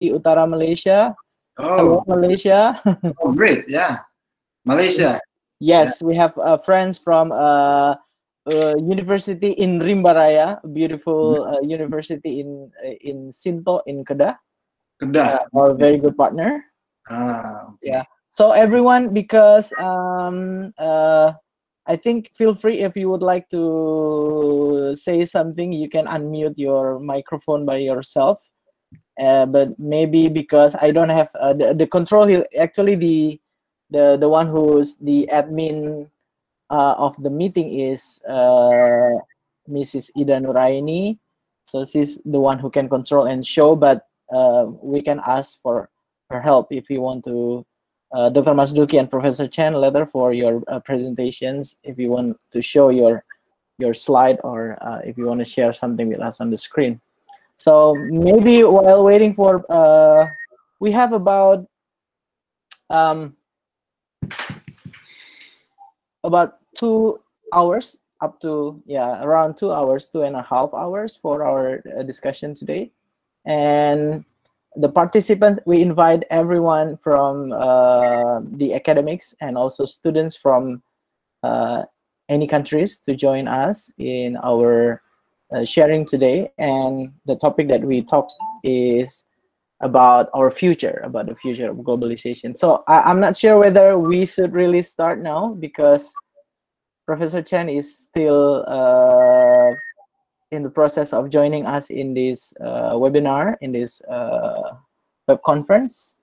Utara Malaysia. Hello, Oh, Malaysia. oh, great. Yeah, Malaysia. Yes, we have friends from university in Rimbaraya, a beautiful university in Sinto in Kedah. Kedah. Our very good partner. Okay. Yeah. So everyone, because I think feel free if you would like to say something, you can unmute your microphone by yourself. But maybe because I don't have the control here, actually the one who's the admin of the meeting is Mrs. Ida Nuraini. So she's the one who can control and show, but we can ask for her help if you want to. Dr. Masduki and Professor Chen later for your presentations, if you want to show your slide or if you want to share something with us on the screen. So maybe while waiting for, we have about 2 hours, up to around 2 hours, 2.5 hours for our discussion today. And the participants, we invite everyone from the academics and also students from any countries to join us in our sharing today. And the topic that we talk is about our future, about the future of globalization. So I'm not sure whether we should really start now because Professor Chen is still in the process of joining us in this webinar, in this web conference.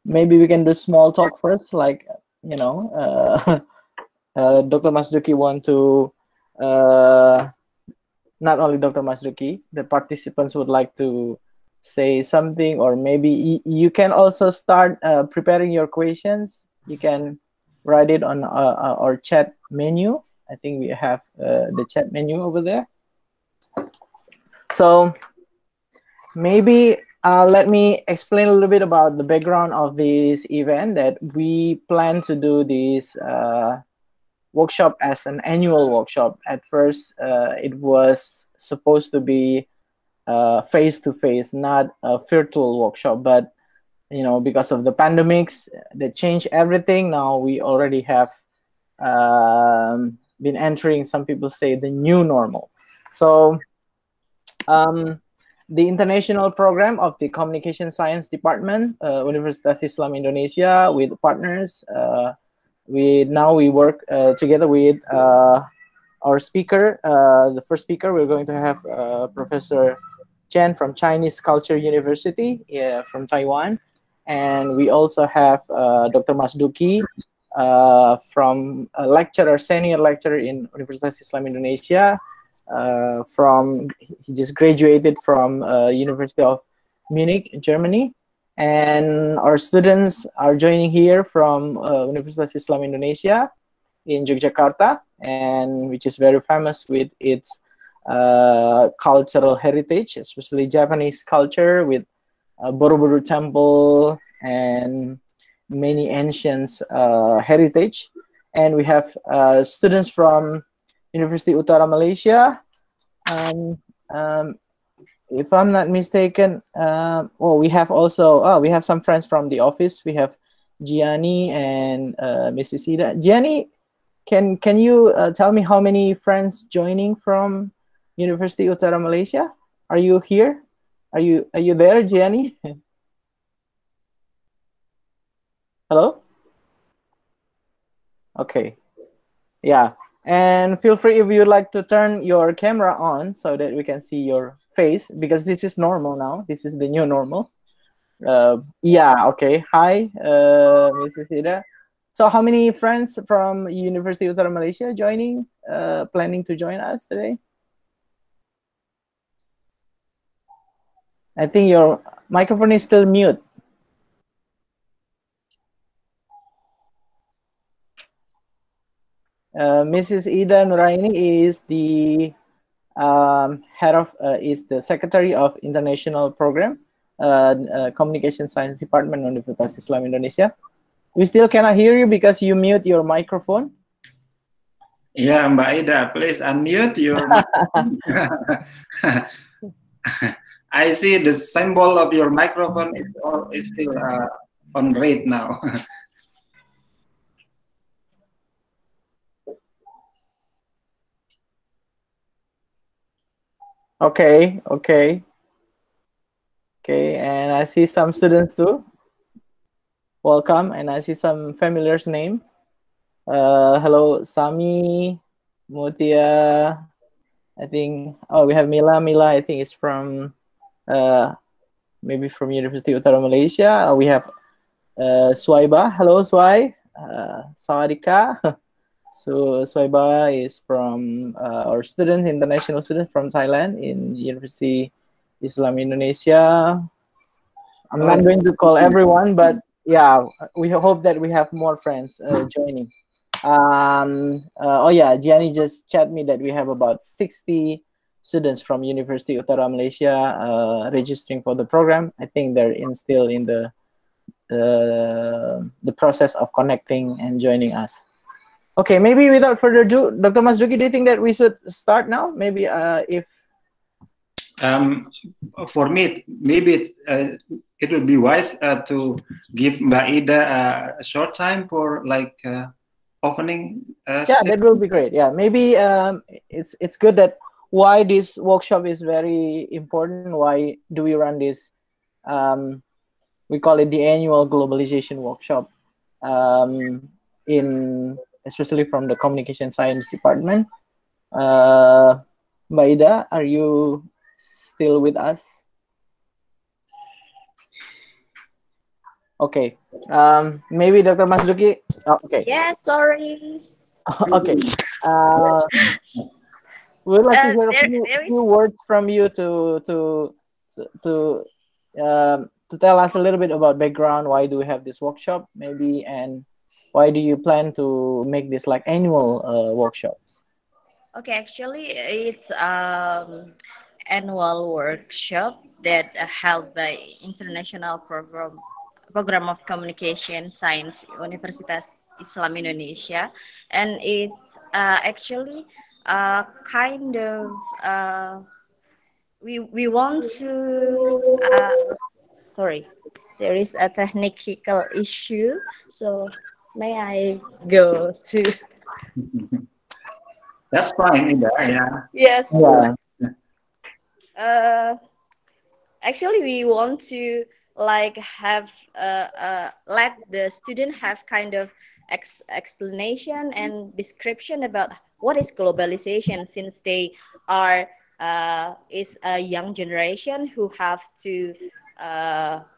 Maybe we can do small talk first, like, you know, Dr. Masduki want to, not only Dr. Masduki, the participants would like to say something, or maybe you can also start preparing your questions. You can write it on our chat menu. I think we have the chat menu over there. So maybe let me explain a little bit about the background of this event, that we plan to do this workshop as an annual workshop. At first, it was supposed to be face-to-face, not a virtual workshop, but you know, because of the pandemics that changed everything, now we already have been entering, some people say, the new normal. So the international program of the Communication Science Department, Universitas Islam Indonesia, with partners, we work together with our speaker. The first speaker, we're going to have Professor Chen from Chinese Culture University from Taiwan. And we also have Dr. Masduki from a lecturer, senior lecturer in Universitas Islam Indonesia. He just graduated from University of Munich, Germany. And our students are joining here from Universitas Islam Indonesia in Yogyakarta, and which is very famous with its cultural heritage, especially Japanese culture with Borobudur Temple and many ancient heritage. And we have students from University Utara Malaysia. If I'm not mistaken, we have also, we have some friends from the office. We have Gianni and Mrs. Ida. Gianni, can you tell me how many friends joining from University Utara Malaysia? Are you here? Are you there, Gianni? Hello? Okay. Yeah. And feel free if you'd like to turn your camera on so that we can see your face, because this is normal now. This is the new normal. Yeah, okay. Hi, Mrs. Ida. So how many friends from University of Utara Malaysia joining, planning to join us today? I think your microphone is still mute. Mrs. Ida Nuraini is the head of, is the secretary of International Program, Communication Science Department, Universitas Islam Indonesia. We still cannot hear you because you mute your microphone. Yeah, Mbak Ida, please unmute your microphone. I see the symbol of your microphone is still on red now. Okay, okay. Okay, and I see some students too. Welcome, and I see some familiars name. Hello, Sami, Mutia. I think. Oh, we have Mila. Mila, I think is from maybe from University of Malaysia. We have Swaiba. Hello, Swai. Sawadika. So Swaiba is from our student, international student from Thailand in University Islam Indonesia. I'm not going to call everyone, but yeah, we hope that we have more friends joining. Oh yeah, Gianni just chat me that we have about 60 students from University of Malaysia registering for the program. I think they're still in the process of connecting and joining us. Okay, maybe without further ado, Dr. Masduki, do you think that we should start now? Maybe if for me, maybe it would be wise to give Mbak Ida a short time for like opening. Yeah, that will be great. Yeah, maybe it's good that why this workshop is very important. Why do we run this? We call it the Annual Globalization Workshop. In especially from the Communication Science Department. Mbak Ida, are you still with us? Okay. Maybe Dr. Masduki. Oh, okay. Yeah, sorry. Okay. We'd like to hear a few words from you to tell us a little bit about background. Why do we have this workshop, maybe, and why do you plan to make this like annual workshops? Okay, actually, it's annual workshop that held by International Program of Communication Science Universitas Islam Indonesia, and it's actually kind of we want to sorry, there is a technical issue, so may I go to That's fine, Ida. Yeah. yes. Yeah. Actually, we want to like have let the student have kind of explanation and description about what is globalization, since they are is a young generation who have to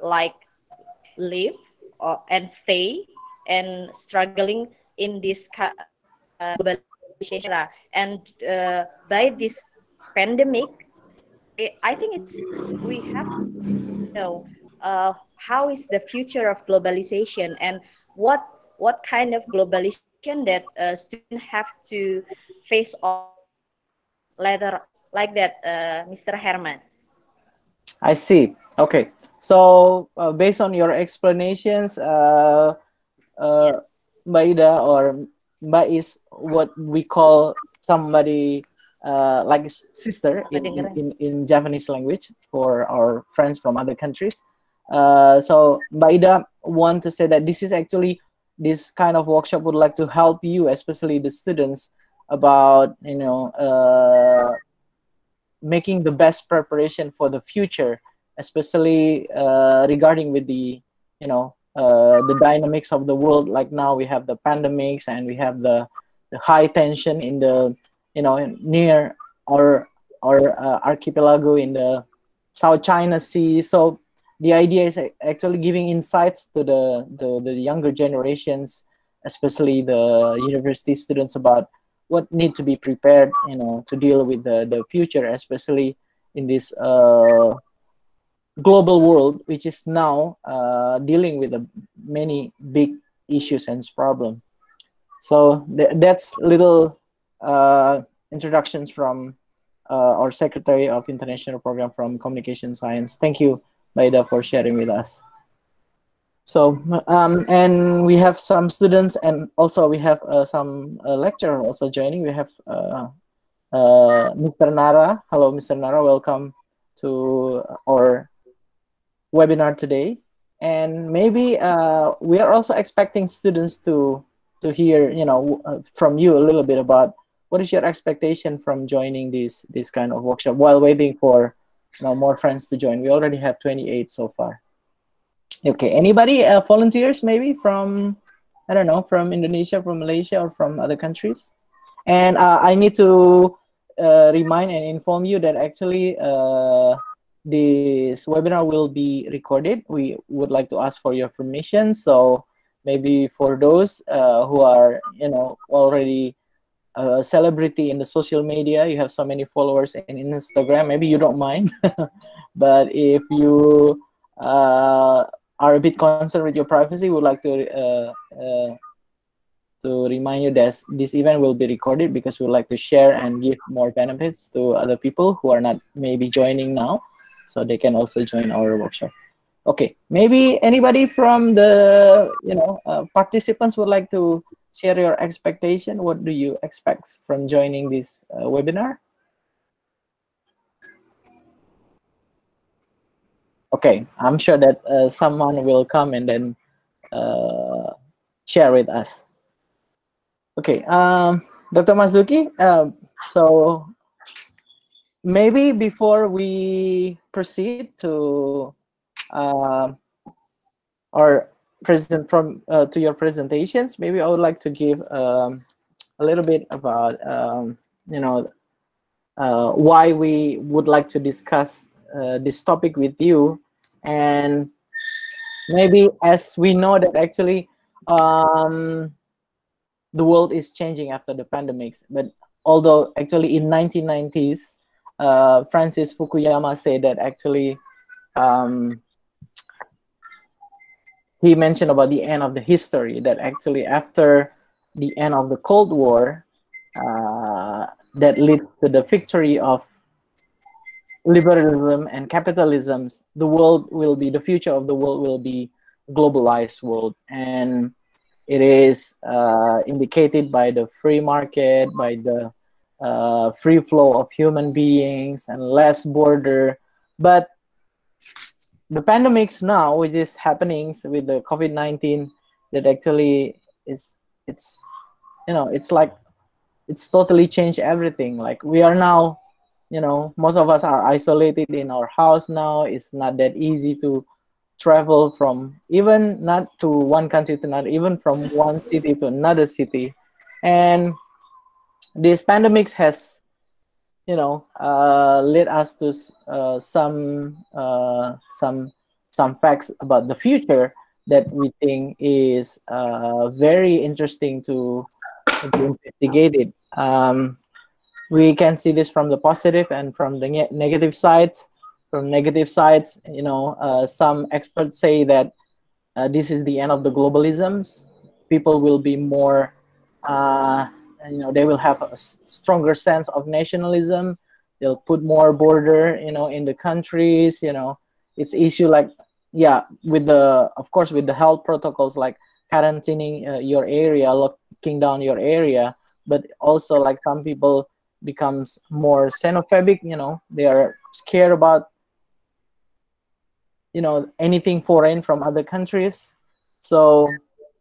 like live and stay and struggling in this globalization era. And by this pandemic, I think it's we have to know how is the future of globalization, and what kind of globalization that students have to face on later, like that, Mr. Herman. I see. Okay. So based on your explanations, Yes. Mbak Ida or Mbak is what we call somebody like sister in Japanese language for our friends from other countries. So Mbak Ida want to say that this is actually this kind of workshop would like to help you, especially the students, about making the best preparation for the future, especially regarding with the the dynamics of the world. Like now we have the pandemics and we have the high tension in the near our archipelago in the South China Sea. So the idea is actually giving insights to the younger generations, especially the university students, about what need to be prepared, to deal with the future, especially in this global world, which is now dealing with many big issues and problems. So that's little introductions from our Secretary of International Program from Communication Science. Thank you, Maida, for sharing with us. So, and we have some students, and also we have some lecturer also joining. We have Mr. Nara. Hello, Mr. Nara. Welcome to our webinar today. And maybe we are also expecting students to hear, from you a little bit about what is your expectation from joining this kind of workshop while waiting for more friends to join. We already have 28 so far. Okay, anybody volunteers maybe from, I don't know, from Indonesia, from Malaysia, or from other countries? And I need to remind and inform you that actually this webinar will be recorded. We would like to ask for your permission. So maybe for those who are, already a celebrity in the social media, you have so many followers in Instagram, maybe you don't mind. But if you are a bit concerned with your privacy, we would like to remind you that this event will be recorded because we would like to share and give more benefits to other people who are not maybe joining now, so they can also join our workshop. Okay, maybe anybody from the participants would like to share your expectation. What do you expect from joining this webinar? Okay, I'm sure that someone will come and then share with us. Okay, Dr. Masduki, so maybe before we proceed to our to your presentations, maybe I would like to give a little bit about why we would like to discuss this topic with you. And maybe as we know that actually the world is changing after the pandemics, but although actually in 1990s, Francis Fukuyama said that actually he mentioned about the end of the history, that actually after the end of the Cold War, that leads to the victory of liberalism and capitalism, the future of the world will be globalized world. And it is indicated by the free market, by the free flow of human beings and less border. But the pandemics now, which is happening with the COVID-19, that actually it's like it's totally changed everything. Like we are now, most of us are isolated in our house now. It's not that easy to travel from even not to one country to another, even from one city to another city. And this pandemics has led us to some facts about the future that we think is very interesting to investigate it. We can see this from the positive and from the negative sides. From negative sides, some experts say that this is the end of the globalisms. People will be more, they will have a stronger sense of nationalism. They'll put more border, in the countries. It's issue like, of course, with the health protocols like quarantining your area, locking down your area, but also like some people becomes more xenophobic. They are scared about anything foreign from other countries. So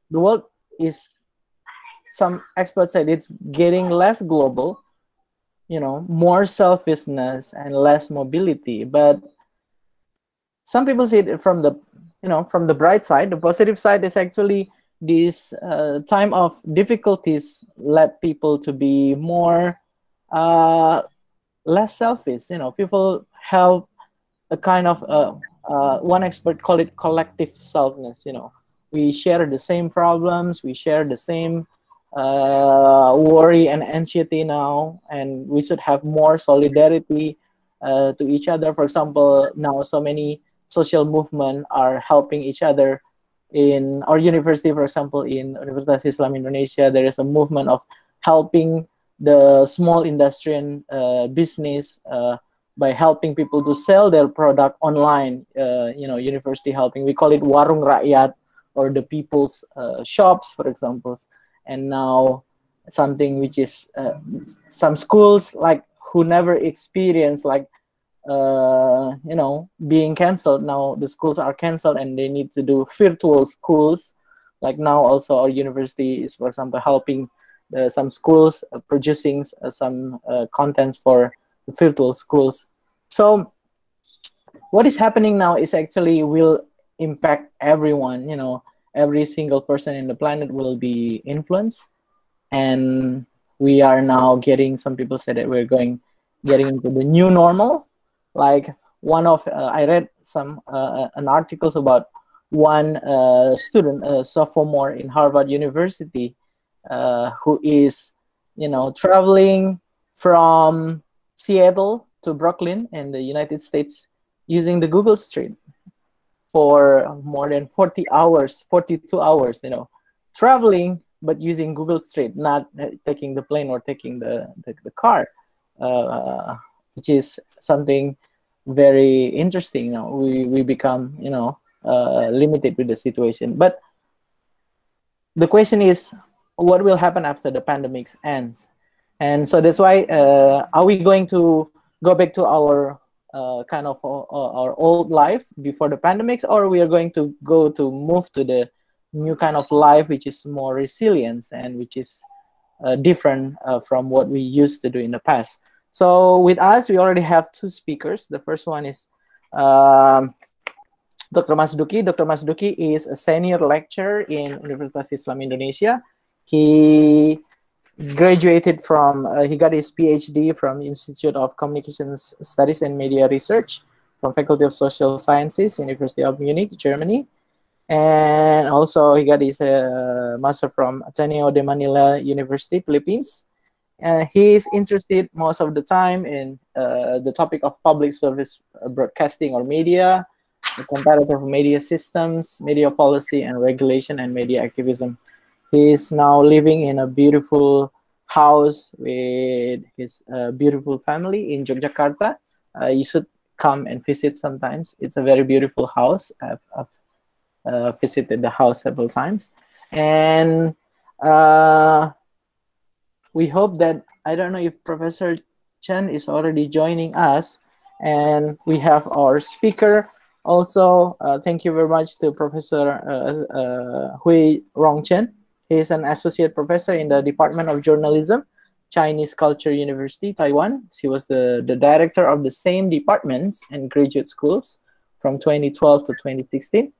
the world is, some experts said, it's getting less global, more selfishness and less mobility. But some people see it from the from the bright side. The positive side is actually this time of difficulties led people to be more less selfish. People have a kind of one expert called it collective selfness. We share the same problems, we share the same worry and anxiety now, and we should have more solidarity to each other. For example, now so many social movements are helping each other. In our university, for example, in Universitas Islam Indonesia, there is a movement of helping the small industry and business by helping people to sell their product online. University helping. We call it warung rakyat, or the people's shops, for example. And now something which is some schools like who never experienced like you know, being canceled. Now the schools are canceled and they need to do virtual schools. Like now also our university is, for example, helping some schools producing some contents for virtual schools. So what is happening now is actually will impact everyone, you know, every single person in the planet will be influenced. And we are now getting, some people said that we're getting into the new normal. Like one of, I read some an articles about one student, a sophomore in Harvard University, who is, you know, traveling from Seattle to Brooklyn in the United States using the Google Street for more than 40 hours, 42 hours, you know, traveling, but using Google Street, not taking the plane or taking the car, which is something very interesting. You know, we become, you know, limited with the situation. But the question is, what will happen after the pandemic ends? And so that's why, are we going to go back to our kind of our old life before the pandemics, or we are going to move to the new kind of life, which is more resilience and which is different from what we used to do in the past. So with us, we already have two speakers. The first one is Dr. Masduki. Dr. Masduki is a senior lecturer in Universitas Islam Indonesia. He graduated from, he got his PhD from Institute of Communications Studies and Media Research from Faculty of Social Sciences, University of Munich, Germany. And also he got his master from Ateneo de Manila University, Philippines. He is interested most of the time in the topic of public service broadcasting or media, the comparative media systems, media policy and regulation, and media activism. He is now living in a beautiful house with his beautiful family in Yogyakarta. You should come and visit sometimes. It's a very beautiful house. I've visited the house several times. And we hope that, I don't know if Professor Chen is already joining us, and we have our speaker also. Thank you very much to Professor Huey Rong Chen. He is an associate professor in the Department of Journalism, Chinese Culture University, Taiwan. He was the director of the same departments and graduate schools from 2012 to 2016.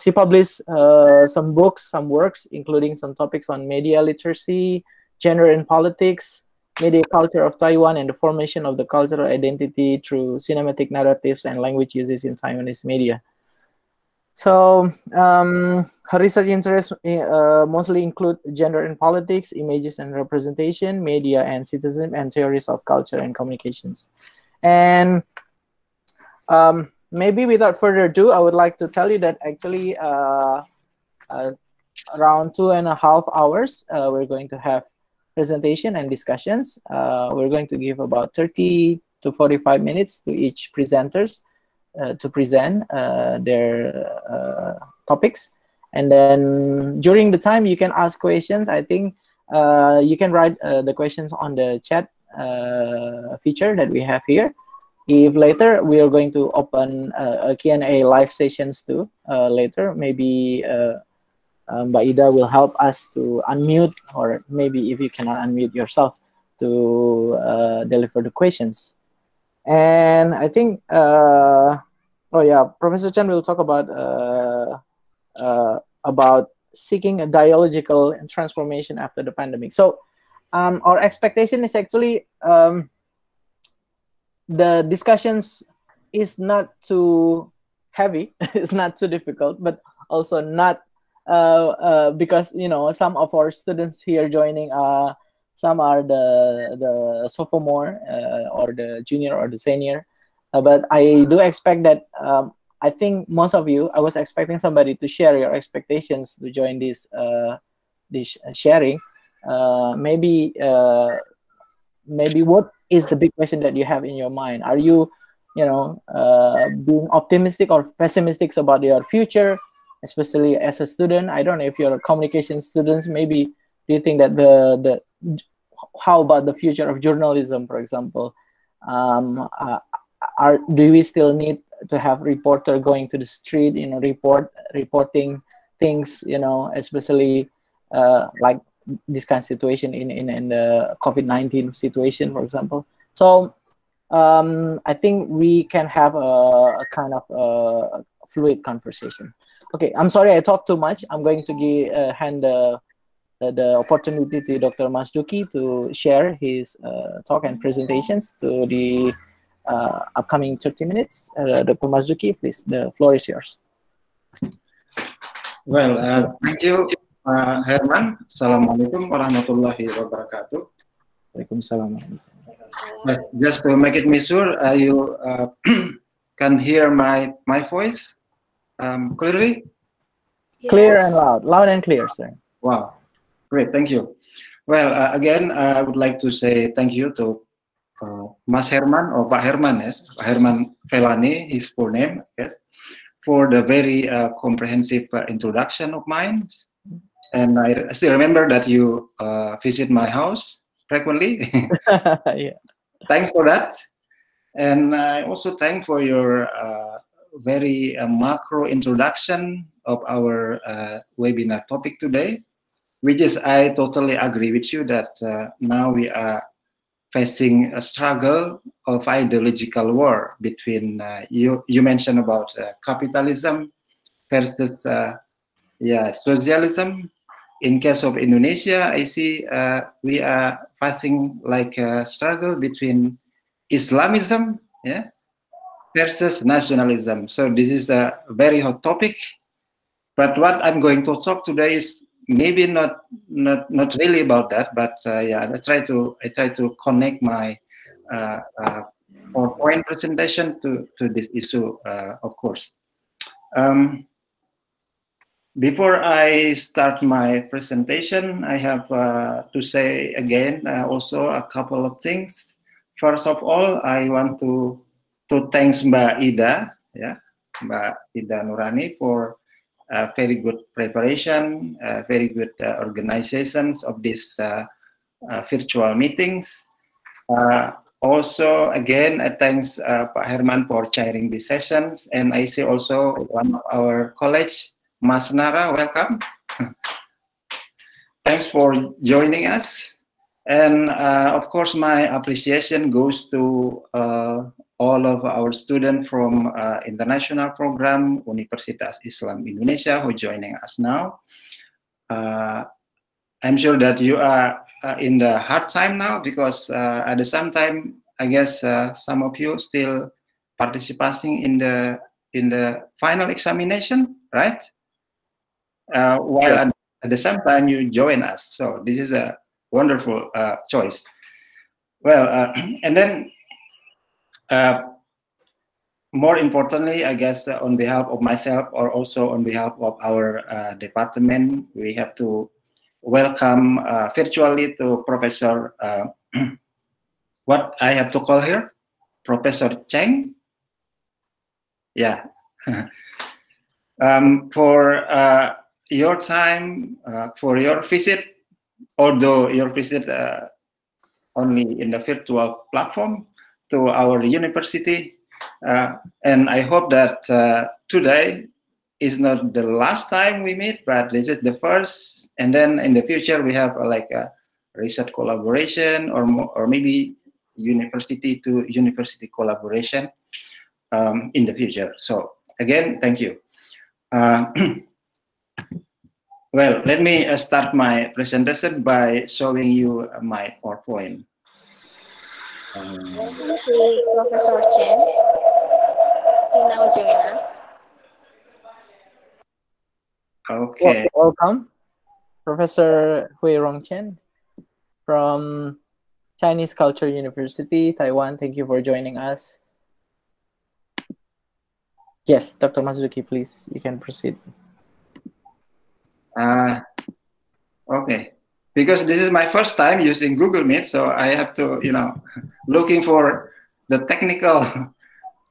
She published some books, some works, including some topics on media literacy, gender and politics, media culture of Taiwan, and the formation of the cultural identity through cinematic narratives and language uses in Taiwanese media. So her research interests mostly include gender and politics, images and representation, media and citizenship, and theories of culture and communications. And maybe without further ado, I would like to tell you that actually around 2.5 hours, we're going to have presentation and discussions. We're going to give about 30 to 45 minutes to each presenters to present their topics. And then during the time, you can ask questions. I think you can write the questions on the chat feature that we have here. If later, we are going to open a Q&A live sessions too later. Maybe Mbak Ida will help us to unmute, or maybe if you cannot unmute yourself, to deliver the questions. And I think, oh yeah, Professor Chen will talk about seeking a dialogical transformation after the pandemic. So our expectation is actually the discussions is not too heavy, it's not too difficult, but also not because, you know, some of our students here joining, some are the sophomore or the junior or the senior, but I do expect that I think most of you, I was expecting somebody to share your expectations to join this sharing. Maybe what is the big question that you have in your mind? Are you, you know, being optimistic or pessimistic about your future, especially as a student? I don't know if you're a communication students. Maybe do you think that how about the future of journalism, for example? do we still need to have reporter going to the street, you know, reporting things, you know, especially like this kind of situation in the COVID-19 situation, for example. So I think we can have a kind of a fluid conversation. Okay, I'm sorry I talked too much. I'm going to hand the opportunity to Dr. Masduki to share his talk and presentations to the upcoming 30 minutes. Dr. Masduki, please, the floor is yours. Well, thank you, Herman. Assalamualaikum warahmatullahi wabarakatuh. Waalaikumsalam. Just to make it sure, you can hear my voice clearly? Yes. Clear and loud and clear, sir. Wow, great, thank you. Well, again, I would like to say thank you to Mas Herman, or Pak Herman, yes, Pak Herman Felani, his full name, yes, for the very comprehensive introduction of mine. And I still remember that you visit my house frequently. Yeah. Thanks for that. And I also thank for your very macro introduction of our webinar topic today, which is, I totally agree with you that now we are facing a struggle of ideological war between, you mentioned about capitalism versus socialism. In case of Indonesia, I see we are facing like a struggle between Islamism, yeah, versus nationalism. So this is a very hot topic. But what I'm going to talk today is maybe not really about that. But yeah, I try to connect my PowerPoint presentation to this issue, of course. Before I start my presentation, I have to say again also a couple of things. First of all, I want to thank Mbak Ida, yeah, Mbak Ida Nurani, for very good preparation, very good organizations of these virtual meetings. Also, again, I thanks Pak Herman for chairing these sessions, and I see also one of our colleagues, Mas Nara, welcome. Thanks for joining us. And of course, my appreciation goes to all of our students from International program, Universitas Islam Indonesia, who are joining us now. I'm sure that you are in the hard time now, because at the same time, I guess some of you still participating in the final examination, right? While at the same time you join us, so this is a wonderful choice. Well, and then more importantly, I guess on behalf of myself, or also on behalf of our department, we have to welcome virtually to Professor, what I have to call here, Professor Chen. Yeah. For your time, for your visit, although your visit only in the virtual platform to our university, and I hope that today is not the last time we meet, but this is the first, and then in the future we have like a research collaboration, or maybe university to university collaboration in the future. So again, thank you. Well, let me start my presentation by showing you my PowerPoint. Welcome to Professor Chen. She now join us. Okay. Welcome, Professor Rong Chen from Chinese Culture University, Taiwan. Thank you for joining us. Yes, Dr. Masduki, please, you can proceed. Okay, because this is my first time using Google Meet, so I have to, looking for the technical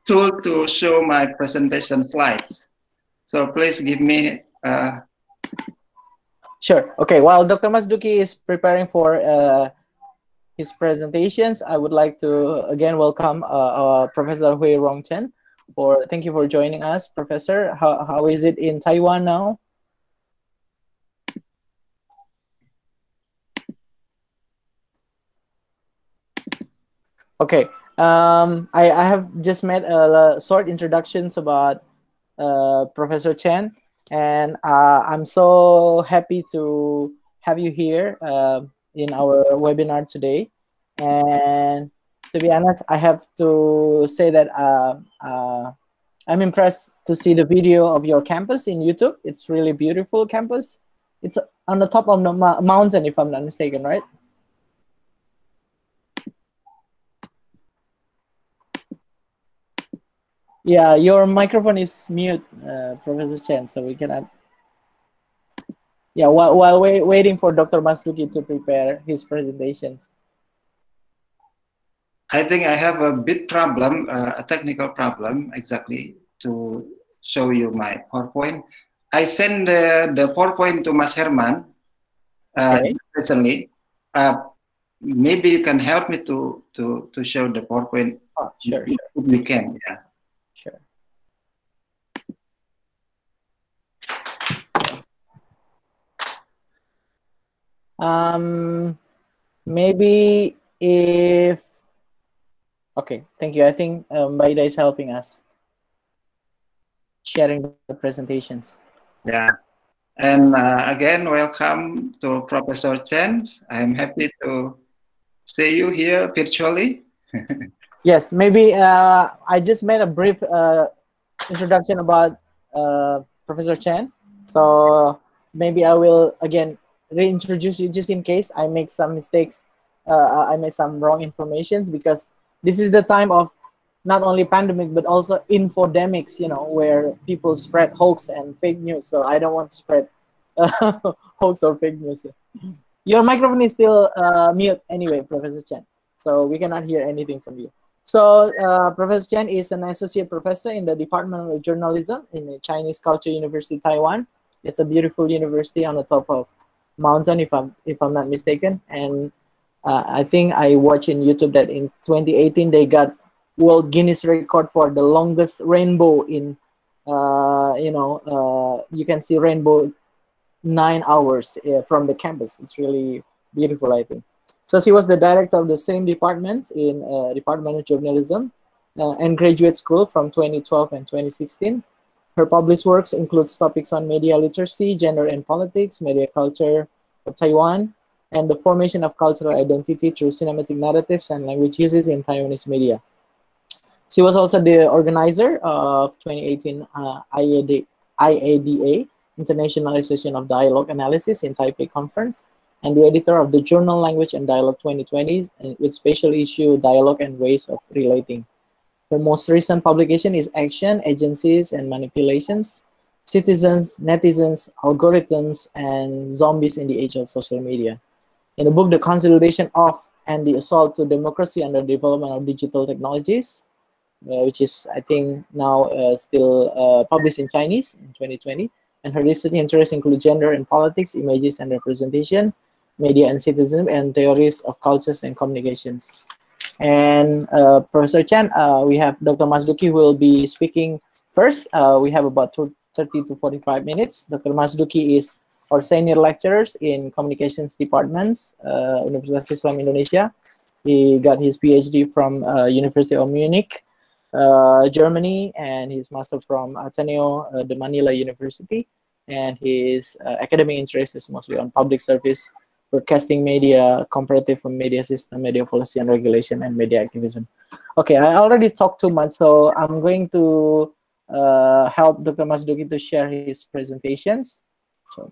tool to show my presentation slides. So please give me. Sure. Okay. While Dr. Masduki is preparing for his presentations, I would like to again welcome Professor Huey Rong Chen. Thank you for joining us, Professor. How is it in Taiwan now? Okay, I have just made a short introductions about Professor Chen, and I'm so happy to have you here in our webinar today. And to be honest, I have to say that I'm impressed to see the video of your campus in YouTube. It's really beautiful campus. It's on the top of the mountain, if I'm not mistaken, right? Yeah, your microphone is mute, Professor Chen, so we cannot. Yeah, while waiting for Dr. Masduki to prepare his presentations. I think I have a bit problem, a technical problem, exactly, to show you my PowerPoint. I sent the PowerPoint to Mas Herman recently. Maybe you can help me to show the PowerPoint. Oh, sure. If you can, yeah. Sure. Maybe if, okay, thank you. I think Baida is helping us, sharing the presentations. Yeah, and again, welcome to Professor Chen. I'm happy to see you here virtually. Yes, maybe I just made a brief introduction about Professor Chen. So maybe I will again reintroduce you just in case I make some mistakes. I made some wrong informations, because this is the time of not only pandemic but also infodemics, you know, where people spread hoax and fake news. So I don't want to spread hoax or fake news. Your microphone is still mute anyway, Professor Chen. So we cannot hear anything from you. So Professor Chen is an associate professor in the Department of Journalism in the Chinese Culture University, Taiwan. It's a beautiful university on the top of mountain, if I'm not mistaken. And I think I watched in YouTube that in 2018 they got World Guinness record for the longest rainbow in, you can see rainbow 9 hours from the campus. It's really beautiful, I think. So she was the director of the same department in Department of Journalism and Graduate School from 2012 and 2016. Her published works includes topics on media literacy, gender and politics, media culture of Taiwan, and the formation of cultural identity through cinematic narratives and language uses in Taiwanese media. She was also the organizer of 2018 IADA, Internationalization of Dialogue Analysis in Taipei Conference, and the editor of the journal Language and Dialogue 2020, with special issue Dialogue and Ways of Relating. Her most recent publication is Action, Agencies, and Manipulations, Citizens, Netizens, Algorithms, and Zombies in the Age of Social Media. In the book, The Consolidation of and the Assault to Democracy Under the Development of Digital Technologies, which is, I think, now still published in Chinese in 2020. And her research interests include gender and politics, images and representation, media and citizenship, and theories of cultures and communications. And Professor Chen, we have Dr. Masduki who will be speaking first. We have about 30 to 45 minutes. Dr. Masduki is our senior lecturers in communications departments, Universitas Islam Indonesia. He got his PhD from University of Munich, Germany, and his master from Ateneo de Manila University. And his academic interest is mostly on public service, broadcasting media, comparative media system, media policy and regulation, and media activism. Okay, I already talked too much, so I'm going to help Dr. Masduki to share his presentations. So,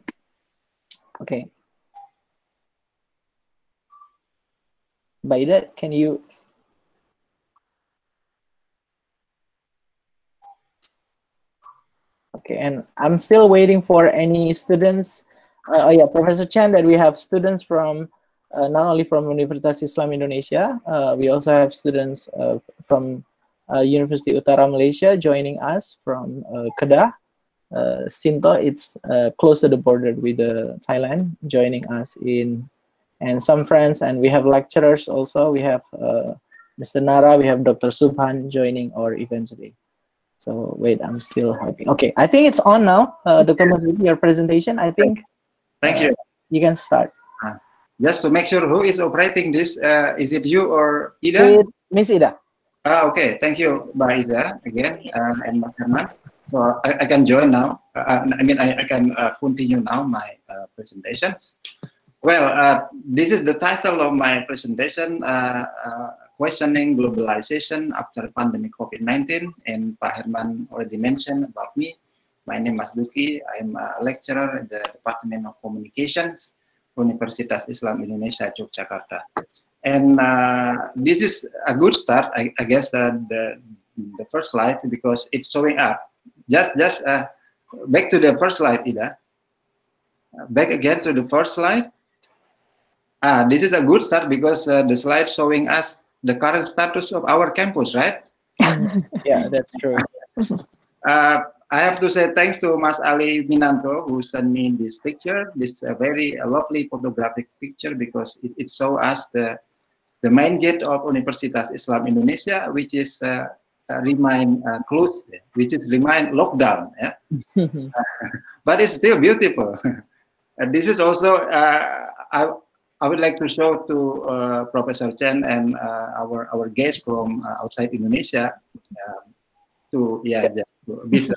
okay. By that, can you? Okay, and I'm still waiting for any students. Yeah, Professor Chen, that we have students from not only from Universitas Islam Indonesia, we also have students from University Utara Malaysia joining us from Kedah. Sinto, it's close to the border with Thailand, joining us in and some friends, and we have lecturers also. We have Mr. Nara, we have Dr. Subhan joining our event today. So wait, I'm still hoping. Okay, I think it's on now. Dr. Masduki, your presentation, I think. Thank you. You can start. Just to make sure who is operating this, is it you or Ida? It's Miss Ida. Okay, thank you, Mbak Ida, again, and Mbak Herman. So I can join now. I can continue now my presentations. Well, this is the title of my presentation, Questioning Globalization After Pandemic COVID-19, and Pak Herman already mentioned about me. My name is Masduki. I'm a lecturer at the Department of Communications, Universitas Islam Indonesia, Yogyakarta. And this is a good start, I guess, the first slide, because it's showing up. Just back to the first slide, Ida. Back again to the first slide. This is a good start because the slide showing us the current status of our campus, right? Yeah, that's true. I have to say thanks to Mas Ali Minanto who sent me this picture, this very lovely photographic picture, because it shows us the main gate of Universitas Islam Indonesia, which is remain closed, which is remain lockdown. Yeah? But it's still beautiful. This is also I would like to show to Professor Chen and our guests from outside Indonesia to a bit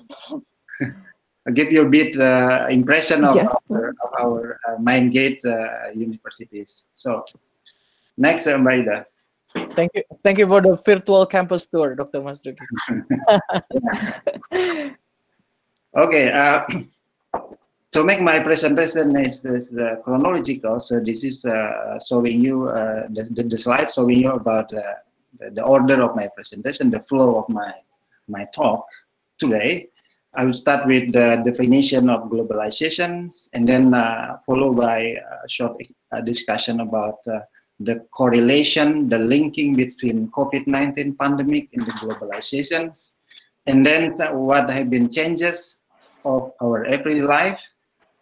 give you a bit impression of our main gate universities. So next, Mbak Ida. Thank you for the virtual campus tour, Dr. Masduki. Okay. To make my presentation is chronological, so this is showing you the slide showing you about the order of my presentation, the flow of my talk today. I will start with the definition of globalization, and then followed by a short discussion about the correlation, the linking between COVID-19 pandemic and the globalizations, and then what have been changes of our everyday life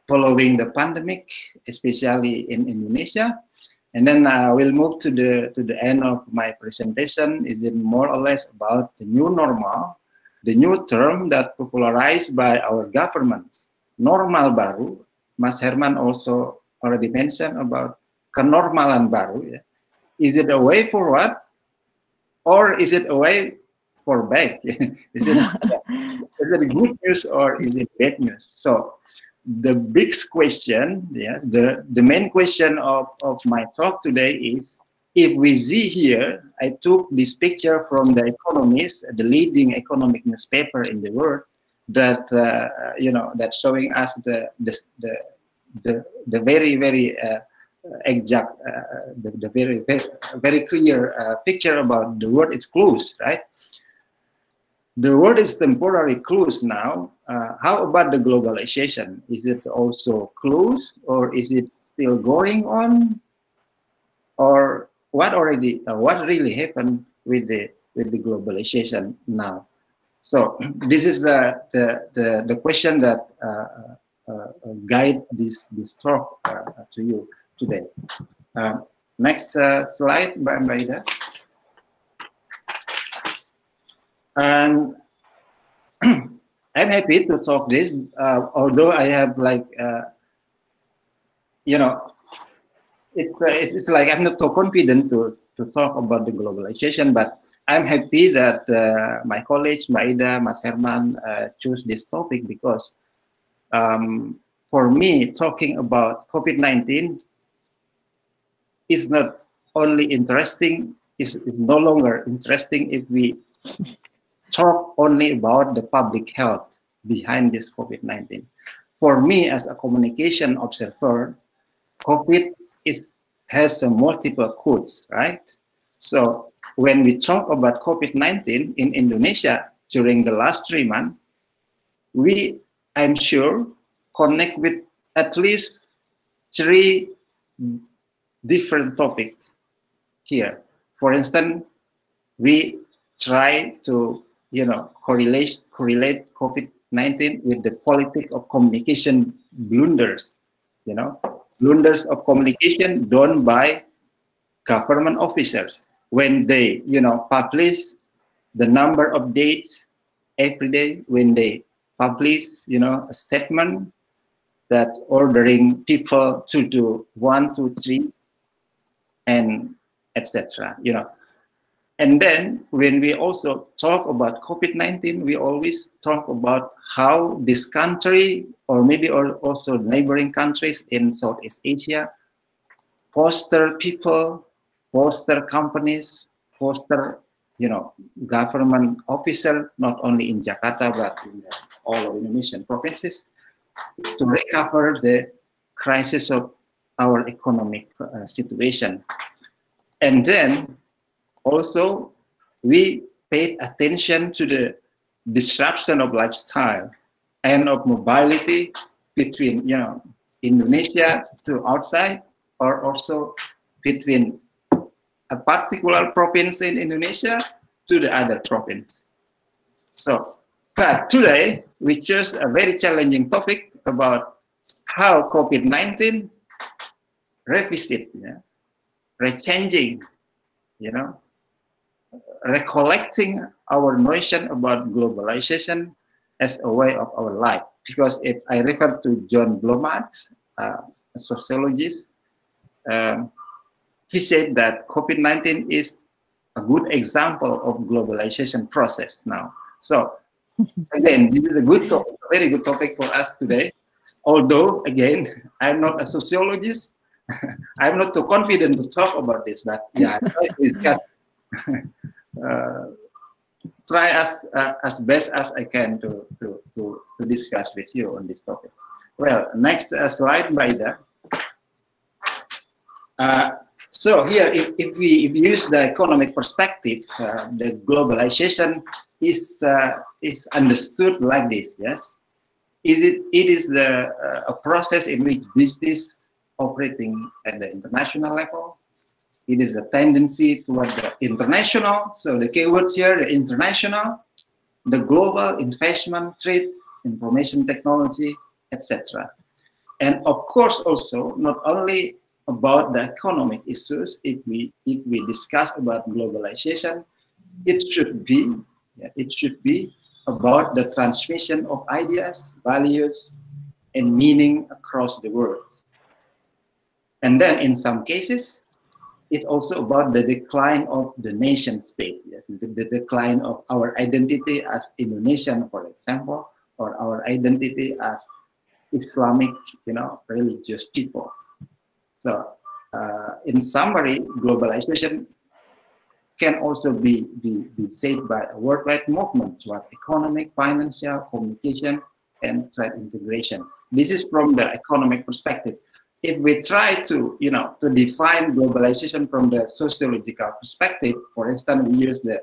following the pandemic, especially in Indonesia. And then we'll move to the end of my presentation. Is it more or less about the new normal, the new term that popularized by our government, normal baru. Mas Herman also already mentioned about kenormalan baru. Yeah? Is it a way forward, or is it a way for back? Is it good news or is it bad news? So the big question, the main question of my talk today is, if we see here, I took this picture from The Economist, the leading economic newspaper in the world, that that's showing us the very exact, the very clear picture about the world. It's closed, right? The world is temporarily closed now. How about the globalization? Is it also closed, or is it still going on? Or what really happened with the globalization now? So this is the question that guide this talk to you today. Next slide, Mbak Ida. And I'm happy to talk this, although I have it's like I'm not so confident to talk about the globalization, but I'm happy that my colleagues, Maida, Mas Herman, choose this topic, because for me, talking about COVID-19 is not only interesting, is no longer interesting if we talk only about the public health behind this COVID-19. For me, as a communication observer, COVID has multiple codes, right? So when we talk about COVID-19 in Indonesia during the last 3 months, I'm sure, connect with at least 3 different topics here. For instance, we try to correlate COVID-19 with the politics of communication blunders, blunders of communication done by government officers when they, publish the number of dates every day, when they publish, a statement that ordering people to do 1, 2, 3, and etc. And then when we also talk about COVID-19, we always talk about how this country, or maybe also neighboring countries in Southeast Asia, foster people, foster companies, foster, government officer, not only in Jakarta, but in all of Indonesian provinces, to recover the crisis of our economic situation. And then also, we paid attention to the disruption of lifestyle and of mobility between, Indonesia to outside, or also between a particular province in Indonesia to the other province. So, but today we chose a very challenging topic about how COVID-19 revisit, rechanging, recollecting our notion about globalization as a way of our life. Because if I refer to John Blomat, a sociologist, he said that COVID-19 is a good example of globalization process now. So again, this is a good topic, a very good topic for us today. Although, again, I'm not a sociologist, I'm not too confident to talk about this, but yeah, I try to discuss, try as best as I can to discuss with you on this topic. Well, next slide, Baida. So here, if we use the economic perspective, the globalization is understood like this. Yes, it is a process in which business operating at the international level. It is a tendency toward the international. So the keywords here, the international, the global investment, trade, information technology, etc. And of course, also not only about the economic issues. If we discuss about globalization, it should be about the transmission of ideas, values, and meaning across the world. And then in some cases, it's also about the decline of the nation state. Yes, the decline of our identity as Indonesian, for example, or our identity as Islamic, religious people. So, in summary, globalization can also be said by a worldwide movement toward economic, financial, communication, and trade integration. This is from the economic perspective. If we try to, to define globalization from the sociological perspective, for instance, we use the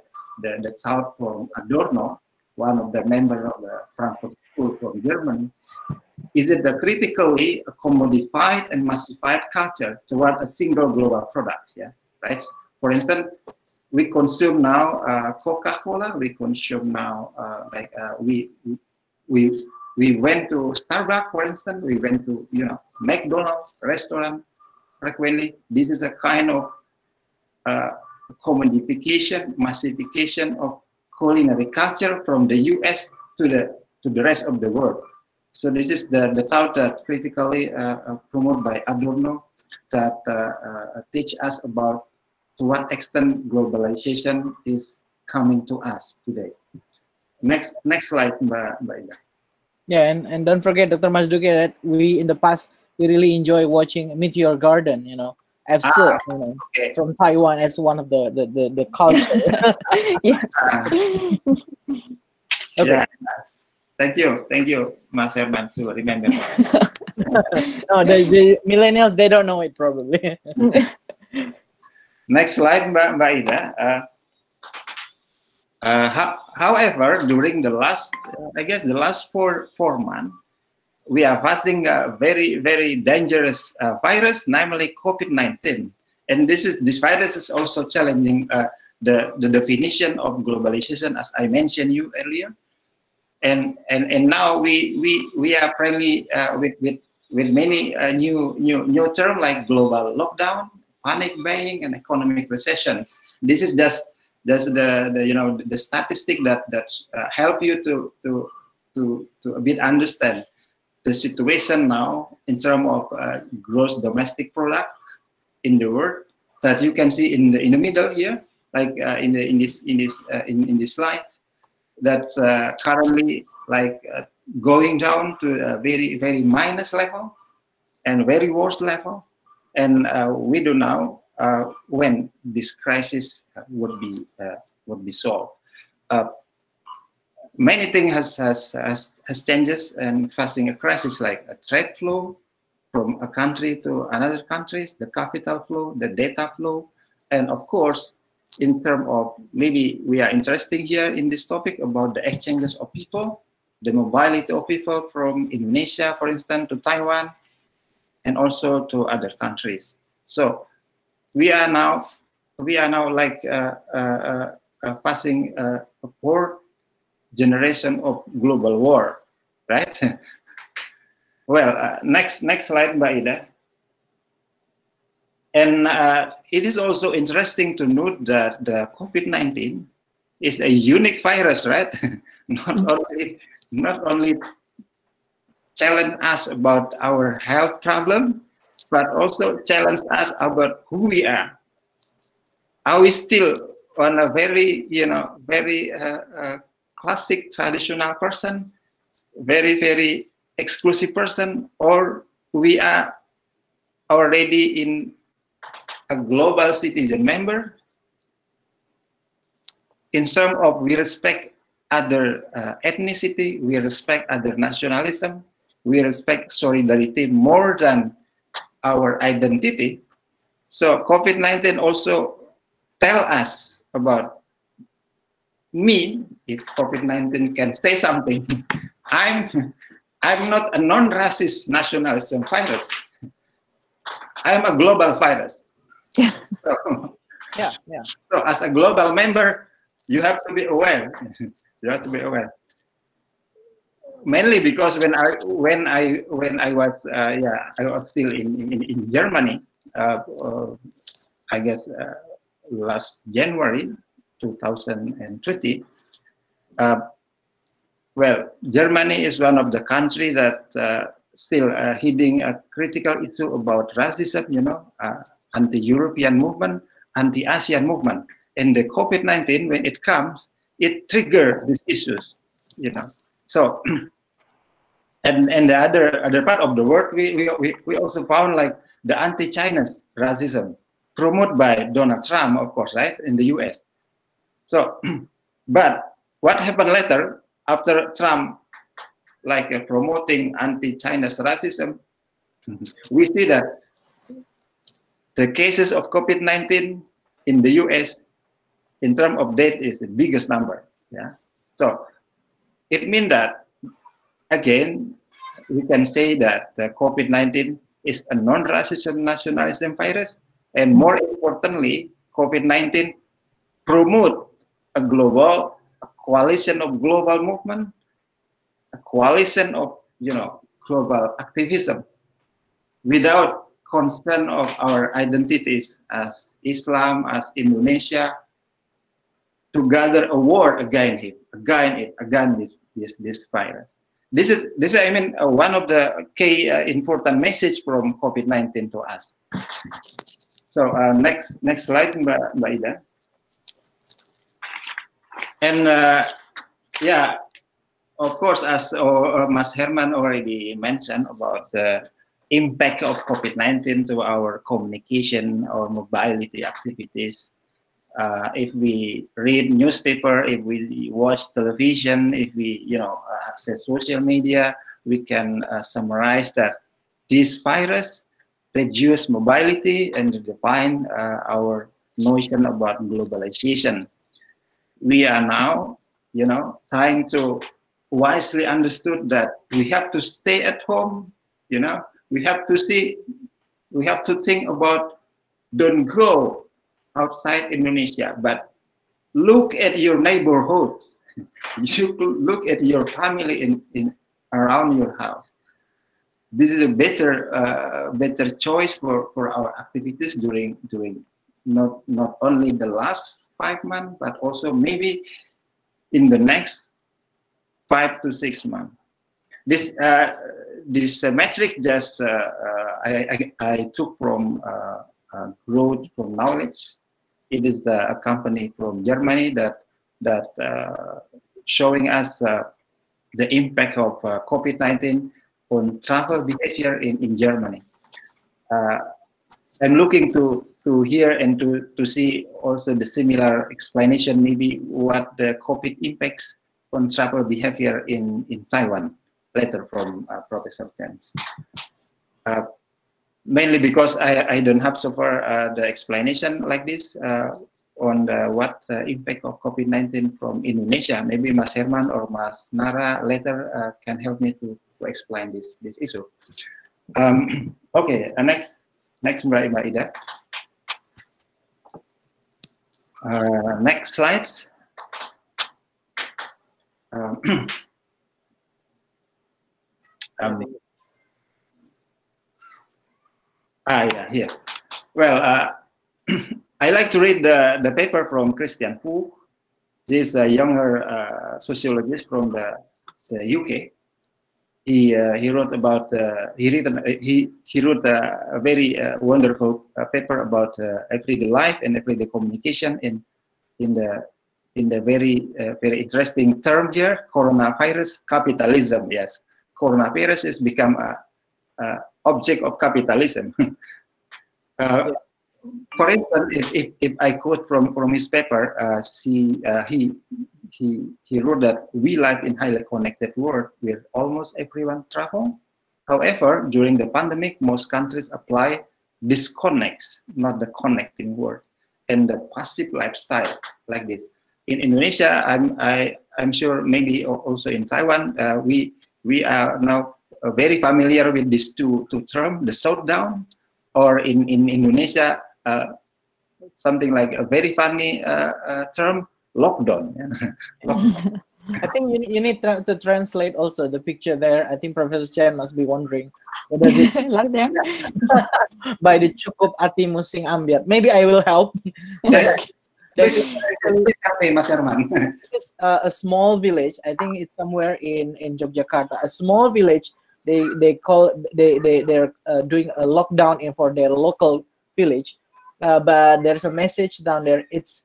thought from Adorno, one of the members of the Frankfurt School from Germany. Is it the critically commodified and massified culture toward a single global product? Yeah, right. For instance, we consume now Coca-Cola. We consume now we went to Starbucks, for instance. We went to McDonald's restaurant frequently. This is a kind of commodification, massification of culinary culture from the U.S. to the rest of the world. So this is the thought that critically promoted by Adorno that teach us about to what extent globalization is coming to us today. Next slide, Mbak Ida. Yeah, and don't forget, Dr. Masduki, that we in the past we really enjoy watching Meteor Garden. Assoc, Okay. from Taiwan as one of the culture. Yes. Okay. Yeah. Thank you, Mas Herman, to remember. No, the millennials, they don't know it probably. Next slide, Mbak Ida. However, during the last, the last four months, we are facing a very, very dangerous virus, namely COVID-19. And this virus is also challenging the definition of globalization, as I mentioned you earlier. And now we are friendly with with many new term like global lockdown, panic buying, and economic recessions. This is just the statistic that help you to a bit understand the situation now in terms of gross domestic product in the world, that you can see in the middle here, like in this slides, that's currently like going down to a very minus level and very worst level, and we don't know when this crisis would be solved. Many things has changes and facing a crisis, like a trade flow from a country to another countries, the capital flow, the data flow, and of course, in terms of, maybe we are interested here in this topic about the exchanges of people, the mobility of people from Indonesia, for instance, to Taiwan, and also to other countries. So we are now like passing a fourth generation of global war, right? Well, next slide, Mbak Ida. And it is also interesting to note that the COVID-19 is a unique virus, right? not only challenge us about our health problem, but also challenge us about who we are. Are we still on a very, very classic traditional person, very exclusive person, or we are already in a global citizen member in terms of we respect other ethnicity, we respect other nationalism, we respect solidarity more than our identity. So COVID-19 also tell us about me. If COVID-19 can say something, I'm not a non-racist nationalism virus. I'm a global virus. So, yeah. So as a global member, you have to be aware. You have to be aware. Mainly because when I was I was still in Germany. I guess last January 2020. Well, Germany is one of the countries that still heading a critical issue about racism, anti-European movement, anti-Asian movement. And the COVID-19, when it comes, it triggers these issues, So, and the other part of the work, we also found like the anti-China racism promoted by Donald Trump, of course, right, in the US. So, but what happened later after Trump, like promoting anti-China racism, we see that the cases of COVID-19 in the US, in terms of death, is the biggest number. Yeah. So it means that, again, we can say that the COVID-19 is a non-racist nationalism virus, and more importantly, COVID-19 promote a coalition of global movement, a coalition of global activism, without concern of our identities as Islam, as Indonesia, to gather a war against this virus. This is I mean one of the key important message from COVID-19 to us. So next slide, Mbak Ida. And yeah, of course, as Mas Herman already mentioned about the impact of COVID-19 to our communication or mobility activities. If we read newspaper, if we watch television, if we access social media, we can summarize that this virus reduce mobility and define our notion about globalization. We are now, trying to wisely understood that we have to stay at home. We have to think about don't go outside Indonesia, but look at your neighborhood. You look at your family in around your house. this is a better better choice for our activities during not only the last 5 months, but also maybe in the next 5 to 6 months. This metric just I took from Growth from Knowledge. It is a company from Germany that showing us the impact of COVID-19 on travel behavior in Germany. I'm looking to hear and to see also the similar explanation, maybe what the COVID impacts on travel behavior in Taiwan later from Professor Chen. Mainly because I don't have so far the explanation like this on what impact of COVID-19 from Indonesia. Maybe Mas Herman or Mas Nara later can help me to explain this issue. Okay, next Mbak Ida. Next slides. Yeah, here. Well, I like to read the paper from Christian Fu. This is a younger sociologist from the UK. He wrote about he wrote a very wonderful paper about everyday life and everyday communication in the very very interesting term here, coronavirus capitalism. Yes, coronavirus has become a object of capitalism. For instance, if I quote from his paper, he wrote that we live in highly connected world where almost everyone travel. However, during the pandemic, most countries apply disconnects, not the connecting word, and the passive lifestyle like this. In Indonesia, I'm sure maybe also in Taiwan, we are now very familiar with these two terms, the shutdown, or in Indonesia, something like a very funny term, lockdown. I think you need to translate also the picture there. I think Professor Chen must be wondering what does it Lockdown by the cukup hatimu sing ambiar. Maybe I will help. Please help me, Mas Herman. It's a small village. I think it's somewhere in Yogyakarta. A small village. They're doing a lockdown for their local village, but there's a message down there. It's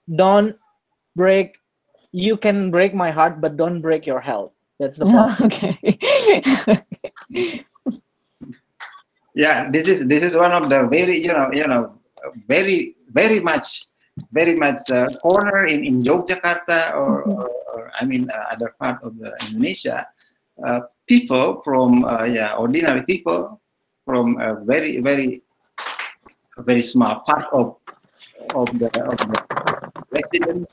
don't break. You can break my heart, but don't break your health. That's the point. Okay. Yeah, this is one of the very very much corner in Yogyakarta or I mean other part of the Indonesia. People from ordinary people from a very small part of the residents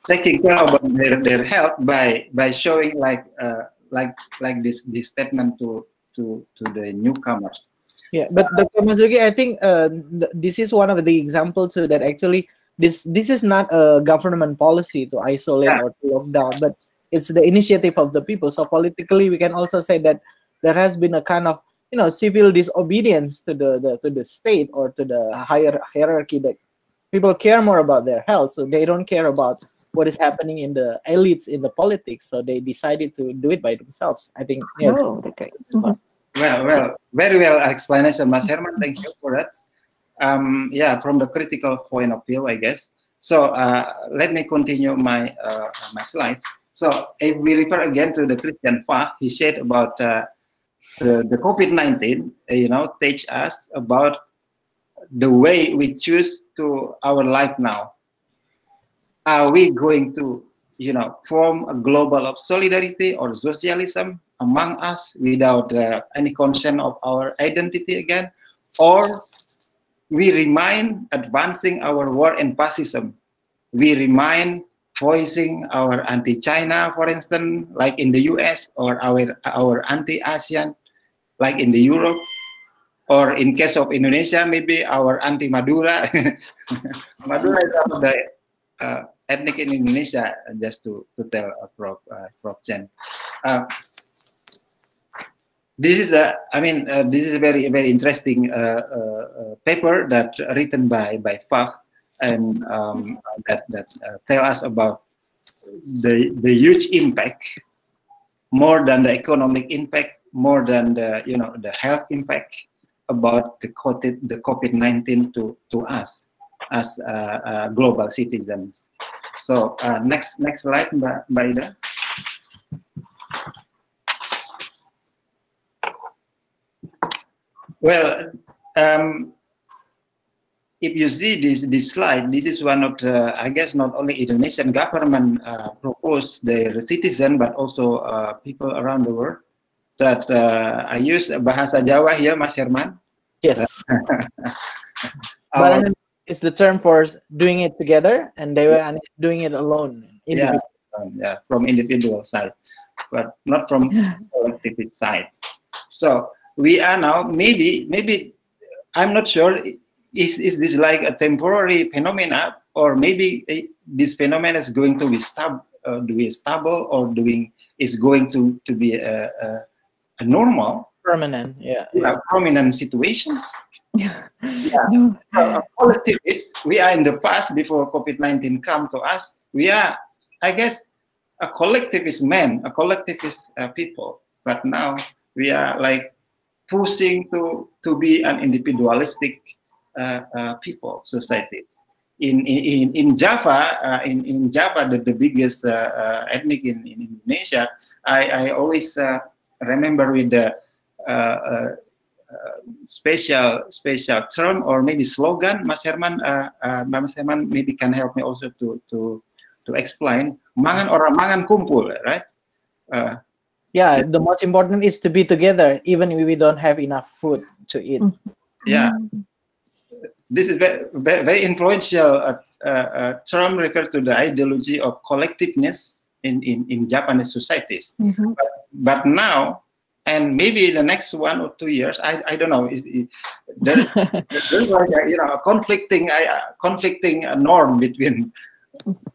taking care of their health by showing like this statement to the newcomers. Yeah, but Dr. Masduki, I think this is one of the examples too that actually this is not a government policy to isolate or to lock down, but it's the initiative of the people. So politically, we can also say that there has been a kind of civil disobedience to the state or to the higher hierarchy, that people care more about their health, so they don't care about what is happening in the elites in the politics. So they decided to do it by themselves. I think. Yeah. Oh, okay. Well, very well explanation, Mas Herman. Thank you for that. Yeah, from the critical point of view, I guess. So let me continue my my slides. So if we refer again to the Christian Fa, he said about the COVID-19, teach us about the way we choose to our life now. Are we going to, form a global of solidarity or socialism among us without any concern of our identity again, or we remain advancing our war and fascism? We remain voicing our anti-China, for instance, like in the US, or our anti-ASEAN, like in the Europe, or in case of Indonesia, maybe our anti-Madura. Madura is one of the ethnic in Indonesia, just to tell Prof Chen. this is a, this is a very interesting paper that written by Fach, and that tell us about the huge impact, more than the economic impact, more than the the health impact about the COVID-19 to us as global citizens. So next slide, Mbak Ida. Well, if you see this slide, this is one of the, I guess, not only Indonesian government proposed their citizen, but also people around the world. That I use bahasa Jawa here, Mas Herman. Yes. But it's the term for doing it together, and they were doing it alone. Yeah, from individual side, but not from collective sides. So we are now, maybe I'm not sure, is this like a temporary phenomena, or maybe this phenomena is going to be stable, or is going to be a normal, permanent, prominent situations. Collectivists, we are in the past, before COVID-19 come to us, we are, I guess, a collectivist man, a collectivist people, but now we are like pushing to be an individualistic people, societies. In Java, in Java, the biggest ethnic in Indonesia, I always remember with the special term, or maybe slogan. Mas Herman maybe can help me also to explain. Mangan orang mangan kumpul, right? Yeah, the most important is to be together, even if we don't have enough food to eat. Yeah, this is very influential term, referred to the ideology of collectiveness in Japanese societies. But now, and maybe the next 1 or 2 years, I don't know, there's like a conflicting norm between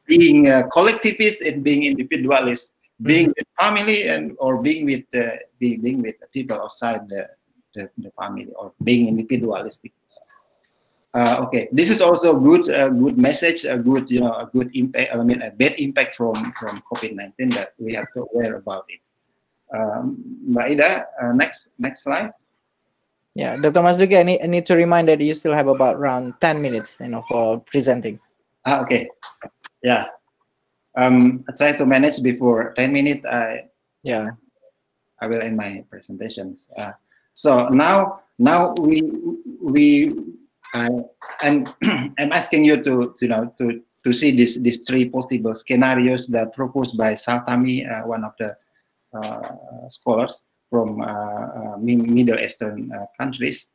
being collectivist and being individualist, being with family or being with people outside the family, or being individualistic. Okay, this is also a good message, a good impact. I mean, a bad impact from COVID-19 that we have to aware about it. Mbak Ida, next slide. Yeah, Dr. Masduki, I need to remind that you still have about around 10 minutes, for presenting. Okay, yeah. I try to manage before 10 minutes. I will end my presentations. So now I'm asking you to see these 3 possible scenarios that proposed by Saltami, one of the scholars from Middle Eastern countries.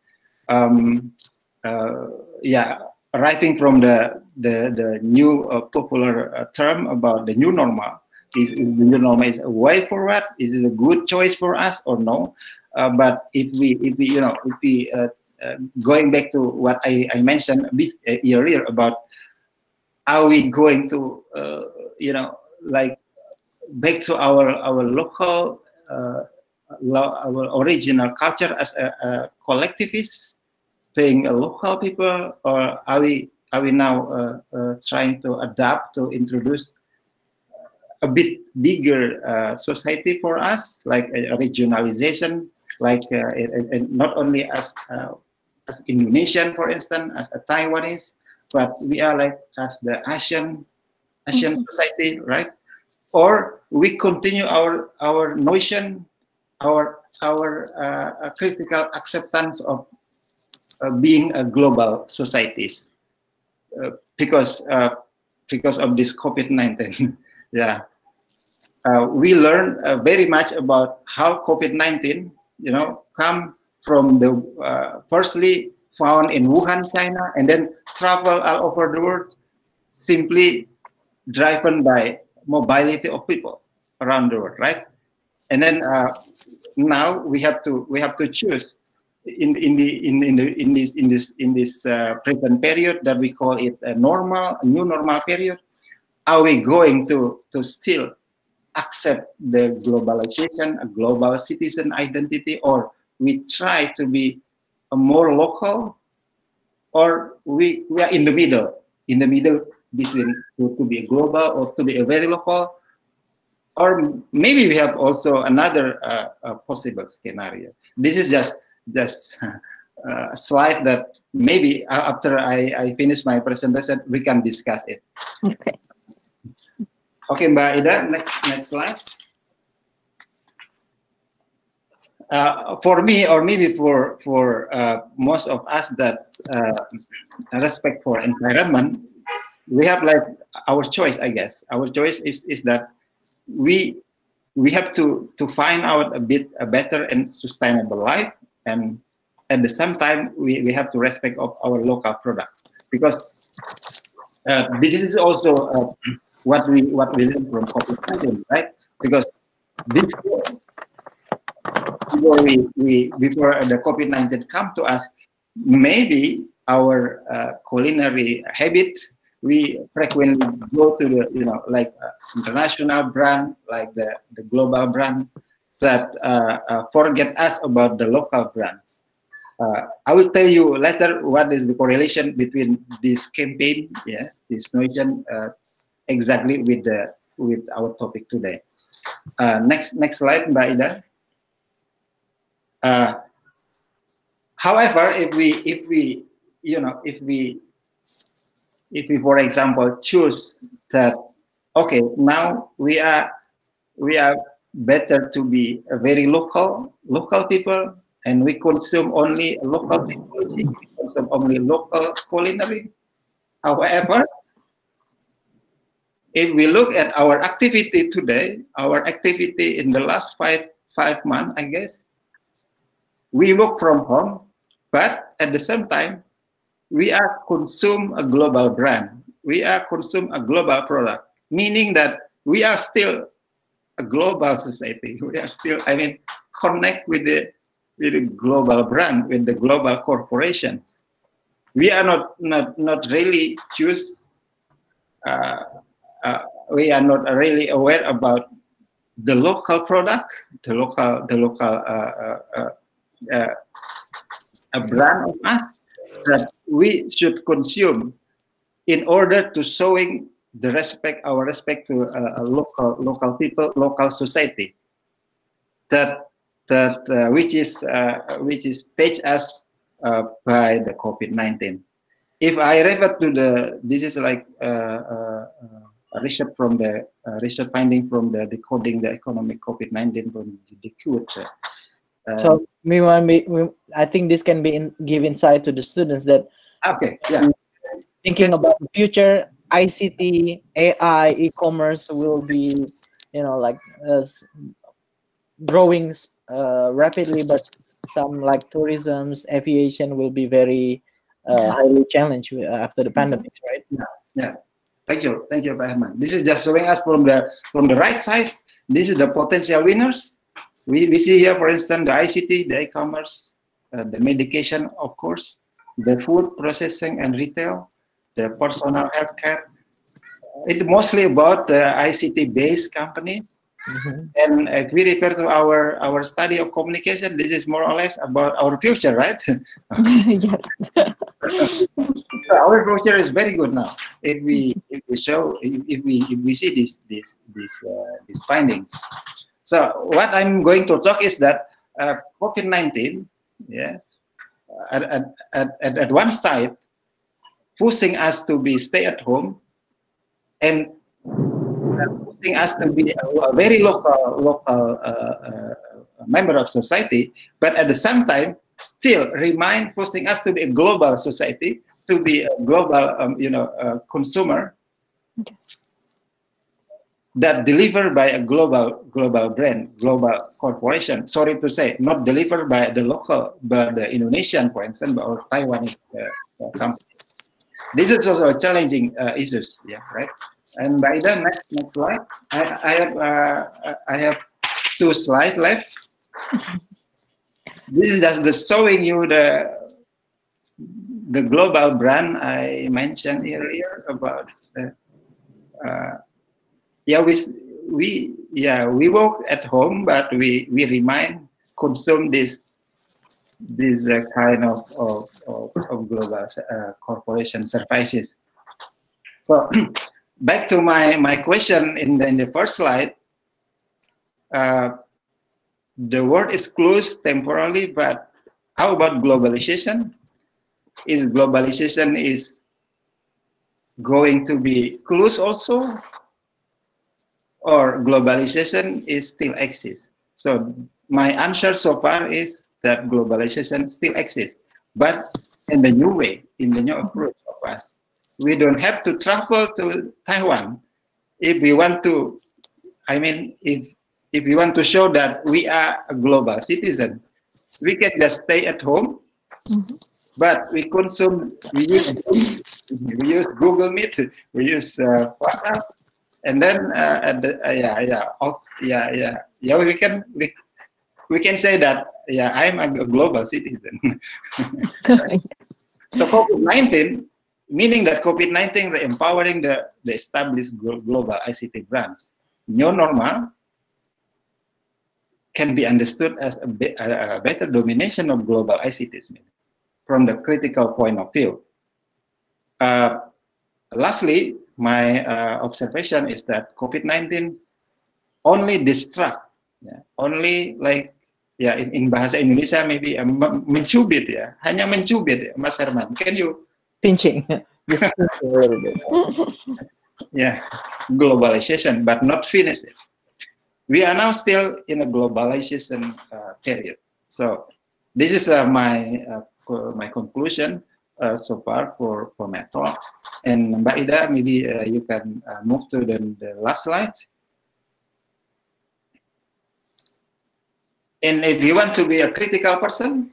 Arriving from the new popular term about the new normal. Is the new normal is a way forward? Is it a good choice for us or no? But if we going back to what I mentioned earlier about, are we going to like back to our local our original culture as a collectivist, being a local people, or are we now trying to adapt, to introduce a bit bigger society for us, like a regionalization, like not only as Indonesian, for instance, as a Taiwanese, but we are like as the Asian society, right? Or we continue our notion, our critical acceptance of being a global societies because of this COVID-19. Yeah, we learned very much about how COVID-19, come from the firstly found in Wuhan, China, and then travel all over the world, simply driven by mobility of people around the world, right? And then now we have to choose in this present period that we call it a new normal period. Are we going to still accept the globalization, a global citizen identity, or we try to be a more local, or we are in the middle between to be a global or to be a very local, or maybe we have also another possible scenario. This is just a slide that maybe after I finish my presentation we can discuss it. Okay. Okay, Mbak Ida, next slide. For me, or maybe for most of us that respect for environment, we have like our choice, I guess. Our choice is that we have to find out a better and sustainable life, and at the same time we have to respect of our local products, because this is also what we learn from COVID-19, right? Because before the COVID-19 come to us, maybe our culinary habit, we frequently go to the like international brand, like the global brand, that forget us about the local brands. I will tell you later what is the correlation between this campaign, this notion, exactly with our topic today. Next slide, Mbak Ida. However, if we for example choose that, okay, now we are better to be a very local people, and we consume only local technology, we consume only local culinary. However, if we look at our activity today, our activity in the last five months, I guess, we work from home, but at the same time, we are consume a global brand. We are consume a global product, meaning that we are still a global society. We are still, I mean, connect with the global brand, with the global corporations. We are not really choose. We are not really aware about the local product, the local a brand of us that we should consume in order to showing the our respect to local people, local society. That which is teach us by the COVID-19. If I refer to this is like a research from the research finding from the decoding the economic COVID-19 from the ikut. So I think this can be give insight to the students that okay, yeah, thinking about the future, ICT, AI, e-commerce will be, like growing rapidly, but some like tourism's, aviation will be very highly challenged after the pandemic, right? Yeah. Thank you, Pak Herman. This is just showing us from the right side. This is the potential winners. We see here, for instance, the ICT, the e-commerce, the medication, of course, the food processing and retail, the personal healthcare. It's mostly about the ICT-based companies. Mm-hmm. And if we refer to our study of communication, this is more or less about our future, right? Yes. So our future is very good now. If we see these findings. So what I'm going to talk is that COVID-19, yes, at one side, pushing us to be stay at home, and pushing us to be a very local member of society, but at the same time, still pushing us to be a global society, to be a global, consumer. Okay. That delivered by a global brand, global corporation. Sorry to say, not delivered by the local, but the Indonesian, for instance, or Taiwanese company. This is also a challenging issues, yeah, right? And by the next slide, I have 2 slides left. This is just showing you the global brand I mentioned earlier about the. Yeah, we work at home, but we consume this kind of global corporation services. So back to my question in the first slide. The world is closed temporarily, but how about globalization? Is globalization going to be closed also, or globalization is still exists? So my answer so far is that globalization still exists, but in the new way, in the new approach of us. We don't have to travel to Taiwan if we want to. I mean, if we want to show that we are a global citizen, we can just stay at home. But we use Google Meet, we use WhatsApp, and then we can say that I'm a global citizen. So COVID-19, meaning that COVID-19 empowering the established global ICT brands. New normal can be understood as a better domination of global ICTs from the critical point of view. Lastly, my observation is that COVID-19 only distract, only like in bahasa Indonesia maybe mencubit hanya mencubit Mas Herman. Can you pinching? Just a little bit. Globalization, but not finish it. We are now still in a globalization period. So this is my conclusion so far for my talk. And Mbak Ida, maybe you can move to the last slide. And if you want to be a critical person,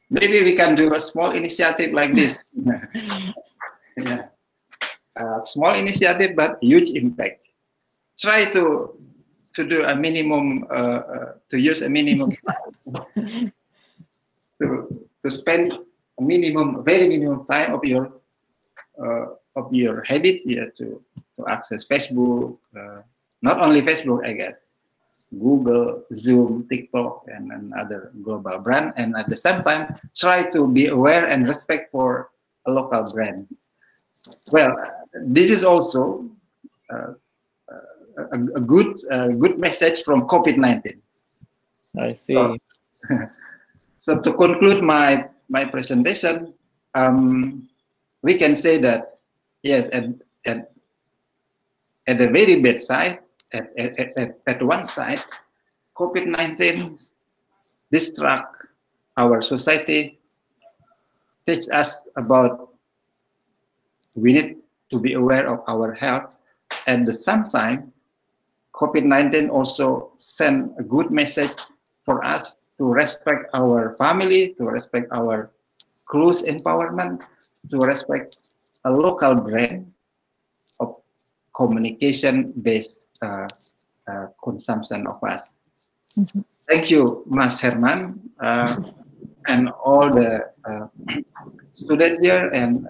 maybe we can do a small initiative like this. Small initiative, but huge impact. Try to do a minimum, to use a minimum to spend a very minimum time of your habit to access Facebook, not only Facebook, I guess, Google, Zoom, TikTok, and other global brand, and at the same time try to be aware and respect for local brands. Well, this is also a good message from COVID-19. I see. So to conclude my presentation, we can say that yes, at the very bad side, at one side, COVID-19 distract our society, teach us about we need to be aware of our health. At the same time, COVID-19 also send a good message for us to respect our family, to respect our close empowerment, to respect a local brand of communication-based consumption of us. Thank you, Mas Herman, and all the students here, and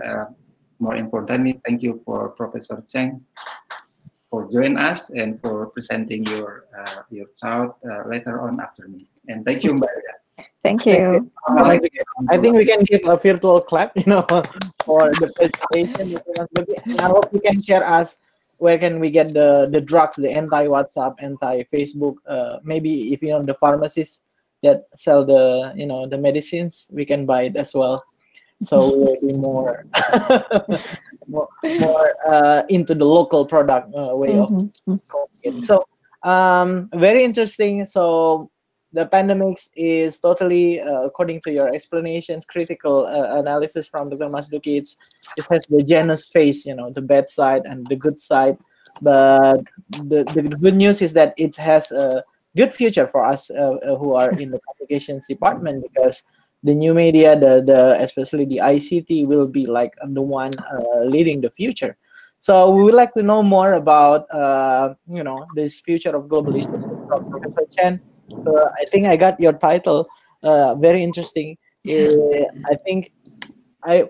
more importantly, thank you for Professor Chen for joining us and for presenting your thought later on after me. And thank you, Mbak Ida. Thank you. I think we can give a virtual clap, for the presentation. And I hope you can share us where can we get the drugs, the anti-WhatsApp, anti-Facebook. Maybe if the pharmacists that sell the medicines, we can buy it as well. So we'll be more into the local product way of communicating. So very interesting. So the pandemics is totally, according to your explanations, critical analysis from Dr. Masduki, it has the genus phase, the bad side and the good side. But the good news is that it has a good future for us who are in the communications department, because the new media, especially the ICT, will be like the one leading the future. So we would like to know more about this future of globalization from Professor Chen. I think I got your title, very interesting. I think,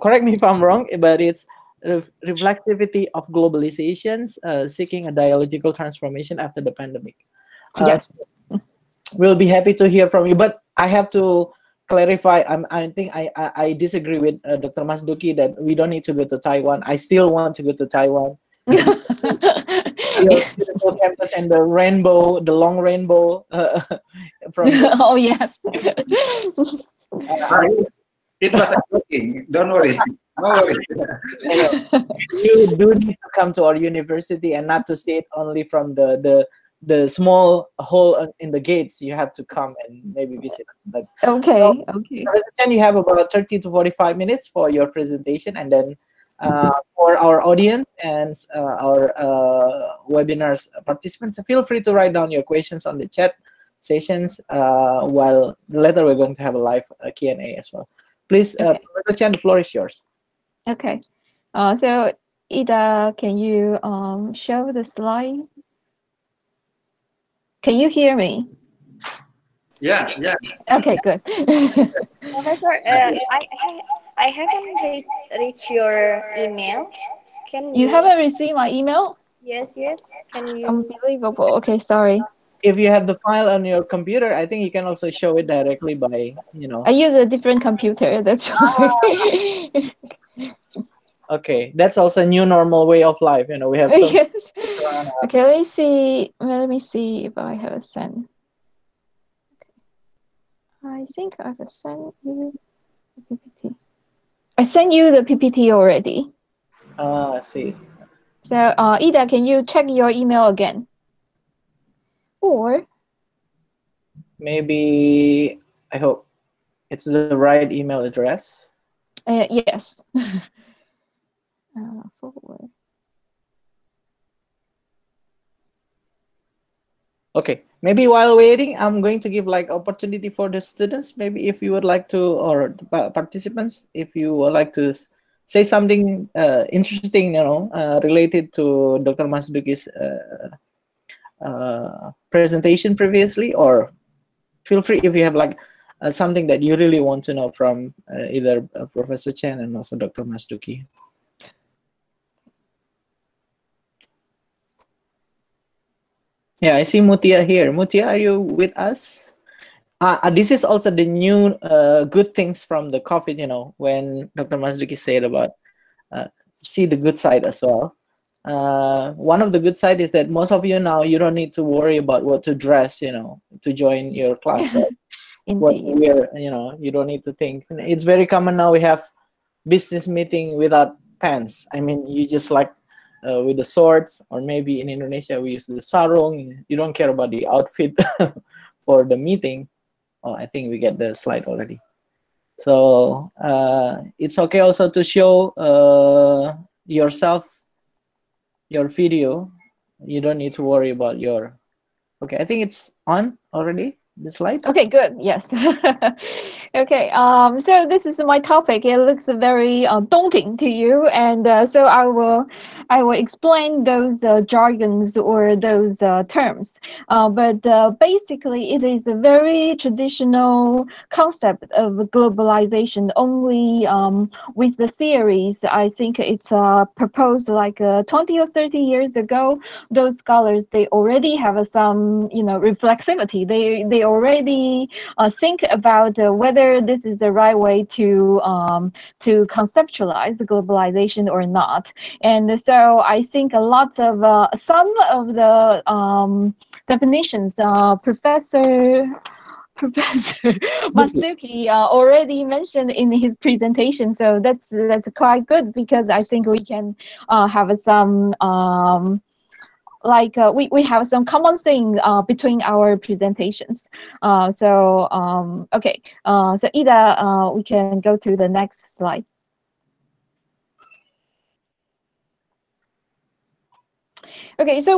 correct me if I'm wrong, but it's Reflexivity of Globalizations, Seeking a Dialogical Transformation After the Pandemic. Yes. We'll be happy to hear from you, but I have to clarify. I think I disagree with Dr. Masduki that we don't need to go to Taiwan. I still want to go to Taiwan. Your beautiful campus and the rainbow, the long rainbow from. Oh yes. It was joking. Don't worry. No worry. You do need to come to our university and not to see it only from the small hole in the gates. You have to come and maybe visit us. Okay. So, Okay. Professor Chen, you have about 30 to 45 minutes for your presentation, and then for our audience and our webinars participants, feel free to write down your questions on the chat sessions. While later we're going to have a live Q&A as well. Please, Okay. Professor Chen, the floor is yours. Okay. So Ida, can you show the slide? Can you hear me? Yeah, yeah. Okay, good. Professor, I haven't reached your email. Can You haven't received my email? Yes, yes. Can you? Unbelievable. Okay, sorry. If you have the file on your computer, I think you can also show it directly by, I use a different computer. That's why. Okay, that's also a new normal way of life. We have some. Yes. Okay, let me see. Let me see if I have sent. I think I have sent you the PPT. I sent you the PPT already. I see. So, Ida, can you check your email again? Or Maybe, I hope it's the right email address. yes. Forward. Okay, maybe while waiting, I'm going to give like opportunity for the students. Maybe if you would like to, or the participants, if you would like to say something interesting, related to Dr. Masduki's presentation previously, or feel free if you have like something that you really want to know from either Professor Chen and also Dr. Masduki. Yeah, I see Mutia here. Mutia, are you with us? This is also the new good things from the COVID, when Dr. Masduki said about see the good side as well. One of the good side is that most of you now, you don't need to worry about what to dress, to join your class. Right? What to wear, you don't need to think. It's very common now. We have business meeting without pants. I mean, you just like with the shorts, or maybe in Indonesia we use the sarung. You don't care about the outfit for the meeting. Oh, I think we get the slide already. So it's okay also to show yourself, your video. You don't need to worry about your. Okay, I think it's on already. The slide. Okay, good. Yes. Okay. So this is my topic. It looks very daunting to you, and so I will explain those jargons or those terms. But basically, it is a very traditional concept of globalization. Only with the series, I think it's proposed like 20 or 30 years ago. Those scholars, they already have some reflexivity. They already think about whether this is the right way to conceptualize globalization or not. And so I think a lot of some of the definitions Professor Masduki already mentioned in his presentation, so that's quite good, because I think we can have some we have some common thing between our presentations. Okay, so Ida, we can go to the next slide. Okay, so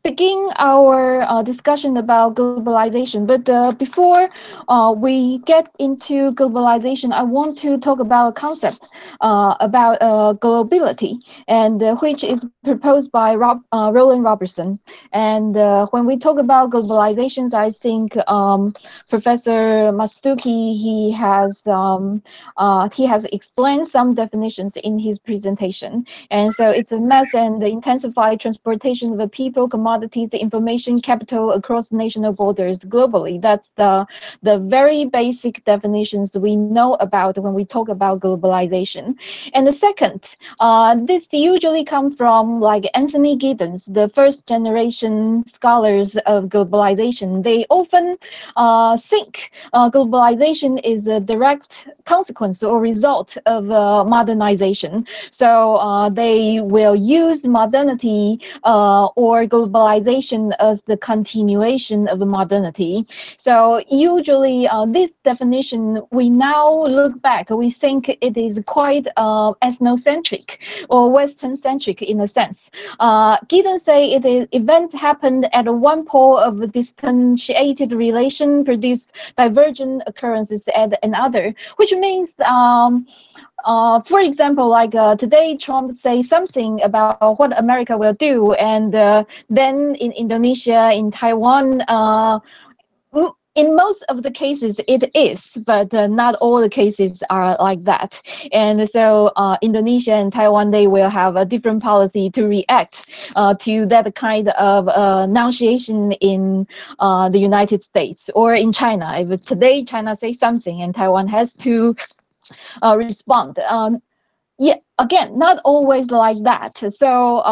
begin our discussion about globalization. But before we get into globalization, I want to talk about a concept about globability, and which is proposed by Roland Robertson. And when we talk about globalizations, I think Professor Masduki he has explained some definitions in his presentation. And so it's a mass and the intensified transportation of the people, commodities, the information, capital across national borders globally. That's the very basic definitions we know about when we talk about globalization. And the second, this usually comes from like Anthony Giddens, the first generation scholars of globalization. They often think globalization is a direct consequence or result of modernization. So they will use modernity or globalization as the continuation of modernity. So usually this definition, we now look back, we think it is quite ethnocentric or Western-centric in a sense. Giddens say events happened at one pole of a distantiated relation produced divergent occurrences at another, which means for example, like today, Trump say something about what America will do, and then in Indonesia, in Taiwan, in most of the cases it is, but not all the cases are like that. And so Indonesia and Taiwan, they will have a different policy to react to that kind of enunciation in the United States or in China. If today China says something and Taiwan has to respond. Yeah, again, not always like that. So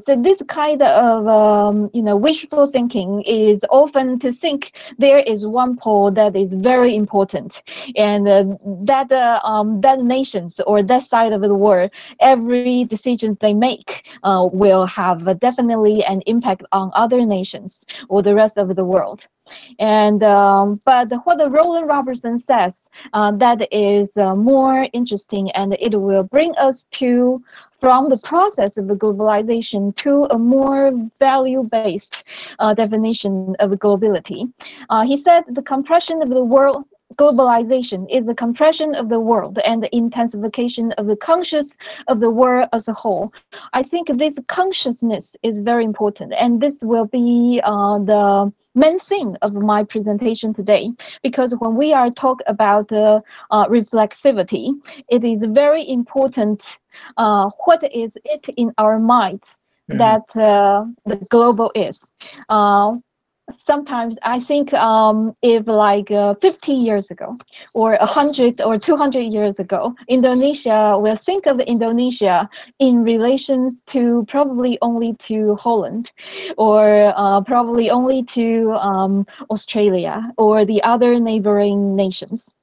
this kind of wishful thinking is often to think there is one pole that is very important, and that nations or that side of the world, every decision they make will have definitely an impact on other nations or the rest of the world. And but what the Roland Robertson says that is more interesting, and it will bring us to from the process of the globalization to a more value-based definition of globability. He said the compression of the world. Globalization is the compression of the world and the intensification of the conscious of the world as a whole. I think this consciousness is very important, and this will be the main thing of my presentation today, because when we are talk about reflexivity, it is very important what is it in our mind that the global is. Sometimes I think if like 50 years ago or 100 or 200 years ago, Indonesia will think of Indonesia in relations to probably only to Holland, or probably only to Australia or the other neighboring nations.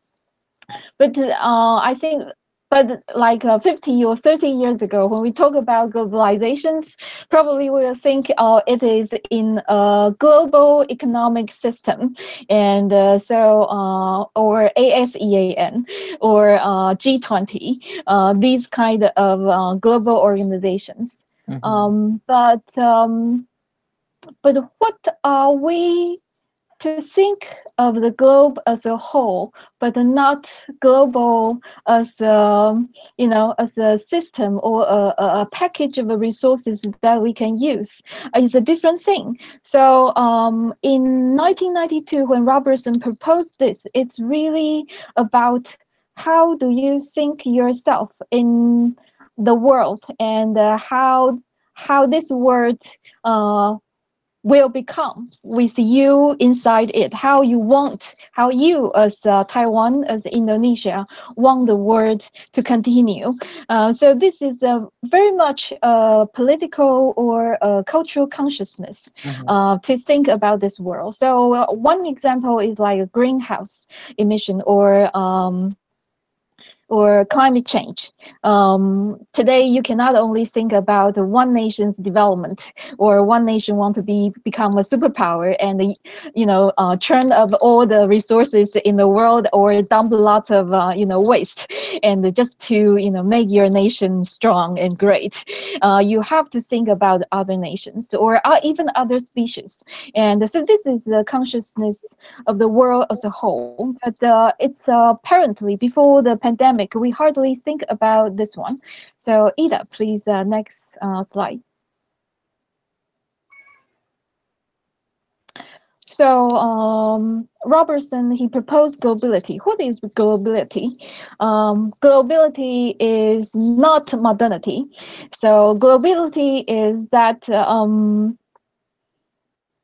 But I think, but like 50 or 30 years ago, when we talk about globalizations, probably we will think it is in a global economic system, and or ASEAN or G20, these kind of global organizations. But what are we to think of the globe as a whole, but not global as as a system or a package of resources that we can use, is a different thing. So in 1992, when Robertson proposed this, it's really about how do you think yourself in the world, and how this world will become with you inside it, how you as Taiwan, as Indonesia, want the world to continue. So this is very much a political or a cultural consciousness to think about this world. So one example is like a greenhouse emission, or or climate change. Today, you cannot only think about one nation's development or one nation want to become a superpower and churn up all the resources in the world or dump lots of waste and just to make your nation strong and great. You have to think about other nations or even other species, and so this is the consciousness of the world as a whole. But it's apparently before the pandemic, we hardly think about this one. So Ida, please, next slide. So Robertson, he proposed globalization. What is globalization? Globalization is not modernity. So globalization is that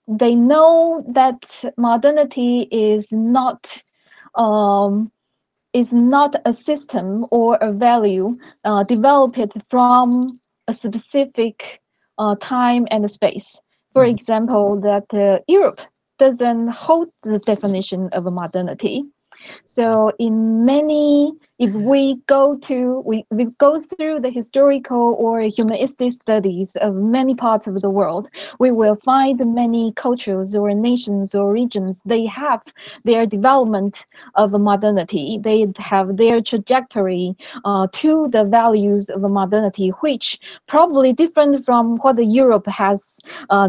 they know that modernity is not a system or a value developed from a specific time and space. For example, that Europe doesn't hold the definition of a modernity. So in many, if we go through the historical or humanistic studies of many parts of the world, we will find many cultures or nations or regions, they have their development of modernity. They have their trajectory to the values of modernity, which probably different from what the Europe has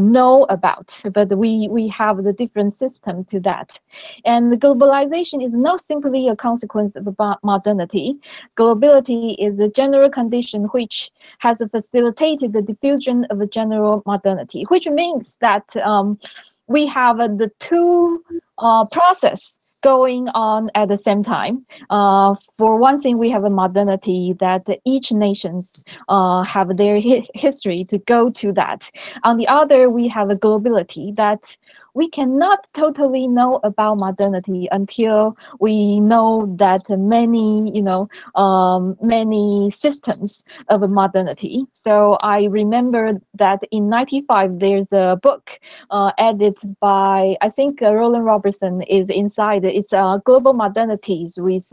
know about, but we have the different system to that. And the globalization is not simply a consequence of modernity. Globalization is a general condition which has facilitated the diffusion of a general modernity, which means that we have the two process going on at the same time. For one thing, we have a modernity that each nations have their history to go to that. On the other, we have a globalization that we cannot totally know about modernity until we know that many systems of modernity. So I remember that in '95 there's a book edited by, I think, Roland Robertson is inside. It's Global Modernities with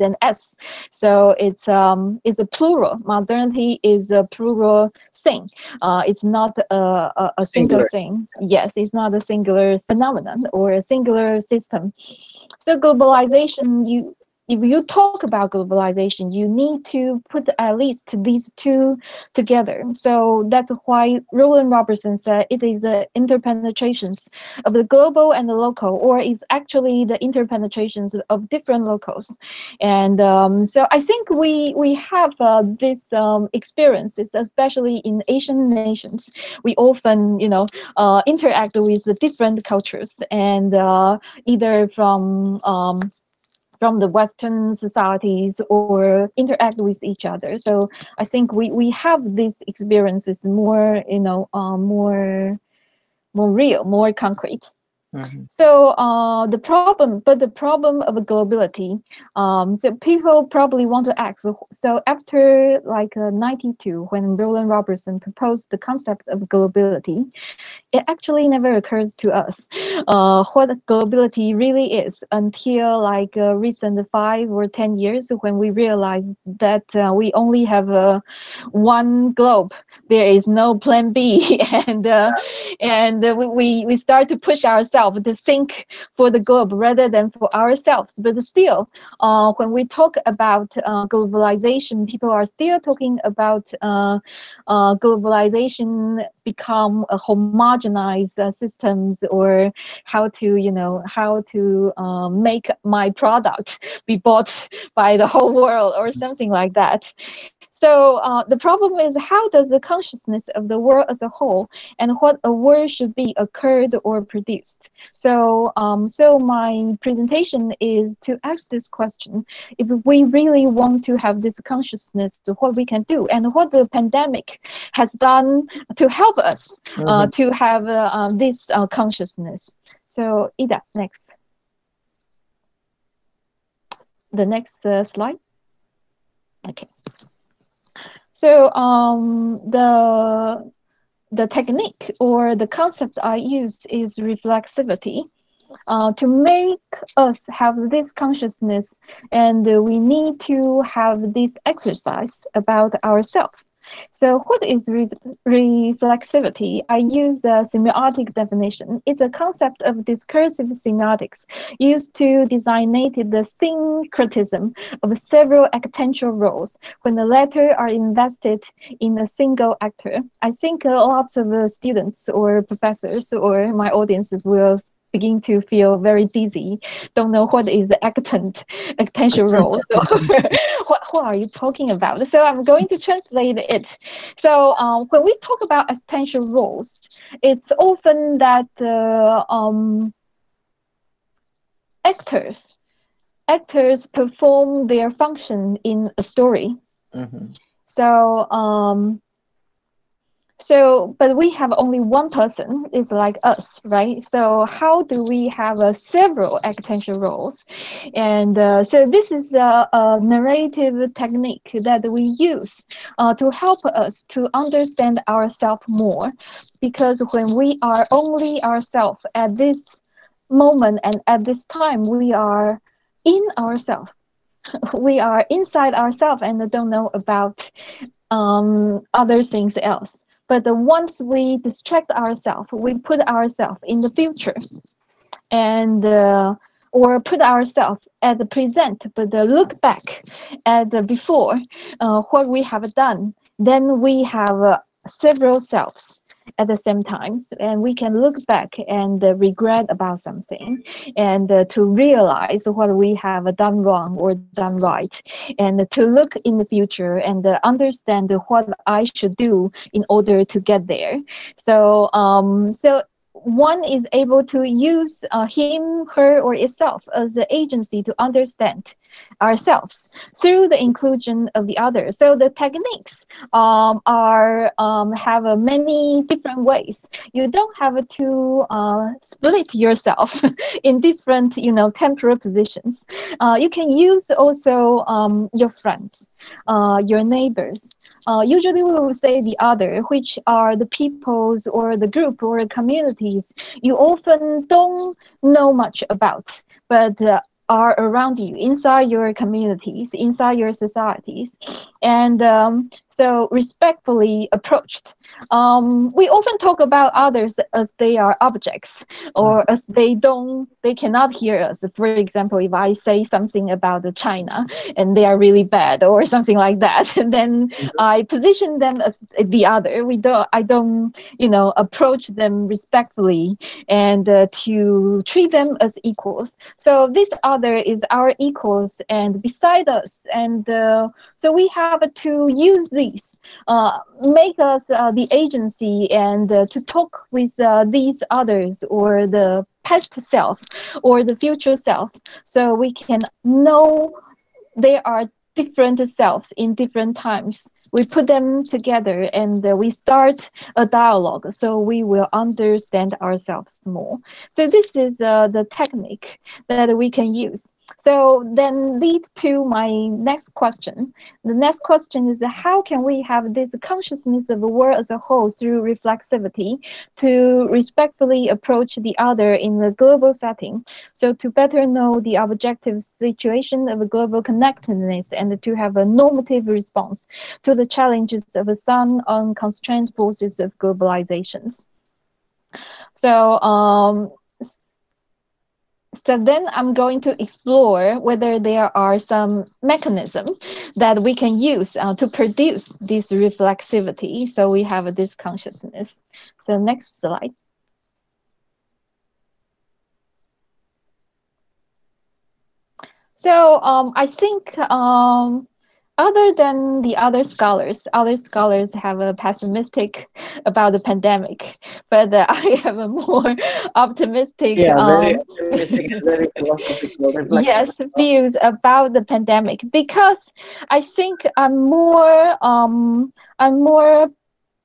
an S. So it's a plural. Modernity is a plural thing. It's not a single thing. Yes, it's not a singular phenomenon or a singular system. So globalization, if you talk about globalization, you need to put at least these two together. So that's why Roland Robertson said it is the interpenetrations of the global and the local, or is actually the interpenetrations of different locals. And so I think we have this experiences, especially in Asian nations. We often, interact with the different cultures, and either from the Western societies or interact with each other. So I think we have these experiences more, more real, more concrete. So the problem of globalization, so people probably want to ask, so after like 92, when Roland Robertson proposed the concept of globalization, it actually never occurs to us what globalization really is until like recent 5 or 10 years, when we realized that we only have one globe. There is no plan B, and we start to push ourselves to think for the globe rather than for ourselves. But still, when we talk about globalization, people are still talking about globalization become a homogenized systems, or how to make my product be bought by the whole world or something like that. So the problem is, how does the consciousness of the world as a whole and what a word should be occurred or produced? So so my presentation is to ask this question: if we really want to have this consciousness, what we can do, and what the pandemic has done to help us to have this consciousness. So Ida, next. The next slide. Okay. So the technique or the concept I used is reflexivity. to make us have this consciousness, and we need to have this exercise about ourselves. So what is reflexivity? I use the semiotic definition. It's a concept of discursive semiotics used to designate the syncretism of several actential roles when the latter are invested in a single actor. I think lots of students or professors or my audiences will begin to feel very dizzy, don't know what is the actential role. So what are you talking about? So I'm going to translate it. So when we talk about actential roles, it's often that actors perform their function in a story. Mhm. So, but we have only one person, it's like us, right? So how do we have several actential roles? And so this is a narrative technique that we use to help us to understand ourselves more. Because when we are only ourselves at this moment and at this time, we are in ourselves. We are inside ourselves and don't know about other things else. But once we distract ourselves, we put ourselves in the future, and or put ourselves at the present, but look back at the before, what we have done, then we have several selves at the same time, and we can look back and regret about something, and to realize what we have done wrong or done right, and to look in the future and understand what I should do in order to get there. So one is able to use him, her, or itself as the agency to understand ourselves through the inclusion of the other. So the techniques are have many different ways. You don't have to split yourself in different, temporal positions. You can use also your friends, your neighbors. Usually we will say the other, which are the peoples or the group or communities you often don't know much about, but are around you, inside your communities, inside your societies. And so respectfully approached. We often talk about others as they are objects, or as they cannot hear us. For example, if I say something about China and they are really bad or something like that, and then I position them as the other. I don't, approach them respectfully and to treat them as equals. So this other is our equals and beside us, and so we have to use these, make us the agency, and to talk with these others or the past self or the future self, so we can know there are different selves in different times. We put them together and we start a dialogue, so we will understand ourselves more. So this is the technique that we can use. So then lead to my next question. The next question is, how can we have this consciousness of the world as a whole through reflexivity to respectfully approach the other in the global setting? So to better know the objective situation of global connectedness and to have a normative response to the challenges of some unconstrained forces of globalizations. So so then I'm going to explore whether there are some mechanisms that we can use to produce this reflexivity, so we have this consciousness. So next slide. So I think other than the other scholars have a pessimistic about the pandemic, but I have a more optimistic, Yeah, very optimistic and very philosophical reflection. yes, views about the pandemic, because I think I'm more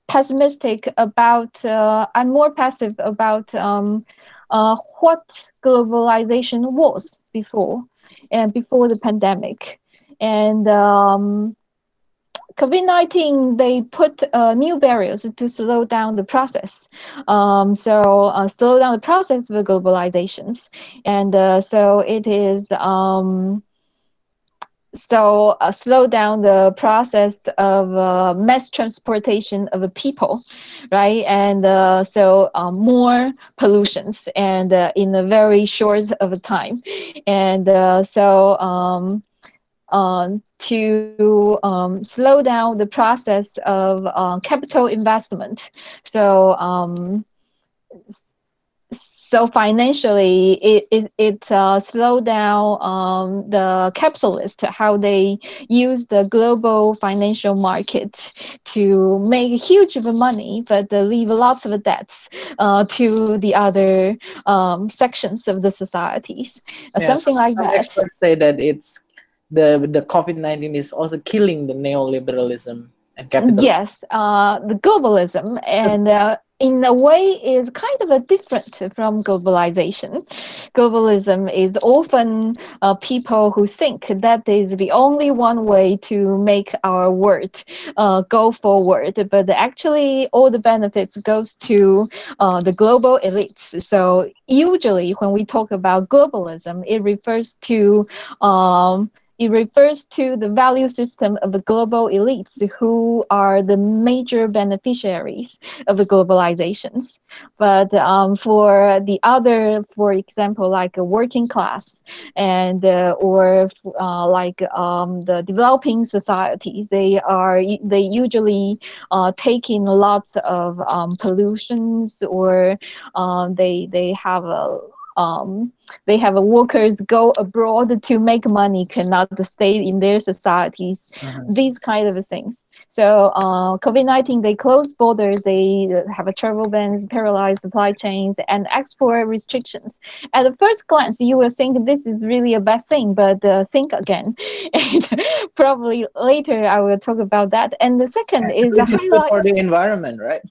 pessimistic about I'm more passive about what globalization was before, and before the pandemic, and COVID-19, they put new barriers to slow down the process. Slow down the process of globalizations. And so it is slow down the process of mass transportation of people, right? And more pollutions and in a very short of a time. And to slow down the process of capital investment. So financially, it slowed down the capitalists, how they use the global financial market to make huge of money, but leave lots of debts to the other sections of the societies. Something like some that. experts say that it's the COVID-19 is also killing the neoliberalism and capitalism. Yes, the globalism, and in a way is kind of a different from globalization. Globalism is often people who think that is the only one way to make our world go forward, but actually all the benefits goes to the global elites. So usually when we talk about globalism, it refers to the value system of the global elites who are the major beneficiaries of the globalizations. But for the other, for example, like a working class and or like the developing societies, they usually take in lots of pollutions, or they have workers go abroad to make money, cannot stay in their societies, these kind of things. So COVID-19, they closed borders, they have a travel bans, paralyzed supply chains, and export restrictions. At the first glance, you will think this is really a bad thing, but think again. And probably later I will talk about that. And the second is a highlight for the environment, right?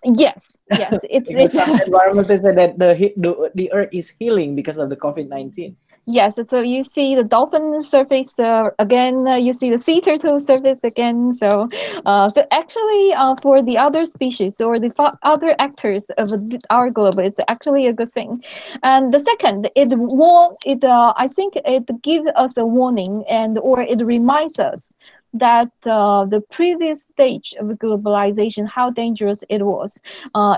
Yes, it's some environmentalists say that the earth is healing because of the COVID-19. Yes, so you see the dolphin surface again. You see the sea turtle surface again. So actually, for the other species or the other actors of our globe, it's actually a good thing. And the second, I think it gives us a warning, or it reminds us that the previous stage of globalization, how dangerous it was.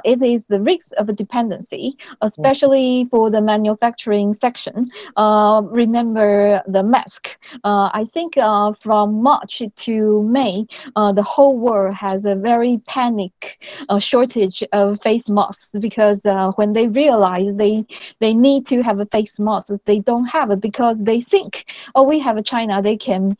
It is the risk of dependency, especially for the manufacturing section. Remember the mask. I think from March to May, the whole world has a very panic shortage of face masks, because when they realize they need to have a face mask, they don't have it because they think, oh, we have a China, they can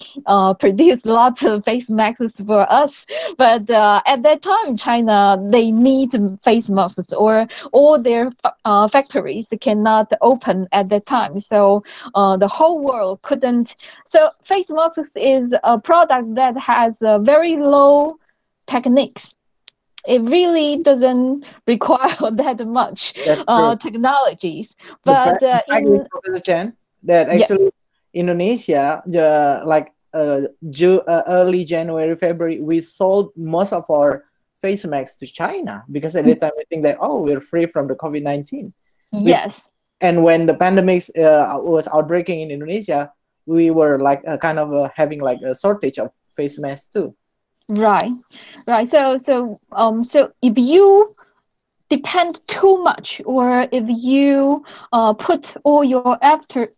produce lots of face masks for us. But at that time, China, they need face masks, or all their factories cannot open at that time. So the whole world couldn't. So face masks is a product that has very low techniques. It really doesn't require that much technologies. But in Professor Chen, that actually Indonesia, early January, February, we sold most of our face masks to China, because at the time we think that, oh, we're free from the COVID-19. Yes. And when the pandemic was outbreaking in Indonesia, we were like having like a shortage of face masks too. Right. So if you depend too much, or if you put all your effort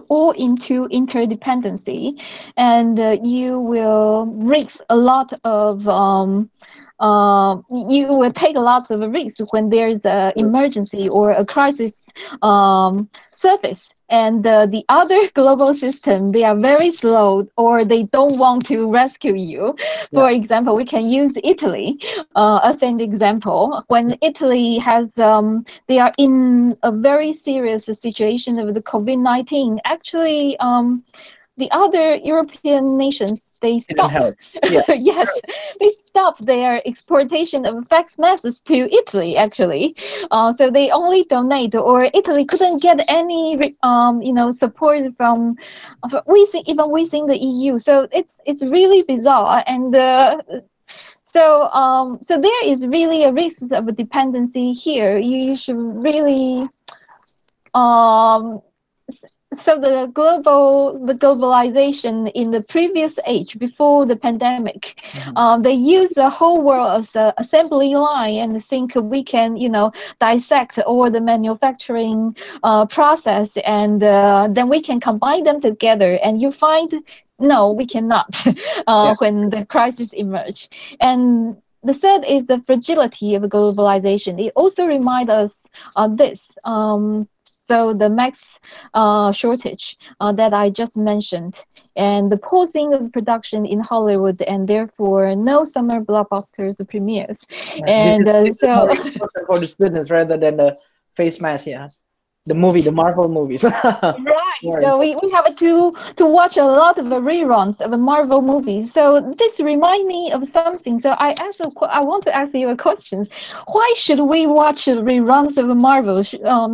all into interdependency, and you will risk a lot of you will take lots of risks when there's an emergency or a crisis surface. And the other global system, they are very slow, or they don't want to rescue you. For example, we can use Italy as an example. When Italy has, they are in a very serious situation of the COVID-19. Actually, the other European nations, they Didn't stop. help. Yeah. Yes, they stop their exportation of fax masses to Italy, actually. So they only donate, or Italy couldn't get any, support from, even within the EU. So it's really bizarre, and so there is really a risk of a dependency here. You should really um, so the globalization in the previous age before the pandemic, they use the whole world as an assembly line and think we can dissect all the manufacturing process, and then we can combine them together, and you find no, we cannot. When the crisis emerged. And the third is the fragility of globalization. It also reminds us of this. So the max shortage that I just mentioned, and the pausing of production in Hollywood, and therefore no summer blockbusters premieres. And This is so more important for the students rather than the face mask. Yeah, the Marvel movies. right, More so we have to watch a lot of reruns of Marvel movies. So this reminds me of something. So I want to ask you a question. Why should we watch reruns of Marvel?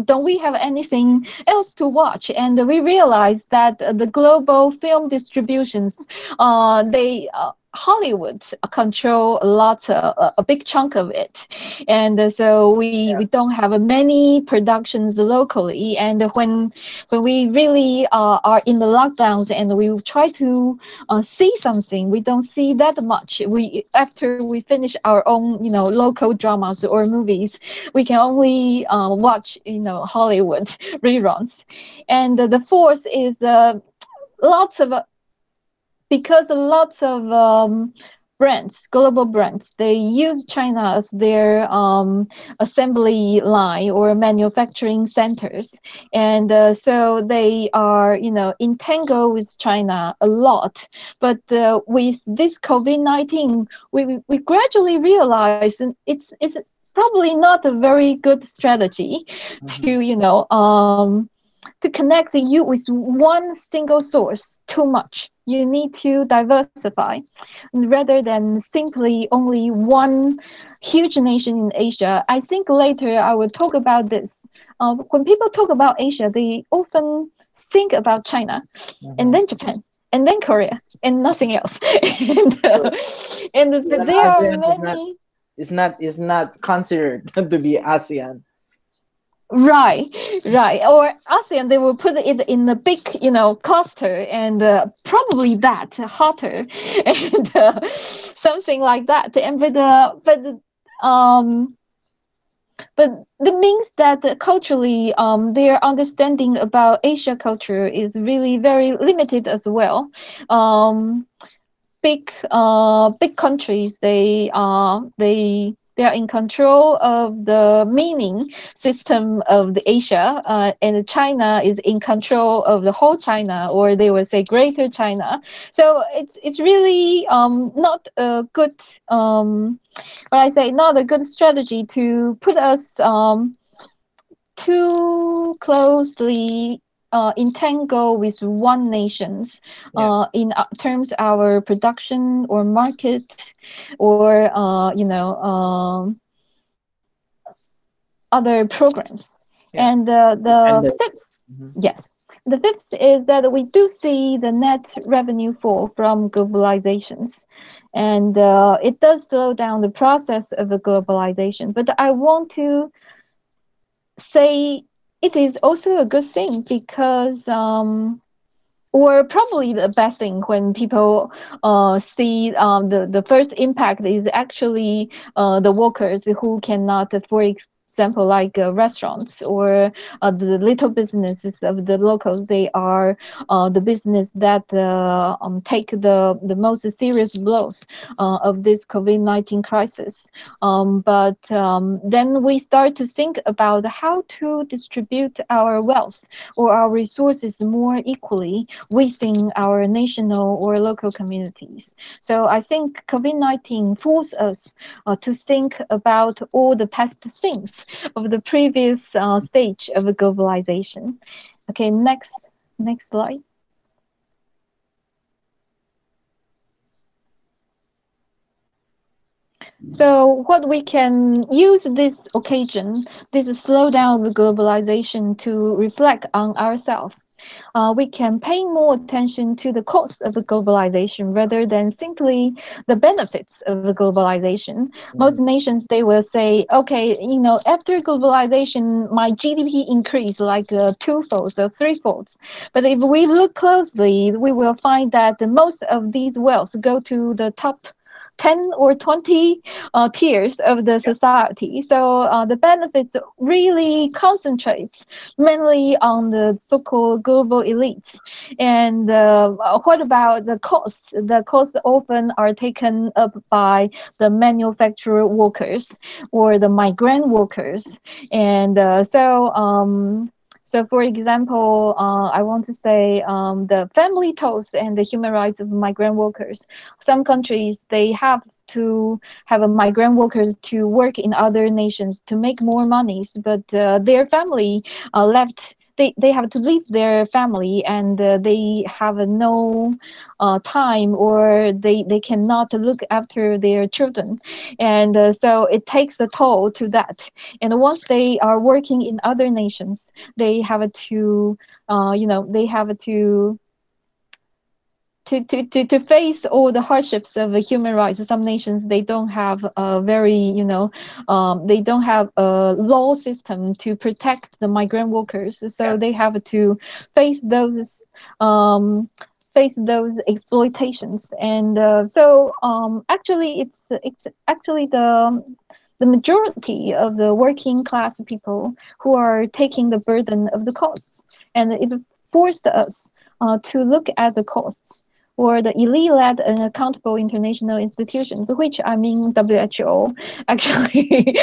Don't we have anything else to watch? And we realize that the global film distributions, they Hollywood control a big chunk of it, and so we don't have many productions locally. And when we really are in the lockdowns and we try to see something, we don't see that much. We after we finish our own local dramas or movies, we can only watch Hollywood reruns. And the fourth is lots of because lots of global brands, they use China as their assembly line or manufacturing centers, and so they are, entangled with China a lot. But with this COVID-19, we gradually realize it's probably not a very good strategy to, to connect you with one single source too much. You need to diversify rather than simply only one huge nation in Asia. I think later I will talk about this. When people talk about Asia, they often think about China and then Japan and then Korea and nothing else. And Even there are ASEAN many. is not considered to be ASEAN. Right, right. Or ASEAN, they will put it in a big, cluster, and probably that hotter, and something like that. And um, but that means that culturally, their understanding about Asia culture is really very limited as well. Um, big countries, they are in control of the meaning system of the Asia, and China is in control of the whole China, or they would say Greater China. So it's really not a good what I say, not a good strategy to put us too closely entangled with one nations in terms of our production or market, or other programs. And the fifth, yes, the fifth is that we do see the net revenue fall from globalizations, and it does slow down the process of the globalization. But I want to say it is also a good thing, because or probably the best thing, when people see the first impact is actually the workers who cannot, for example, like restaurants or the little businesses of the locals. They are the business that take the most serious blows of this COVID-19 crisis. But then we start to think about how to distribute our wealth or our resources more equally within our national or local communities. So I think COVID-19 forced us to think about all the past things of the previous stage of globalization. Okay, next slide. So what we can use this occasion, this slowdown of globalization to reflect on ourselves. We can pay more attention to the cost of the globalization rather than simply the benefits of the globalization. Most nations, they will say, okay, after globalization, my GDP increased like two-folds or three-folds. But if we look closely, we will find that the most of these wealth go to the top 10 or 20 tiers of the society. So the benefits really concentrates mainly on the so-called global elites. And what about the costs? The costs often are taken up by the manufacturer workers or the migrant workers. And so, for example, I want to say the family toils and the human rights of migrant workers. Some countries, they have to have a migrant workers to work in other nations to make more monies, but their family left. They have to leave their family, and they have no time, or they cannot look after their children, and so it takes a toll to that. And once they are working in other nations, they have to they have to face all the hardships of human rights. Some nations, they don't have a very they don't have a law system to protect the migrant workers, so they have to face those um, face those exploitations. And actually, it's actually the majority of the working class people who are taking the burden of the costs, and it forced us to look at the costs, or the elite-led and accountable international institutions, which I mean WHO. Actually,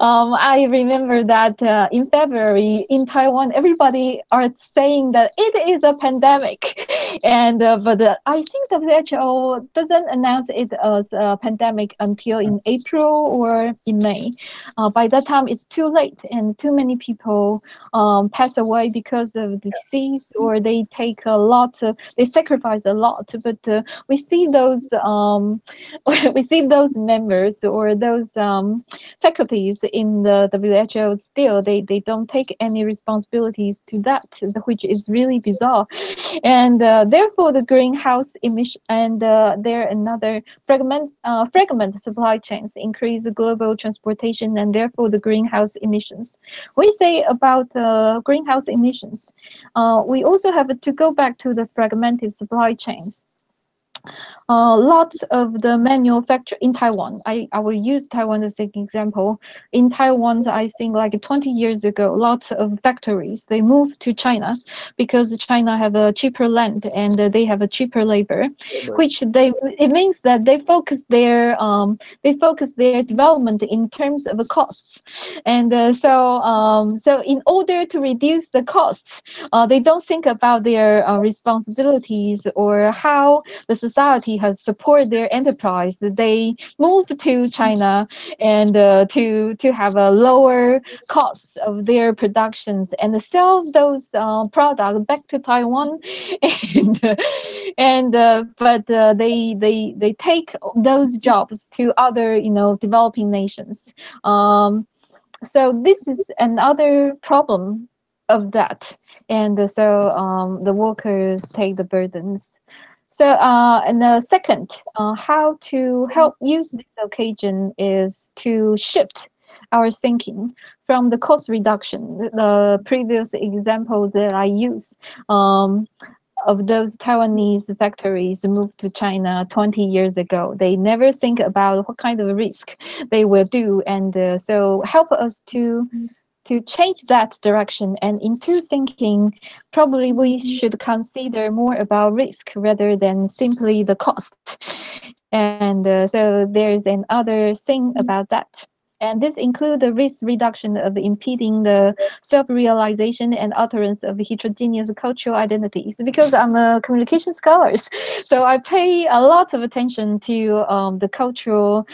I remember that in February in Taiwan, everybody are saying that it is a pandemic, and but I think WHO doesn't announce it as a pandemic until in April or in May. By that time, it's too late, and too many people pass away because of the disease, or they take a lot, they sacrifice a lot. But we see those we see those members or those faculties in the WHO, still they don't take any responsibilities to that, which is really bizarre. And therefore the greenhouse emission, and there another fragment supply chains increase global transportation, and therefore the greenhouse emissions. We say about greenhouse emissions, we also have to go back to the fragmented supply chains. Lots of the manufacture in Taiwan. I will use Taiwan as an example. In Taiwan, I think like 20 years ago, lots of factories, they moved to China because China have a cheaper land, and they have a cheaper labor, which it means that they focus their development in terms of costs. And so in order to reduce the costs, they don't think about their responsibilities or how the society has supported their enterprise. They move to China, and to have a lower costs of their productions, and sell those products back to Taiwan. and but they take those jobs to other developing nations. So this is another problem of that. And the workers take the burdens. So, and the second, how to help use this occasion is to shift our thinking from the cost reduction. The previous example that I used, of those Taiwanese factories moved to China 20 years ago, they never think about what kind of risk they will do, and so help us to change that direction, and into thinking, probably we should consider more about risk rather than simply the cost. And so there's another thing about that. And this includes the risk reduction of impeding the self-realization and utterance of heterogeneous cultural identities. Because I'm a communication scholar, so I pay a lot of attention to the cultural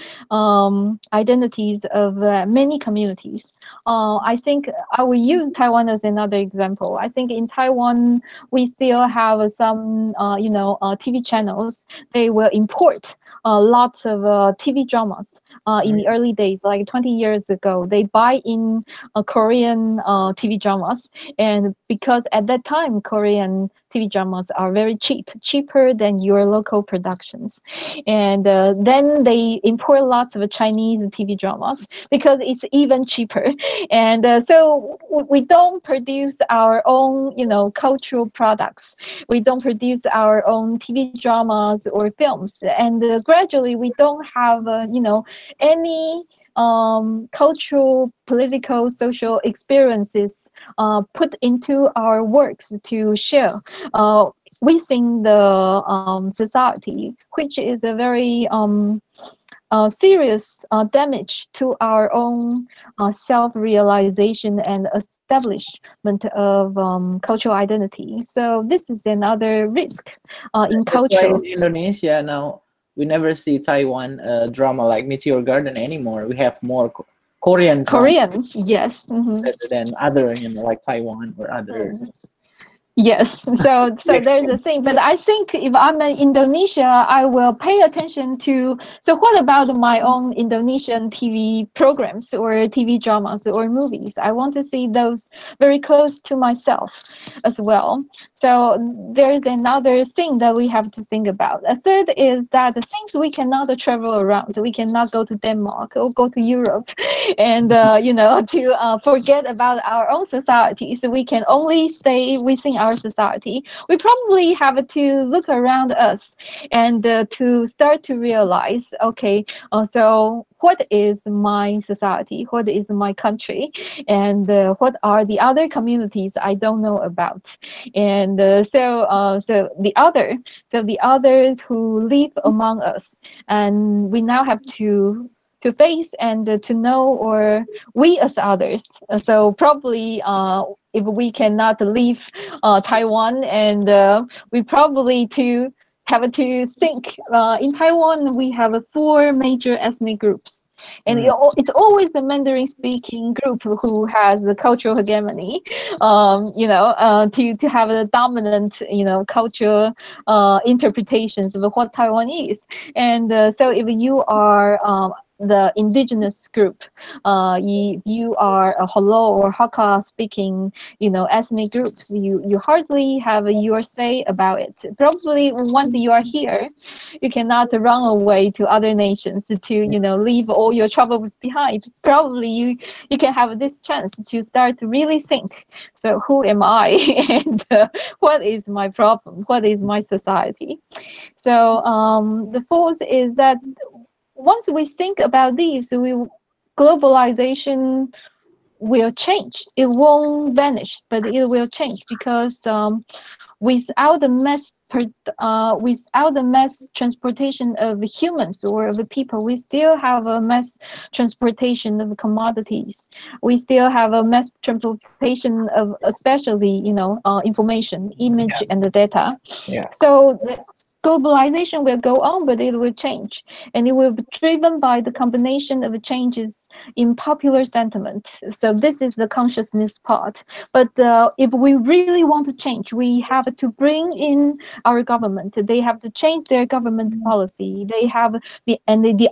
identities of many communities. I think I will use Taiwan as another example. I think in Taiwan, we still have some, TV channels. They will import lots of TV dramas in the early days, like 20 years ago. They buy in Korean TV dramas, and because at that time Korean TV dramas are very cheap, cheaper than your local productions, and then they import lots of Chinese TV dramas because it's even cheaper, and so we don't produce our own, cultural products. We don't produce our own TV dramas or films, and gradually we don't have, any cultural, political, social experiences put into our works to share within the society, which is a very serious damage to our own self-realization and establishment of cultural identity. So this is another risk in That's why culture. in Indonesia now we never see Taiwan drama like Meteor Garden anymore. We have more Korean drama Korean, yes. rather than other, like Taiwan or other. Yes, so there's a thing, but I think if I'm in Indonesia, I will pay attention to. So what about my own Indonesian TV programs or TV dramas or movies? I want to see those very close to myself as well. So there's another thing that we have to think about. A third is that since we cannot travel around, we cannot go to Denmark or go to Europe, and to forget about our own society. So we can only stay within our society. We probably have to look around us and to start to realize, okay, so what is my society? What is my country? And what are the other communities I don't know about? And so the others who live among us, and we now have to face and to know, or we as others. So probably if we cannot leave Taiwan, and we probably to have to think. In Taiwan, we have 4 major ethnic groups. And it's always the Mandarin-speaking group who has the cultural hegemony, to have a dominant, cultural interpretations of what Taiwan is. And so if you are the indigenous group, you are a Holo or Hakka speaking, ethnic groups, you hardly have your say about it. Probably once you are here, you cannot run away to other nations to, leave all your troubles behind. Probably you can have this chance to start to really think, so who am I? And what is my problem? What is my society? So the fourth is that once we think about these, globalization will change. It won't vanish, but it will change, because without the mass transportation of humans or of people, we still have a mass transportation of commodities. We still have a mass transportation of, especially, information, image, and the data. Yeah. So globalization will go on, but it will change, and it will be driven by the combination of changes in popular sentiment. So this is the consciousness part. But if we really want to change, we have to bring in our government. They have to change their government policy. They have the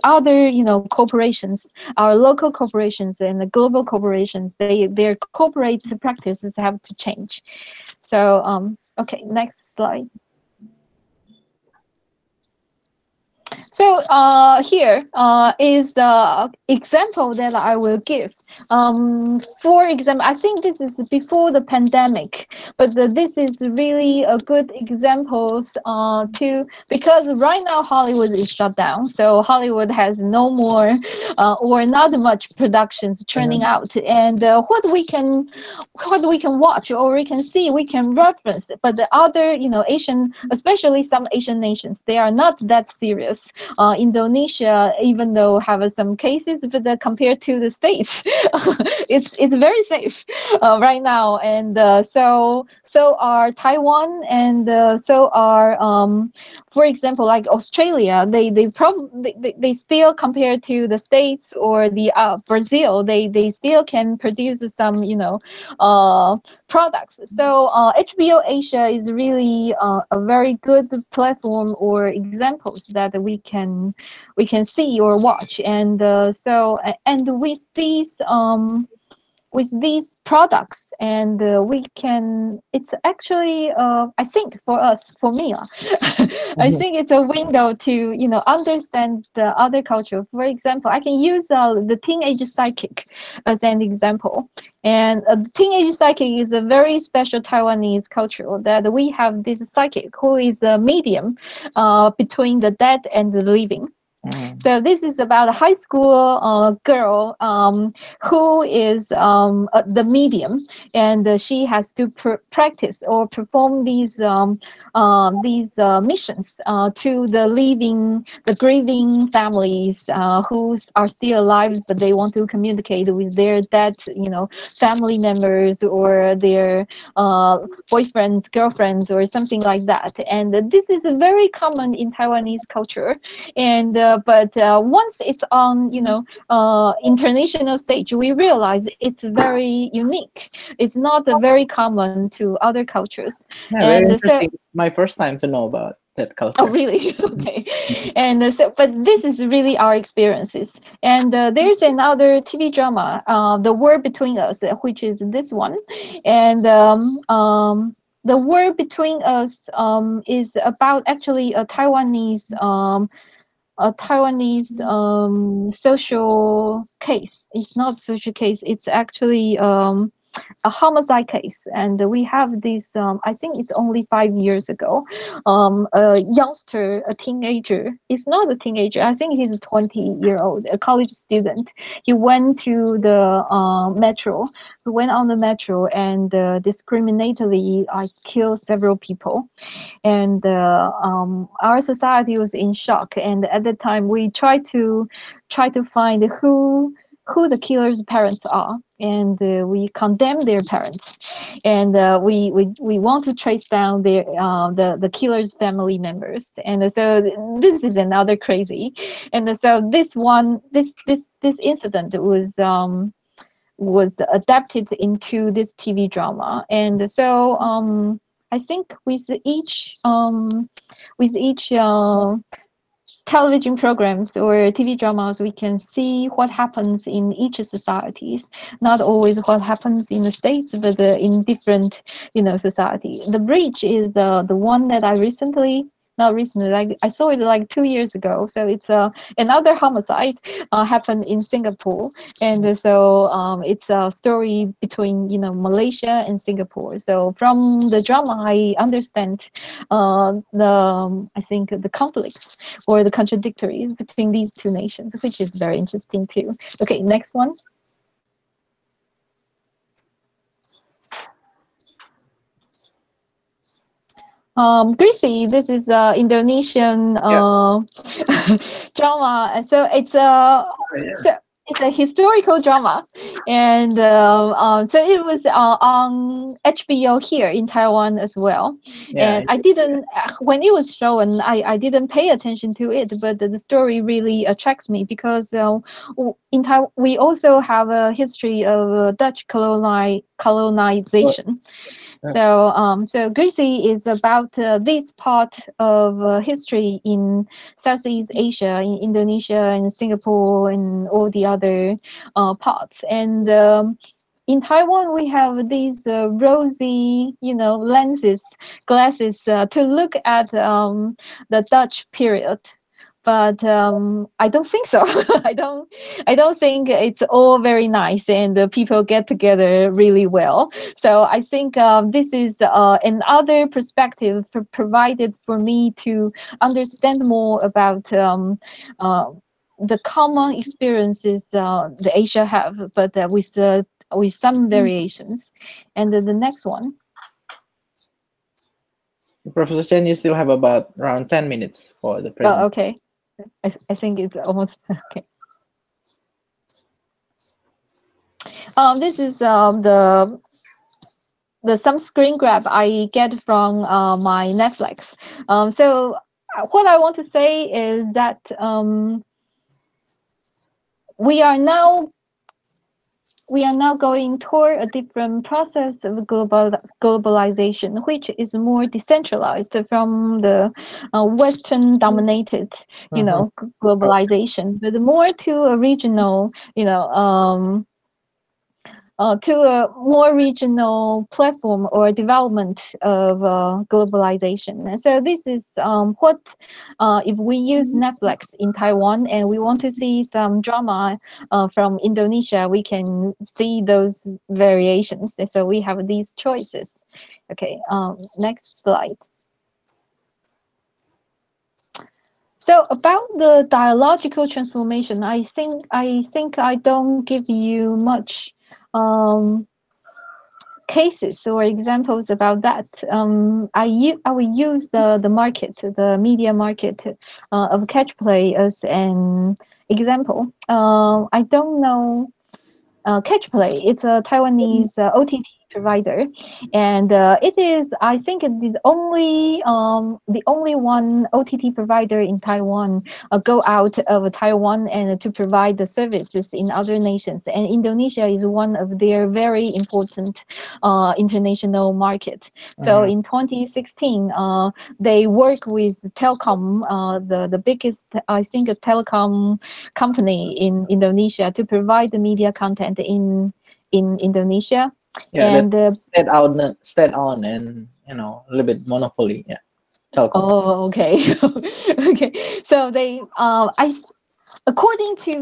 other, corporations, our local corporations and the global corporations. Their corporate practices have to change. So okay, next slide. So here is the example that I will give. For example, I think this is before the pandemic, but this is really a good examples to, because right now Hollywood is shut down, so Hollywood has no more or not much productions turning out, and what we can watch or we can see, we can reference. But the other, Asian, especially some Asian nations, they are not that serious. Indonesia, even though have some cases, but compared to the States, it's very safe right now. And so are Taiwan, and so are for example, like Australia. They probably they still, compared to the States or the Brazil, they still can produce some products. So HBO Asia is really a very good platform or examples that we can see or watch. And and with these products, and we can, it's actually I think for us, for me, I think it's a window to understand the other culture. For example, I can use the teenage psychic as an example. And the teenage psychic is a very special Taiwanese culture, that we have this psychic who is a medium between the dead and the living. So this is about a high school girl who is the medium, and she has to practice or perform these missions to the living, the grieving families who are still alive, but they want to communicate with their dead, family members, or their boyfriends, girlfriends, or something like that. And this is very common in Taiwanese culture. And but once it's on international stage, we realize it's very unique. It's not very common to other cultures. Yeah, very interesting. It's my first time to know about that culture. Oh, really? Okay. And but this is really our experiences. And there's another TV drama, The War Between Us, which is this one. And The War Between Us is about actually a Taiwanese social case. It's not social case. It's actually a homicide case. And we have this, I think it's only 5 years ago, a youngster, a teenager. It's not a teenager. I think he's a 20-year-old, a college student. He went to the metro. He went on the metro and discriminately killed several people. And our society was in shock. And at the time, we tried to find who the killer's parents are, and we condemn their parents, and we want to trace down the killer's family members. And so this is another crazy. And so this incident was adapted into this TV drama. And so I think with each television programs or TV dramas, we can see what happens in each societies. Not always what happens in the States, but in different, society. The Bridge is the one that I recently. Not recently, like I saw it like 2 years ago. So it's another homicide happened in Singapore, and so it's a story between Malaysia and Singapore. So from the drama, I understand I think the conflicts or the contradictories between these two nations, which is very interesting too. Okay, next one. Greasy, this is Indonesian drama, and so it's it's a historical drama, and so it was on HBO here in Taiwan as well. Yeah, and I didn't, when it was shown, I didn't pay attention to it, but the story really attracts me because in Taiwan we also have a history of Dutch colonization. So Greasy is about this part of history in Southeast Asia, in Indonesia and Singapore and all the other parts. And in Taiwan, we have these rosy, glasses to look at the Dutch period. but I don't think so. I don't think it's all very nice and people get together really well. So I think this is another perspective provided for me to understand more about the common experiences the Asia have, but with some variations. And the next one. Professor Chen, you still have about around 10 minutes for the presentation. Oh, okay. I think it's almost okay. This is the some screen grab I get from my Netflix. So what I want to say is that we are now going toward a different process of globalization, which is more decentralized from the Western dominated, globalization, but more to a regional, to a more regional platform or development of globalization. And so this is what, if we use Netflix in Taiwan and we want to see some drama from Indonesia, we can see those variations. And so we have these choices. Okay, next slide. So about the dialogical transformation, I think I don't give you much cases or examples about that. I will use the market, the media market of catch play as an example. I don't know catch play. It's a Taiwanese OTT provider, and it is, I think, it is the only one OTT provider in Taiwan go out of Taiwan and to provide the services in other nations. And Indonesia is one of their very important international market. So in 2016, they work with Telkom, the biggest, I think, a telecom company in Indonesia to provide the media content in Indonesia. Yeah, and state on, and a little bit monopoly. Yeah, telecom. Oh, okay. Okay. So they according to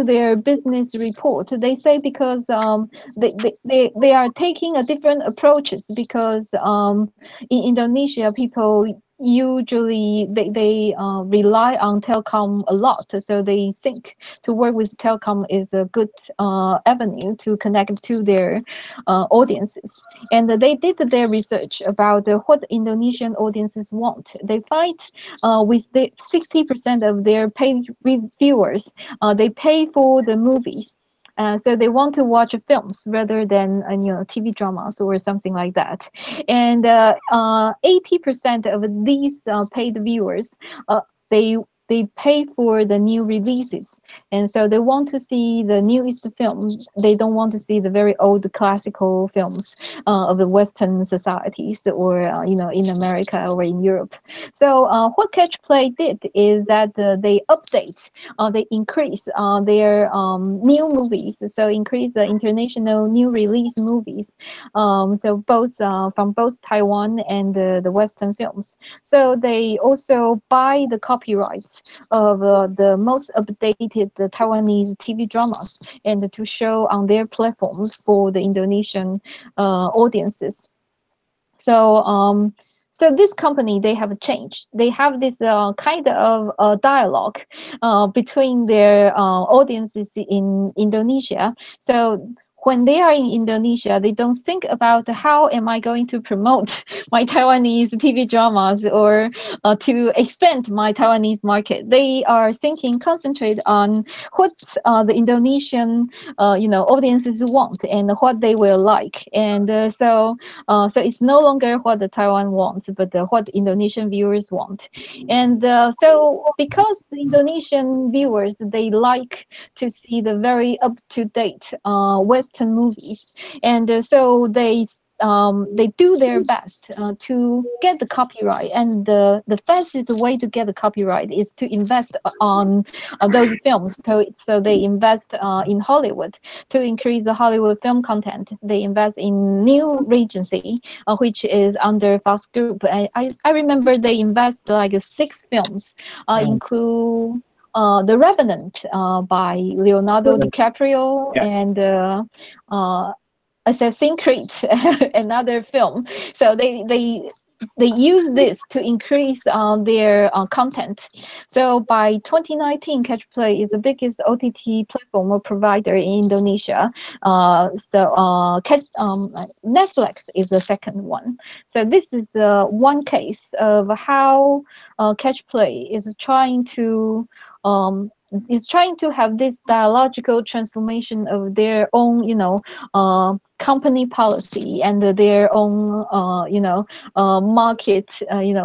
their business report, they say because they are taking a different approaches, because in Indonesia people usually they rely on telecom a lot, so they think to work with telecom is a good avenue to connect to their audiences. And they did their research about what Indonesian audiences want. They find with the 60% of their paid viewers, they pay for the movies. So they want to watch films rather than TV dramas or something like that. And 80% of these paid viewers, they pay for the new releases, and so they want to see the newest film. They don't want to see the very old classical films of the Western societies, or in America or in Europe. So what Catch Play did is that they update, they increase their new movies. So increase the international new release movies. So both from both Taiwan and the Western films. So they also buy the copyrights of the most updated Taiwanese TV dramas, and to show on their platforms for the Indonesian audiences. So so this company, they have changed. They have this kind of dialogue between their audiences in Indonesia. So when they are in Indonesia, they don't think about how am I going to promote my Taiwanese TV dramas or to expand my Taiwanese market. They are concentrate on what the Indonesian audiences want and what they will like. And so it's no longer what the Taiwan wants, but what the Indonesian viewers want. And so because the Indonesian viewers, they like to see the very up-to-date Western movies, and so they they do their best to get the copyright, and the fastest way to get the copyright is to invest on those films. So they invest in Hollywood to increase the Hollywood film content. They invest in New Regency, which is under Fox Group. I remember they invest like 6 films, include The Revenant by Leonardo DiCaprio, and Assassin's Creed, another film. So they use this to increase their content. So by 2019, Catch Play is the biggest OTT platform or provider in Indonesia. Netflix is the second one. So this is the one case of how Catch Play is trying to have this dialogical transformation of their own, company policy and their own, market,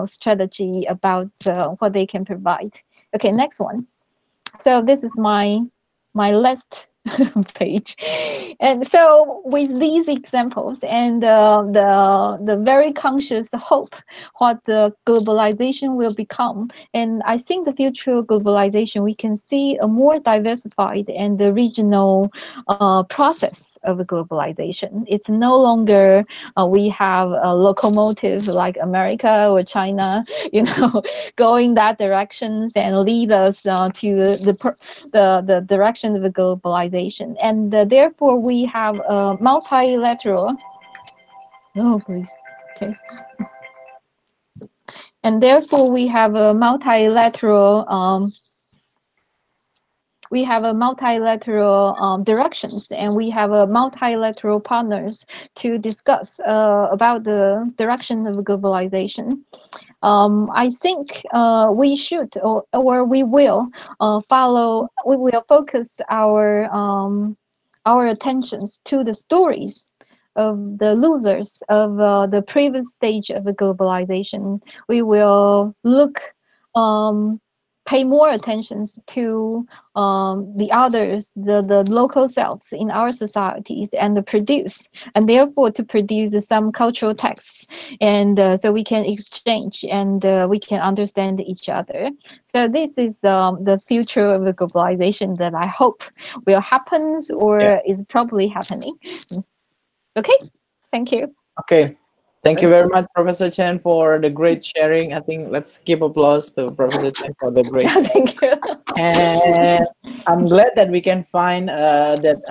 strategy about what they can provide. Okay, next one. So this is my last page. And so with these examples and the very conscious hope what the globalization will become, and I think the future globalization, we can see a more diversified and the regional process of globalization. It's no longer we have a locomotive like America or China, going that directions and lead us to the direction of the globalization. And therefore we have a multilateral. Oh, please. Okay. And therefore we have a multilateral. We have a multilateral directions, and we have a multilateral partners to discuss about the direction of globalization. I think we should, or we will follow. We will focus our attentions to the stories of the losers of the previous stage of the globalization. We will pay more attention to the others, the local selves in our societies, and therefore to produce some cultural texts, and so we can exchange and we can understand each other. So this is the future of the globalization that I hope will happen or is probably happening. Okay, thank you. Okay. Thank you very much, Professor Chen, for the great sharing. I think let's give applause to Professor Chen for the great Thank you. And I'm glad that we can find that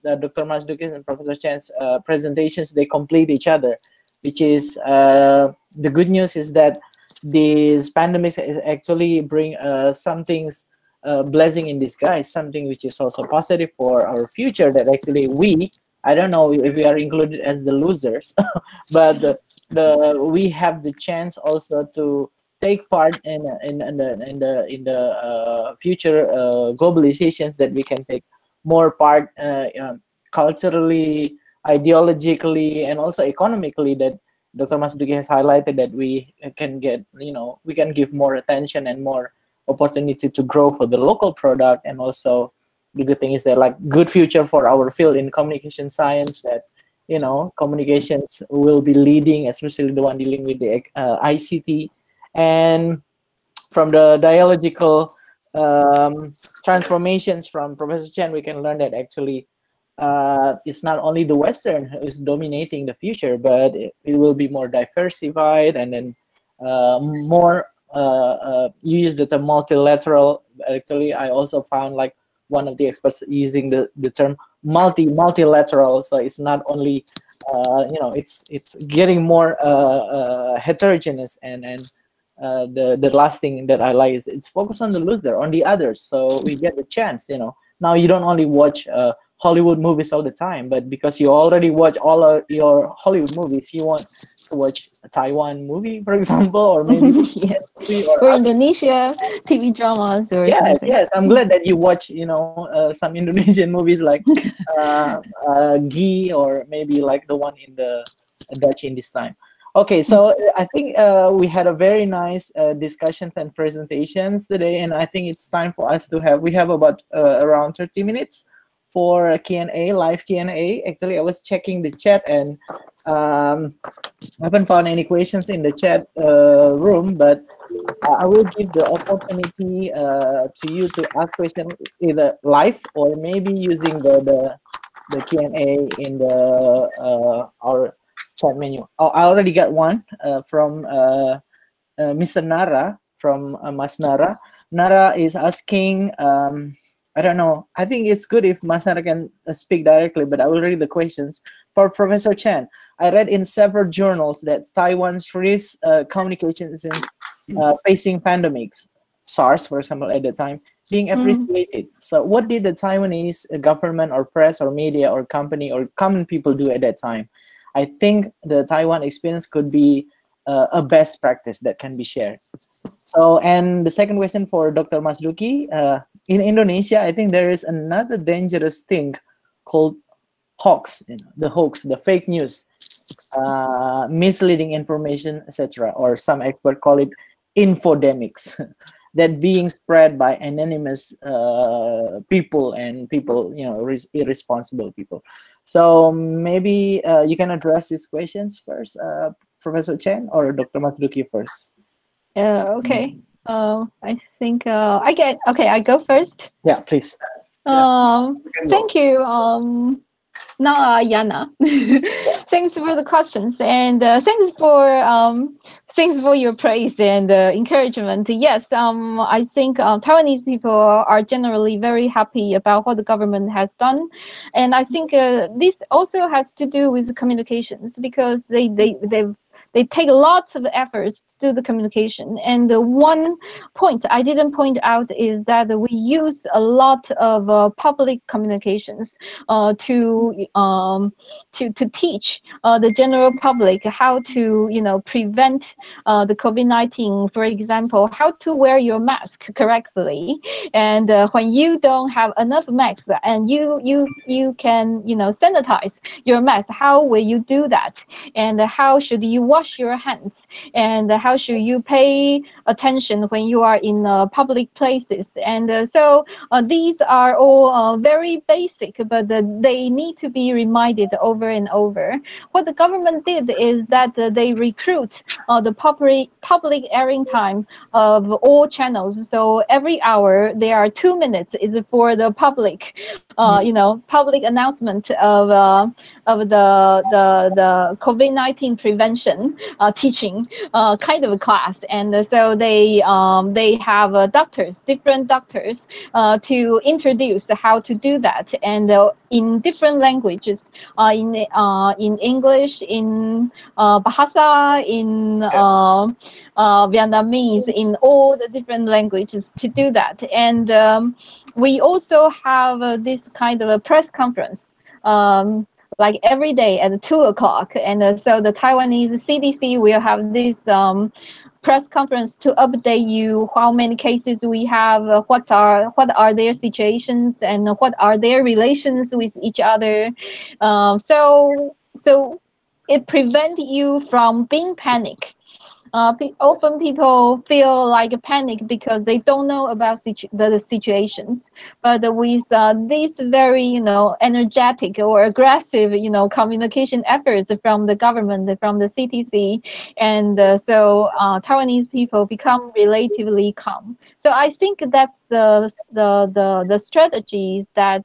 Dr. Masduki and Professor Chen's presentations, they complete each other, which is the good news is that this pandemic is actually bring some things, blessing in disguise, something which is also positive for our future, that actually I don't know if we are included as the losers, but we have the chance also to take part in the future globalizations, that we can take more part culturally, ideologically, and also economically, that Dr. Masduki has highlighted, that we can get, we can give more attention and more opportunity to grow for the local product. And also the good thing is that like good future for our field in communication science, that communications will be leading, especially the one dealing with the ICT. And from the dialogical transformations from Professor Chen, we can learn that actually it's not only the Western who is dominating the future, but it will be more diversified, and then more use the term multilateral. Actually, I also found like one of the experts using the term multilateral. So it's not only it's getting more heterogeneous, and the last thing that I like is it's focused on the loser, on the others. So we get the chance, now you don't only watch Hollywood movies all the time, but because you already watch all of your Hollywood movies, you want to watch a Taiwan movie, for example, or maybe yes, or Indonesia TV dramas or something. Yes, I'm glad that you watch, some Indonesian movies like Bagi, or maybe like the one in the Dutch in this time. Okay, so I think we had a very nice discussions and presentations today, and I think it's time for us to we have about around 30 minutes for Q&A, live Q&A. Actually, I was checking the chat, and I haven't found any questions in the chat room, but I will give the opportunity to you to ask questions either live or maybe using the Q&A in the our chat menu. Oh, I already got one from Mr. Nara, from Mas Nara. Nara is asking, I don't know, I think it's good if Mas Nara can speak directly, but I will read the questions. For Professor Chen, I read in several journals that Taiwan's risk communications in facing pandemics, SARS, for example, at the time, being appreciated. So what did the Taiwanese government or press or media or company or common people do at that time? I think the Taiwan experience could be a best practice that can be shared. So, and the second question for Dr. Masduki, in Indonesia, I think there is another dangerous thing called hoax, the hoax, the fake news, misleading information, etc. Or some expert call it infodemics, that being spread by anonymous people and people, irresponsible people. So maybe you can address these questions first, Professor Chen, or Dr. Masduki first. Okay. I think I go first. Yeah, please. Thank you, Yana. Thanks for the questions, and thanks for your praise and encouragement. Yes, I think Taiwanese people are generally very happy about what the government has done, and I think this also has to do with communications, because they take lots of efforts to do the communication. And one point I didn't point out is that we use a lot of public communications to teach the general public how to prevent the COVID-19. For example, how to wear your mask correctly, and when you don't have enough masks and you can sanitize your mask, how will you do that? And how should you wash your hands? And how should you pay attention when you are in public places? And so these are all very basic, but they need to be reminded over and over. What the government did is that they recruit the public airing time of all channels. So every hour there are 2 minutes is for the public, public announcement of the COVID-19 prevention teaching kind of a class. And so they have doctors, different doctors, to introduce how to do that, and in different languages, in English, in Bahasa, in Vietnamese, in all the different languages to do that. And we also have this kind of a press conference, like every day at 2 o'clock. And so the Taiwanese CDC will have this press conference to update you how many cases we have, what are their situations, and what are their relations with each other. So it prevents you from being panicked. Often people feel like a panic because they don't know about the situations. But with these very, energetic or aggressive, communication efforts from the government, from the CTC, and so Taiwanese people become relatively calm. So I think that's the strategies that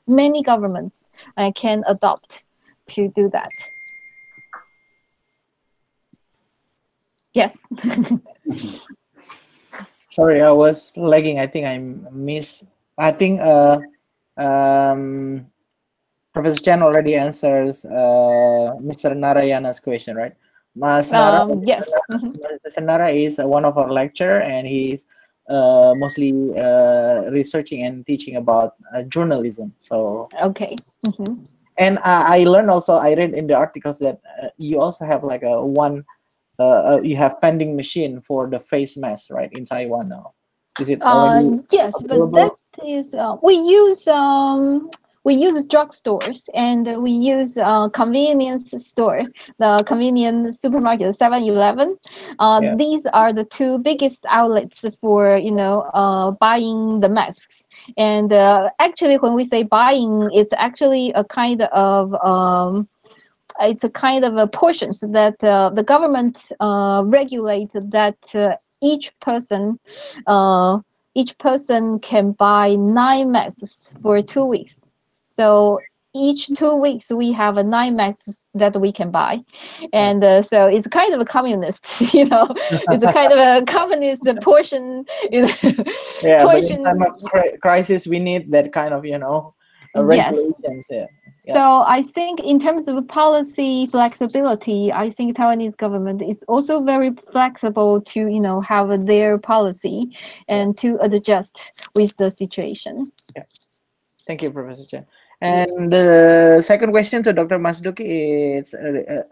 many governments can adopt to do that. Yes. Sorry, I was lagging. I think I missed. I think Professor Chen already answers Mr. Narayana's question, right? Yes. Mr. Nara is one of our lecturer, and he's mostly researching and teaching about journalism. So okay. And I learned also. I read in the articles that you also have like you have vending machine for the face mask, right, in Taiwan now? Is it already yes, available? but that is we use drugstores, and we use convenience store, the convenience supermarket, 7-Eleven. These are the two biggest outlets for buying the masks. And actually, when we say buying, it's actually a kind of it's a kind of a portions that the government regulate that each person can buy 9 masks for 2 weeks. So each 2 weeks we have a 9 masks that we can buy, and so it's kind of a communist, you know, it's a kind of a communist portion, you know, Yeah, portion. but in time of crisis, we need that kind of, you know, Yes. regulations. Yeah. So I think in terms of policy flexibility, I think Taiwanese government is also very flexible to, you know, have their policy and to adjust with the situation. Yeah. Thank you, Professor Chen. And the second question to Dr. Masduki is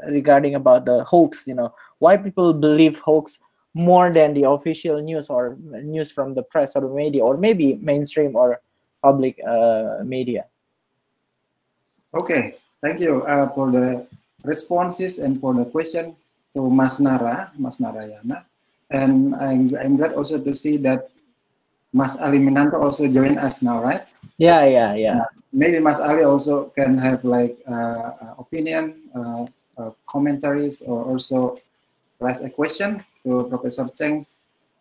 regarding about the hoax. You know, why people believe hoax more than the official news or news from the press or the media, or maybe mainstream or public media. Okay, thank you for the responses and for the question to Mas Narayana. And I'm glad also to see that Mas Ali Minanto also join us now, right? Yeah. Maybe Mas Ali also can have like opinion, commentaries, or also raise a question to Professor Chen,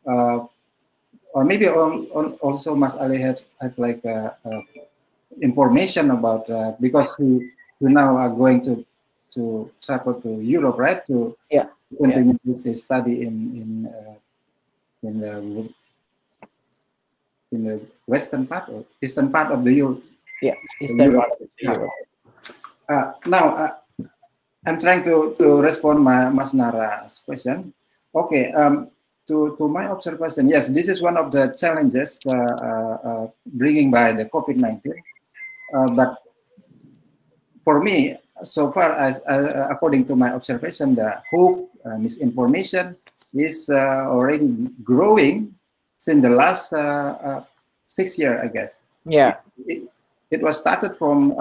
or maybe also Mas Ali have like information about because he now are going to travel to Europe, right? To continue his study in the western part or eastern part of the Europe. Yeah, eastern part of the Europe. Now, I'm trying to respond Mas Nara's question. Okay, to my observation, yes, this is one of the challenges bringing by the COVID-19. But for me, so far as according to my observation, the hope, misinformation is already growing since the last 6 years, I guess. Yeah. It was started from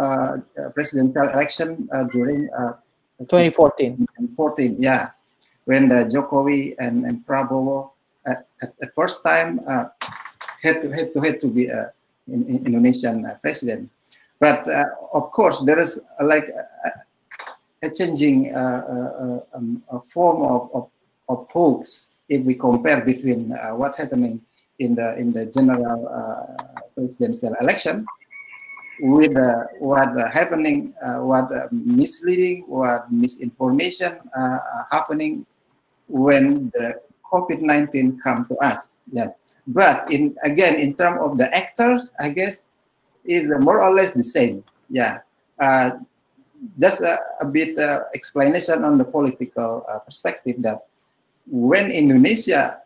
presidential election during 2014. Yeah, when the Jokowi and Prabowo at first time had to be an Indonesian president. But of course, there is like a changing form of hopes if we compare between what happening in the general presidential election with what happening, what misleading, what misinformation happening when the COVID-19 come to us. Yes, but in terms of the actors, I guess is more or less the same. Yeah, just a bit explanation on the political perspective that when Indonesia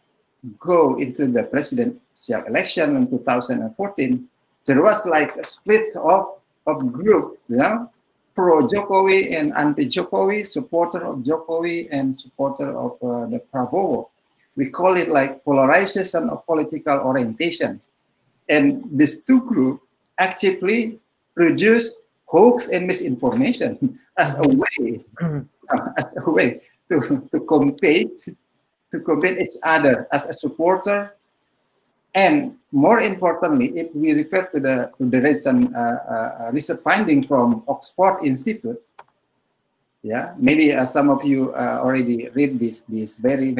go into the presidential election in 2014, there was like a split of group, you know, pro Jokowi and anti Jokowi, supporter of Jokowi and supporter of the Prabowo. We call it like polarization of political orientations, and these two groups actively produce hoax and misinformation as a way to compete each other as a supporter. And more importantly, if we refer to the recent research finding from Oxford Institute, yeah, maybe some of you already read this very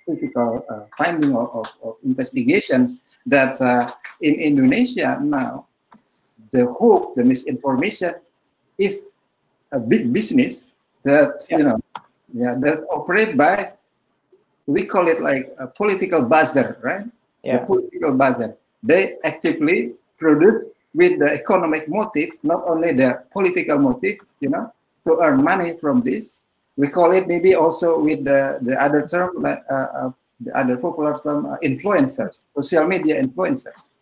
critical finding of investigations that in Indonesia now, the hoax, the misinformation is a big business that that's operated by, we call it like a political buzzer, right? The political buzzer. They actively produce with the economic motive, not only the political motive, you know, to earn money from this. We call it maybe also with the other term, the other popular term, influencers, social media influencers.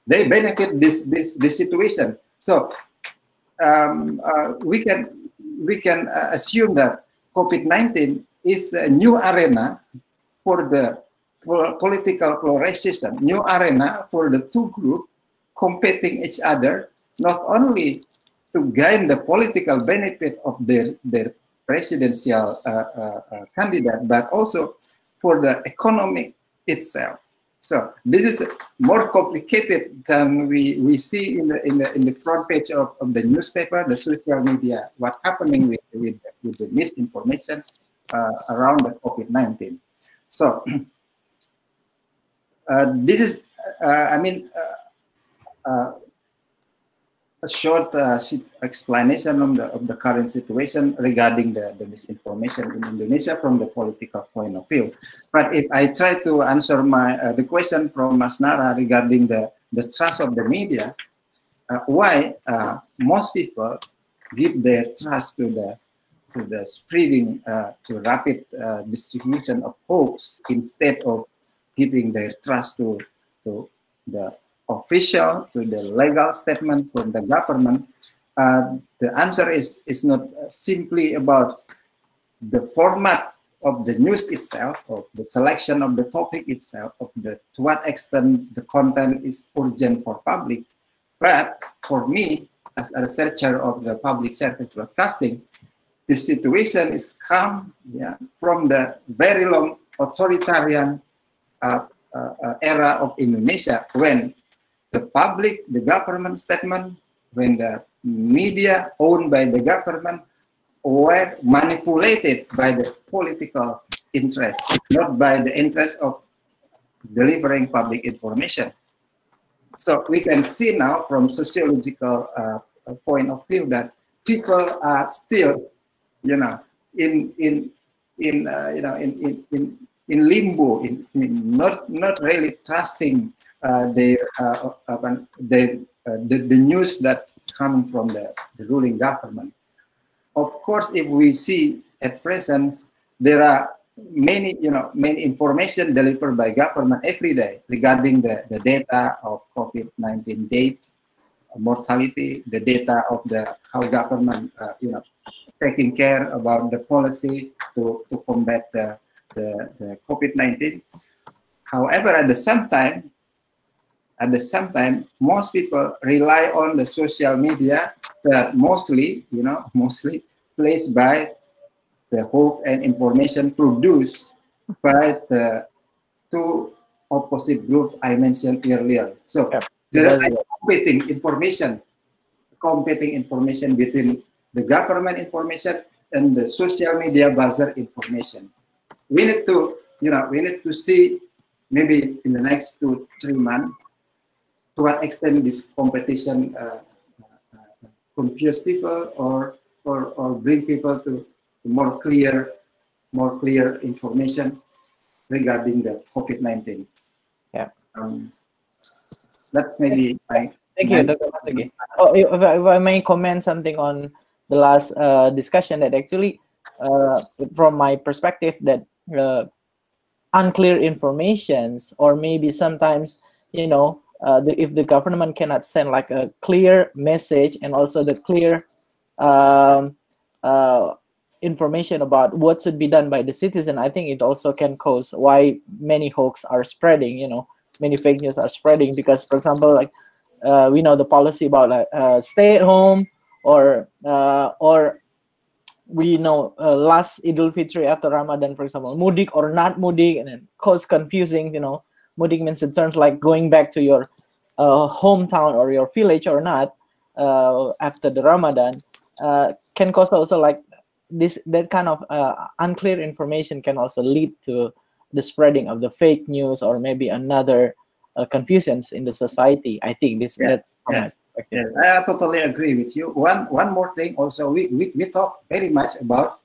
They benefit this situation. So we can assume that COVID-19 is a new arena for the political polarization, new arena for the two groups competing each other, not only to gain the political benefit of their presidential candidate, but also for the economic itself. So this is more complicated than we see in the front page of the newspaper, the social media, what happening with the misinformation around the COVID-19. So this is, a short explanation of the current situation regarding the misinformation in Indonesia from the political point of view. But if I try to answer the question from Mas Nara regarding the trust of the media, why most people give their trust to the spreading, to rapid distribution of hoax instead of giving their trust to the official, to the legal statement from the government. The answer is not simply about the format of the news itself, of the selection of the topic itself, to what extent the content is urgent for public. But for me, as a researcher of the public service broadcasting, the situation is come from the very long authoritarian era of Indonesia, when the government statement, when the media owned by the government were manipulated by the political interest, not by the interest of delivering public information. So we can see now from sociological point of view that people are still, in limbo, not really trusting the news that coming from the ruling government. Of course, if we see at present, there are many information delivered by government every day regarding the data of COVID-19 date, mortality, the data of how government taking care about the policy to combat the COVID-19. However, at the same time, most people rely on the social media that mostly placed by the hope and information produced by the two opposite groups I mentioned earlier. So there is competing information between the government information and the social media buzzer information. We need to see maybe in the next 2-3 months to what extent this competition confuse people or bring people to more clear information regarding the COVID-19. Yeah. That's maybe Thank you, Dr. Masduki. Oh, if I may comment something on the last discussion, that actually, from my perspective, that unclear informations, or maybe sometimes, if the government cannot send like a clear message and also the clear information about what should be done by the citizen, I think it also can cause why many hoax are spreading, many fake news are spreading, because, for example, like we know the policy about stay at home, or we know last Idul Fitri after Ramadan, for example, mudik or not mudik, and then cause confusing, mudik means in terms like going back to your hometown or your village or not after the Ramadan, can cause also like that kind of unclear information can also lead to the spreading of the fake news, or maybe another confusions in the society. I think that's Yes, I totally agree with you. One more thing also, we talk very much about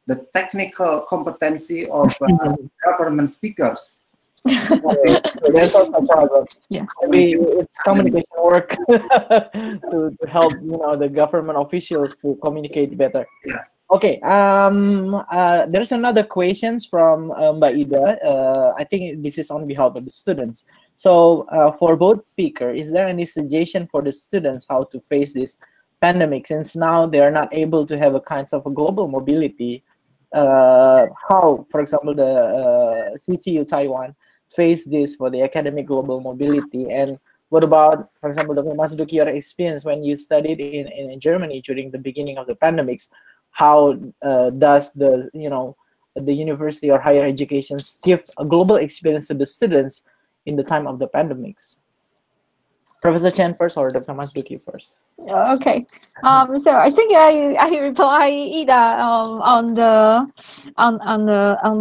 the technical competency of government speakers. There's also a problem. Yes. Maybe it's communication work to help the government officials to communicate better. Yeah. Okay. There's another questions from Mbak Ida. I think this is on behalf of the students. So for both speakers, is there any suggestion for the students how to face this pandemic, since now they are not able to have a kind of a global mobility? How, for example, the CCU Taiwan face this for the academic global mobility? And what about, for example, Dr. Masduki, your experience when you studied in Germany during the beginning of the pandemics? How does the university or higher education give a global experience to the students in the time of the pandemics. Professor Chen first or Dr. Masduki first? Okay. So I think I reply either on the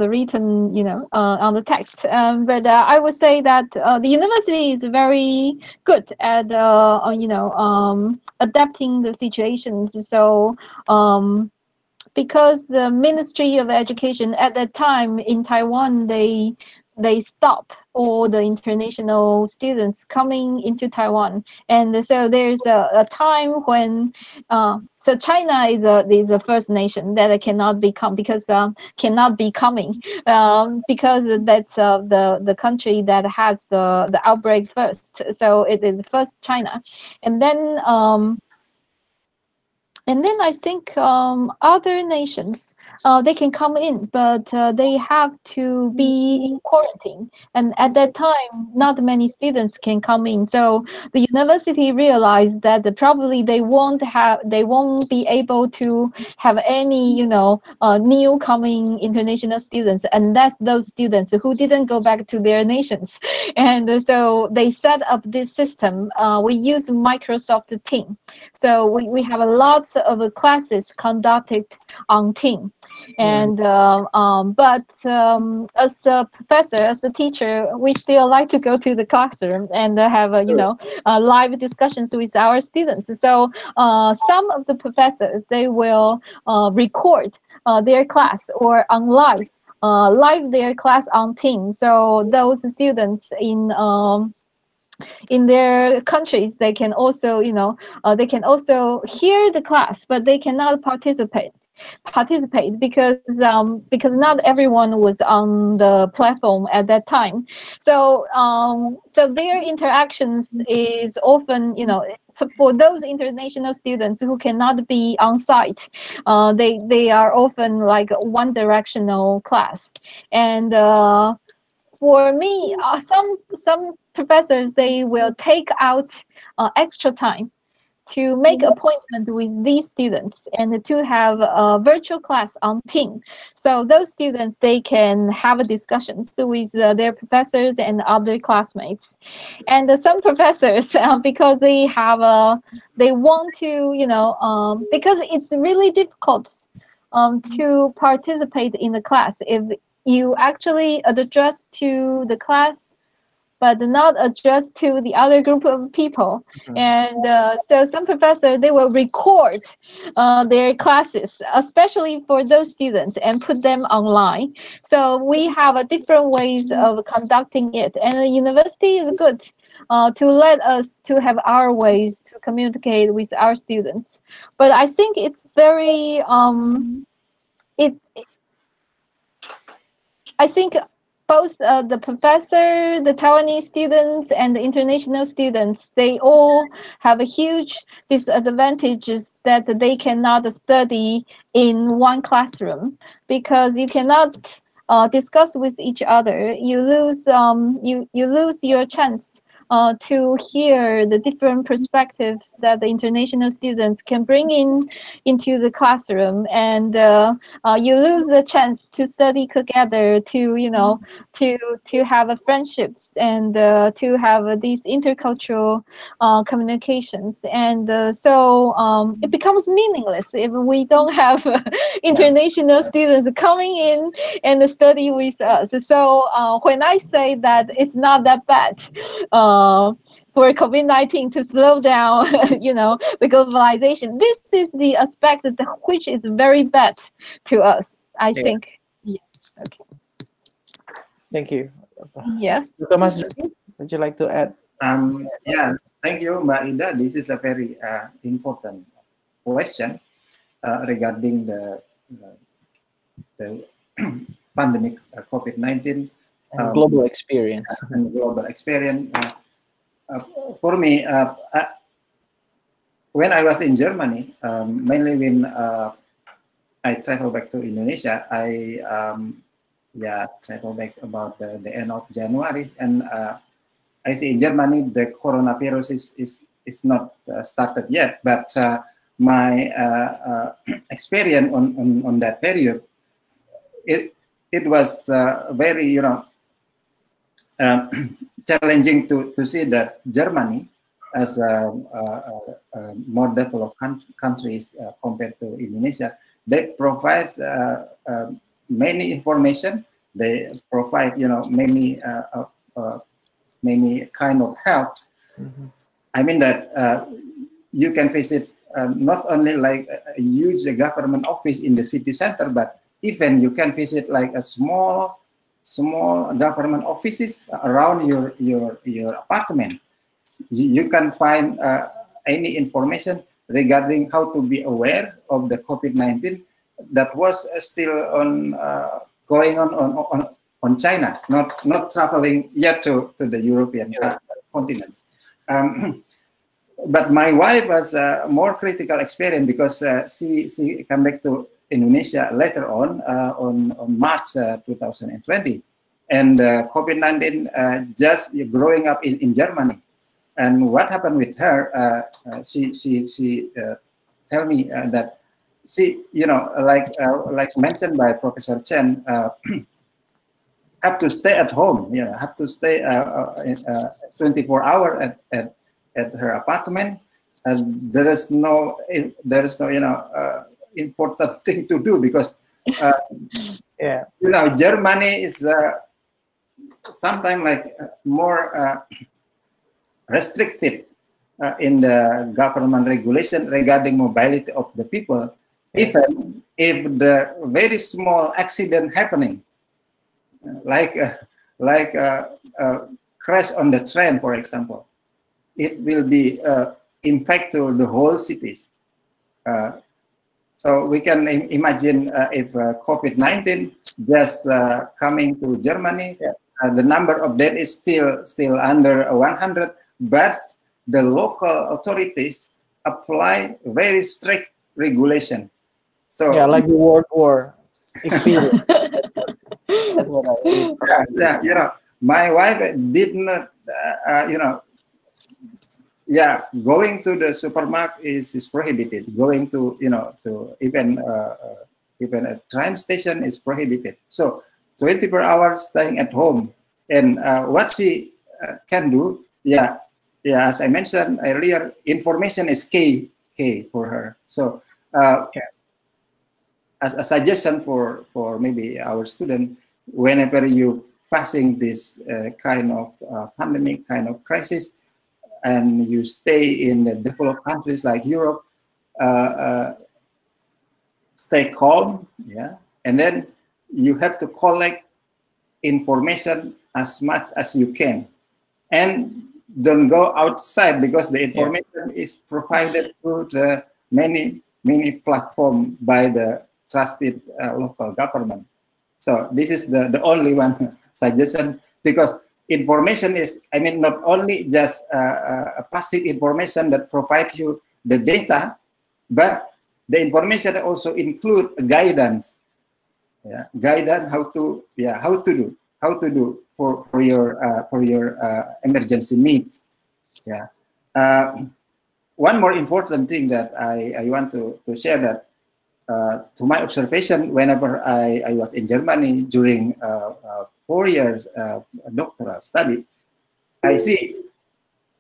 written, on the text. But I would say that the university is very good at adapting the situations. So because the Ministry of Education at that time in Taiwan, they stop all the international students coming into Taiwan, and so there's a time when so China is the first nation that cannot become because cannot be coming because that's the country that has the outbreak first. So it is first China, and then I think other nations, they can come in, but they have to be in quarantine. And at that time, not many students can come in. So the university realized that probably they won't be able to have any, new coming international students unless those students who didn't go back to their nations. And so they set up this system. We use Microsoft Teams. So we have a lot of classes conducted on Teams, and but as a professor, as a teacher, we still like to go to the classroom and have live discussions with our students. So some of the professors, they will record their class or on live their class on Teams. So those students in their countries, they can also hear the class, but they cannot participate because not everyone was on the platform at that time. So so their interactions is often, so for those international students who cannot be on site, they are often like one directional class. And for me, some professors, they will take out extra time to make appointment with these students and to have a virtual class on Teams. So those students, they can have discussions with their professors and other classmates. And some professors, because they want to, because it's really difficult to participate in the class if you actually address to the class but not address to the other group of people. And so some professors, they will record their classes, especially for those students, and put them online. So we have different ways of conducting it, and the university is good to let us to have our ways to communicate with our students. But I think it's very I think both the professor, the Taiwanese students, and the international students, they all have a huge disadvantages that they cannot study in one classroom because you cannot discuss with each other. You lose you lose your chance to hear the different perspectives that the international students can bring into the classroom, and you lose the chance to study together, to have friendships and to have these intercultural communications. And so it becomes meaningless if we don't have international students coming in and study with us. So when I say that it's not that bad for COVID-19 to slow down, the globalization, this is the aspect which is very bad to us, I think. Yeah. Okay. Thank you. Yes. Dr. Masduki, would you like to add? Yeah, thank you, Mbak Ida. This is a very important question regarding the pandemic COVID-19 global experience. and global experience. For me, when I was in Germany, mainly when I traveled back to Indonesia, I traveled back about the end of January, and I see in Germany the coronavirus is not started yet, but my experience on that period, it was very challenging to see that Germany, as more developed countries compared to Indonesia, they provide many information. They provide, many many kind of helps. Mm-hmm. I mean that you can visit not only like a huge government office in the city center, but even you can visit like a small government offices around your apartment. You can find any information regarding how to be aware of the COVID-19 that was still on going on China, not traveling yet to the European continents. But my wife has a more critical experience because she came back to Indonesia later on March 2020, and COVID-19 just growing up in Germany. And what happened with her? She tell me that she, like mentioned by Professor Chen, have to stay at home. Have to stay 24 hours at her apartment, and there is no important thing to do because Germany is sometimes like more restricted in the government regulation regarding mobility of the people. Even if the very small accident happening, like a crash on the train, for example, it will be impact to the whole cities. So we can imagine if COVID-19 just coming to Germany, the number of deaths is still under 100, but the local authorities apply very strict regulation. So like the World War experience. That's what I my wife did not, going to the supermarket is prohibited. Going to, to even a train station is prohibited. So 24 hours staying at home. And what she can do, as I mentioned earlier, information is key for her. So as a suggestion for maybe our student, whenever you facing this kind of pandemic, kind of crisis, and you stay in the developed countries like Europe, stay calm, and then you have to collect information as much as you can, and don't go outside because the information is provided through the many platforms by the trusted local government. So this is the only one suggestion, because information is, not only just a passive information that provides you the data, but the information also include guidance, guidance how to do for your emergency needs. One more important thing that I want to share, that to my observation, whenever I was in Germany during 4 years doctoral study, I see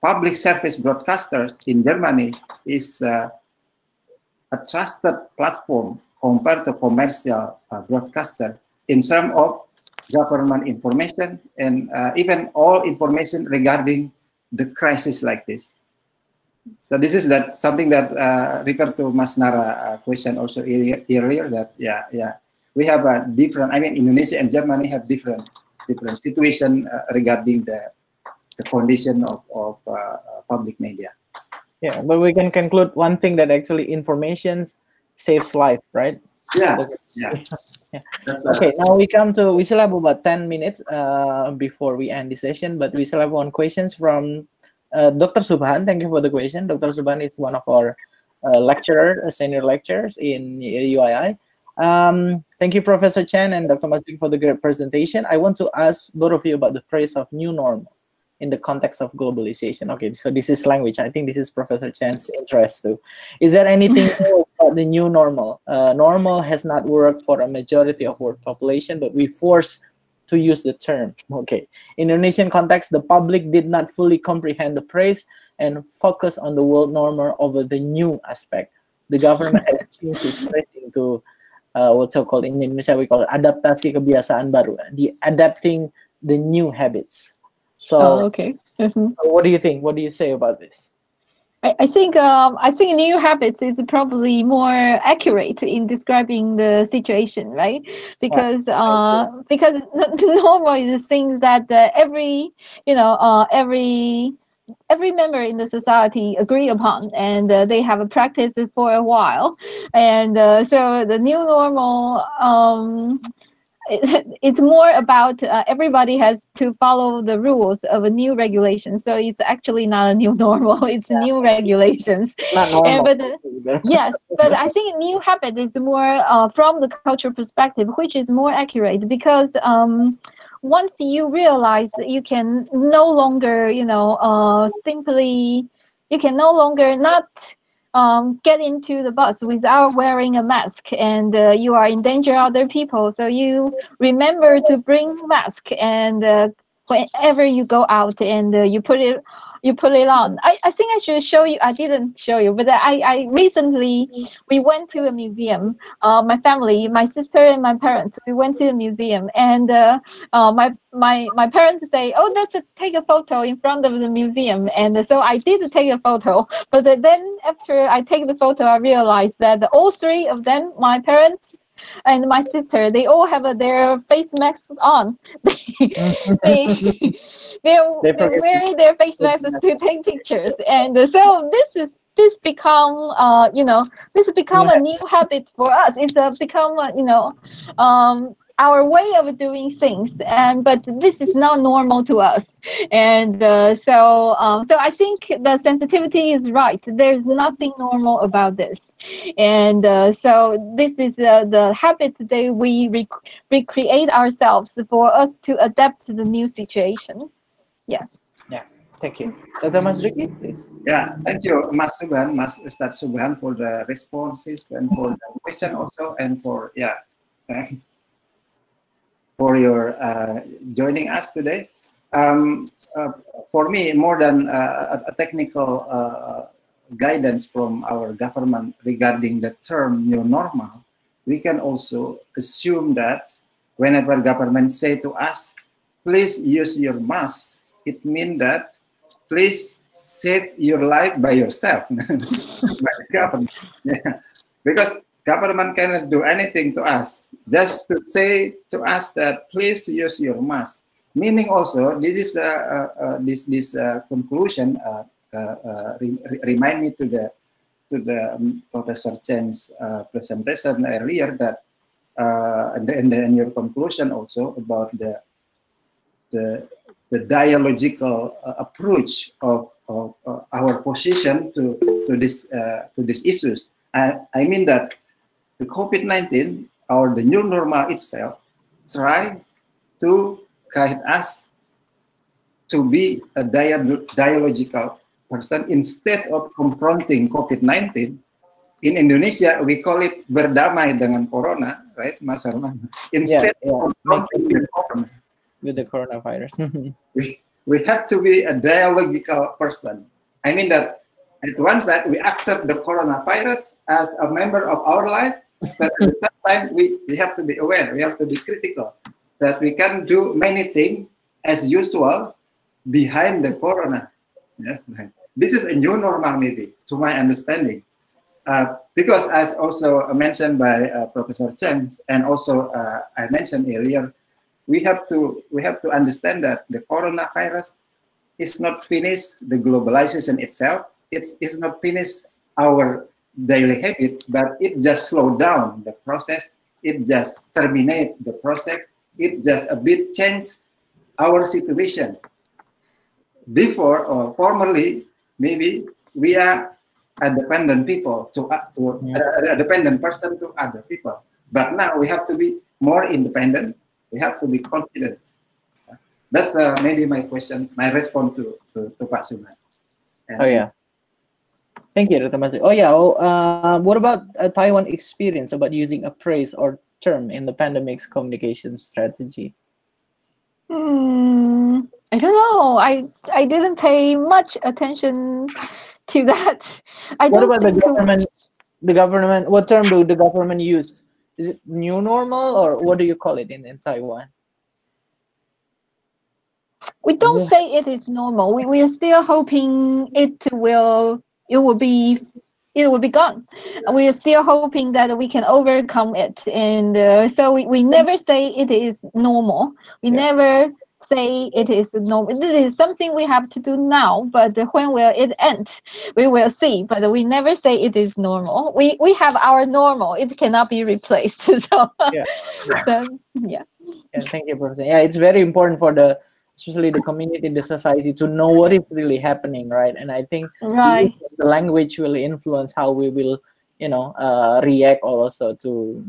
public service broadcasters in Germany is a trusted platform compared to commercial broadcaster in terms of government information and even all information regarding the crisis like this. So this is something that referred to Mas Nara question also earlier, that we have a different, Indonesia and Germany have different situation regarding the condition of public media. Yeah, but we can conclude one thing, that actually information saves life, right? Yeah. Okay, now we still have about 10 minutes before we end the session, but we still have one questions from Dr. Subhan. Thank you for the question. Dr. Subhan is one of our senior lecturers in UII. Thank you, Professor Chen and Dr. Masduki, for the great presentation. I want to ask both of you about the phrase of new normal in the context of globalization. Okay, so this is language. I think this is Professor Chen's interest too. Is there anything new about the new normal? Normal has not worked for a majority of world population, but we force to use the term. Okay. In Indonesian context, the public did not fully comprehend the praise and focus on the world normal over the new aspect. The government has changed its praise into what's so called in Indonesia we call it adaptasi kebiasaan baru, the adapting the new habits. So, Okay. so what do you think? What do you say about this? I think new habits is probably more accurate in describing the situation, right? Because the normal is things that every every member in the society agree upon, and they have a practice it for a while, and so the new normal. It's more about everybody has to follow the rules of a new regulation. So it's actually not a new normal; it's new regulations. Not normal. Yes, but I think new habit is more from the cultural perspective, which is more accurate because once you realize that you can no longer, simply, you can no longer not get into the bus without wearing a mask, and you are in danger other people. So you remember to bring mask, and whenever you go out, and you put it on. I think I should show you. I didn't show you, but I recently we went to a museum. My family, my sister and my parents, we went to a museum, and my parents say, "Oh, take a photo in front of the museum," and so I did take a photo. But then after I take the photo, I realized that all three of them, my parents and my sister, they all have their face masks on. they they're wearing their face masks to take pictures, and so this become this become a new habit for us. It's become our way of doing things, and but this is not normal to us, and so I think the sensitivity is right. There's nothing normal about this, and so this is the habit that we recreate ourselves for us to adapt to the new situation. Yes. Yeah, thank you. Dr. Masduki, please. Yeah, thank you, Mas Subhan, Mas Ustadz Subhan, for the responses and for the question also, and for for your joining us today. For me, more than a technical guidance from our government regarding the term new normal, we can also assume that whenever government say to us, please use your mask, it means that please save your life by yourself, by the government. Yeah. Because government cannot do anything to us, just to say to us that please use your mask. Meaning also, this is this conclusion remind me to the Professor Chen's presentation earlier, that in your conclusion also about the dialogical approach of our position to these issues. I mean that the COVID-19 or the new normal itself try to guide us to be a dialogical person instead of confronting COVID-19. In Indonesia, we call it berdamai dengan corona, right, Mas Herman? Instead of confronting the corona. With the coronavirus. we have to be a dialogical person. I mean that at one side, we accept the coronavirus as a member of our life, but at the same time, we have to be aware, we have to be critical, that we can do many things as usual behind the corona. Yes. This is a new normal, maybe, to my understanding. Because as also mentioned by Professor Chen, and also I mentioned earlier, we have to understand that the coronavirus is not finished the globalization itself. It's not finished our daily habit, but it just slowed down the process. It just terminate the process. It just a bit changed our situation. Before or formerly, maybe we are a dependent people a dependent person to other people. But now we have to be more independent. We have to be confident. That's maybe my question, my response to Pak Suman. Oh yeah. Thank you, Dr. Masduki. Oh yeah. What about a Taiwan experience about using a phrase or term in the pandemic's communication strategy? I don't know. I didn't pay much attention to that. I What don't about the think. government? The government. What term do the government use? Is it new normal, or what do you call it in Taiwan? We don't New. say it is normal. We are still hoping it will be gone. We are still hoping that we can overcome it, and so we never say it is normal. We Yeah. never say it is normal. It is something we have to do now, but when will it end? We will see. But we never say it is normal. We have our normal. It cannot be replaced. So Yeah. so yeah. Yeah, thank you, Professor. Yeah, it's very important for especially the community, the society, to know what is really happening, right? And I think Right. the language will influence how we will, react also to,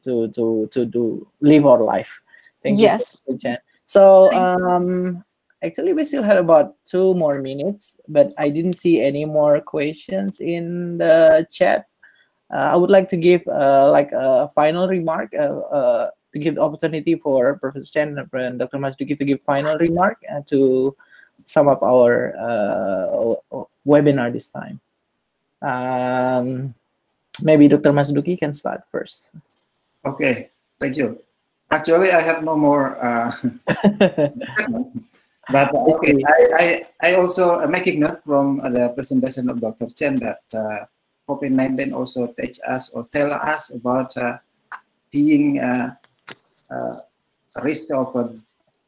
to live our life. Thank you, Yes. Professor Chen. So, Thank actually, we still had about 2 more minutes, but I didn't see any more questions in the chat. I would like to give like a final remark, to give the opportunity for Professor Chen and Dr. Masduki to give final remark and to sum up our webinar this time. Maybe Dr. Masduki can start first. Okay, thank you. Actually, I have no more. But okay, I also making note from the presentation of Dr. Chen that COVID-19 also teach us or tell us about being a risk of a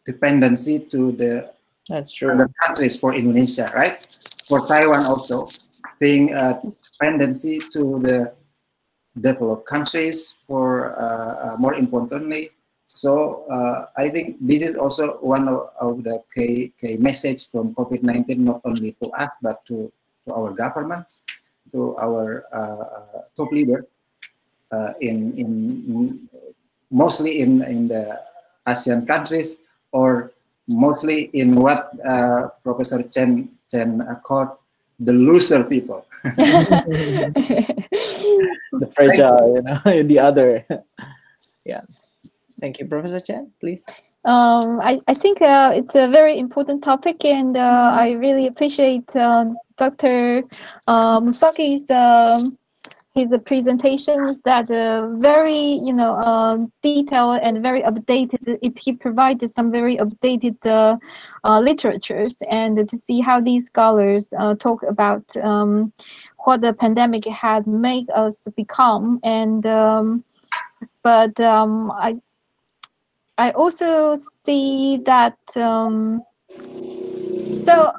dependency to the That's true. other countries for Indonesia, right? For Taiwan also, being a dependency to the developed countries for more importantly. So I think this is also one of the key message from COVID-19, not only to us, but to our governments, to our top leaders in mostly in the ASEAN countries, or mostly in what Professor Chen called the loser people. The fragile, the other. Yeah. Thank you, Professor Chen, please. I think it's a very important topic, and I really appreciate Dr. Musaki's his presentations that very detailed and very updated. He provided some very updated literatures, and to see how these scholars talk about what the pandemic had made us become, and but I also see that so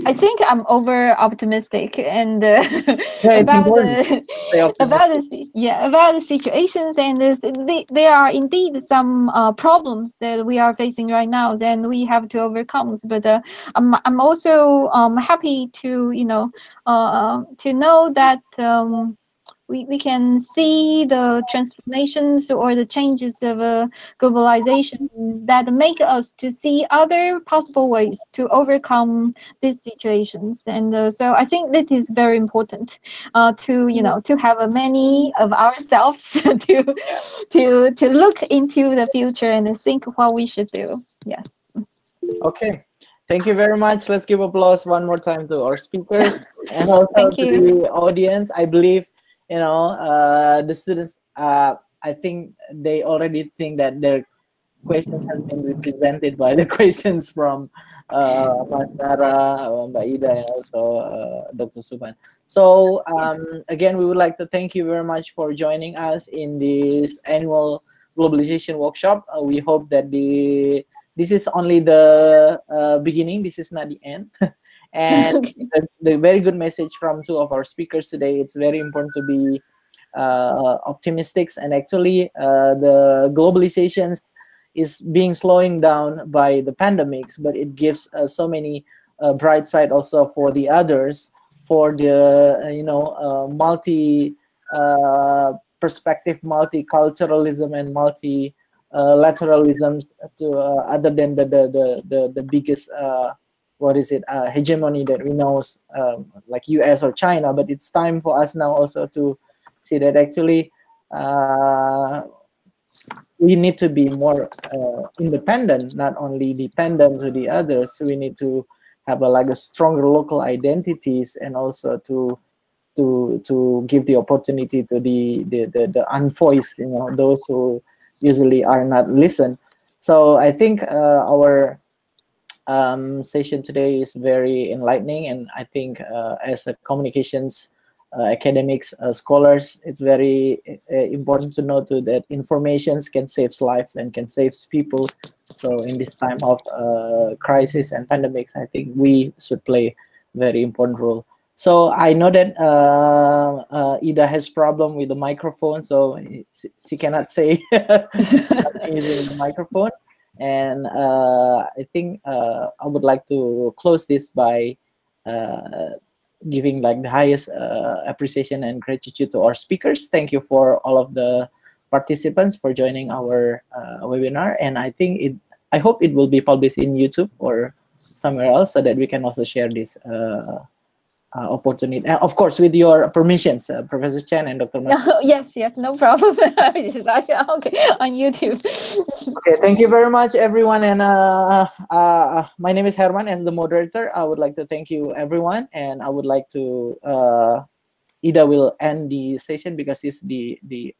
I think I'm over optimistic and Yeah, it's about important to stay optimistic. about the situations, and there are indeed some problems that we are facing right now, and we have to overcome. But I'm also happy to to know that we can see the transformations or the changes of globalization that make us to see other possible ways to overcome these situations. And so I think that is very important to have many of ourselves to look into the future and think what we should do. Yes. Okay. Thank you very much. Let's give applause one more time to our speakers and also Thank to you. the audience. I believe, the students, I think they already think that their questions have been represented by the questions from Mas Nara, Mbak Ida, and also Dr. Suban. So again, we would like to thank you very much for joining us in this annual globalization workshop. We hope that this is only the beginning. This is not the end. And the very good message from two of our speakers today. It's very important to be optimistic, and actually the globalization is being slowing down by the pandemics, but it gives so many bright side also for the others, for the multi perspective, multiculturalism, and multilateralism to other than the biggest hegemony that we know, like US or China. But it's time for us now also to see that actually we need to be more independent, not only dependent to the others. We need to have like a stronger local identities, and also to give the opportunity to the unvoiced, those who usually are not listened. So I think our session today is very enlightening, and I think as a communications academics scholars, it's very important to know too that informations can save lives and can save people. So in this time of crisis and pandemics, I think we should play a very important role. So I know that Ida has problem with the microphone, so she cannot say something using the microphone. And I think I would like to close this by giving like the highest appreciation and gratitude to our speakers. Thank you for all of the participants for joining our webinar. And I think I hope it will be published in YouTube or somewhere else, so that we can also share this opportunity, of course, with your permissions, Professor Chen and Dr. Masduki. Yes, no problem. Okay, on YouTube. Okay, thank you very much, everyone. And my name is Herman. As the moderator, I would like to thank you, everyone. And I would like to, Ida will end the session because he's the the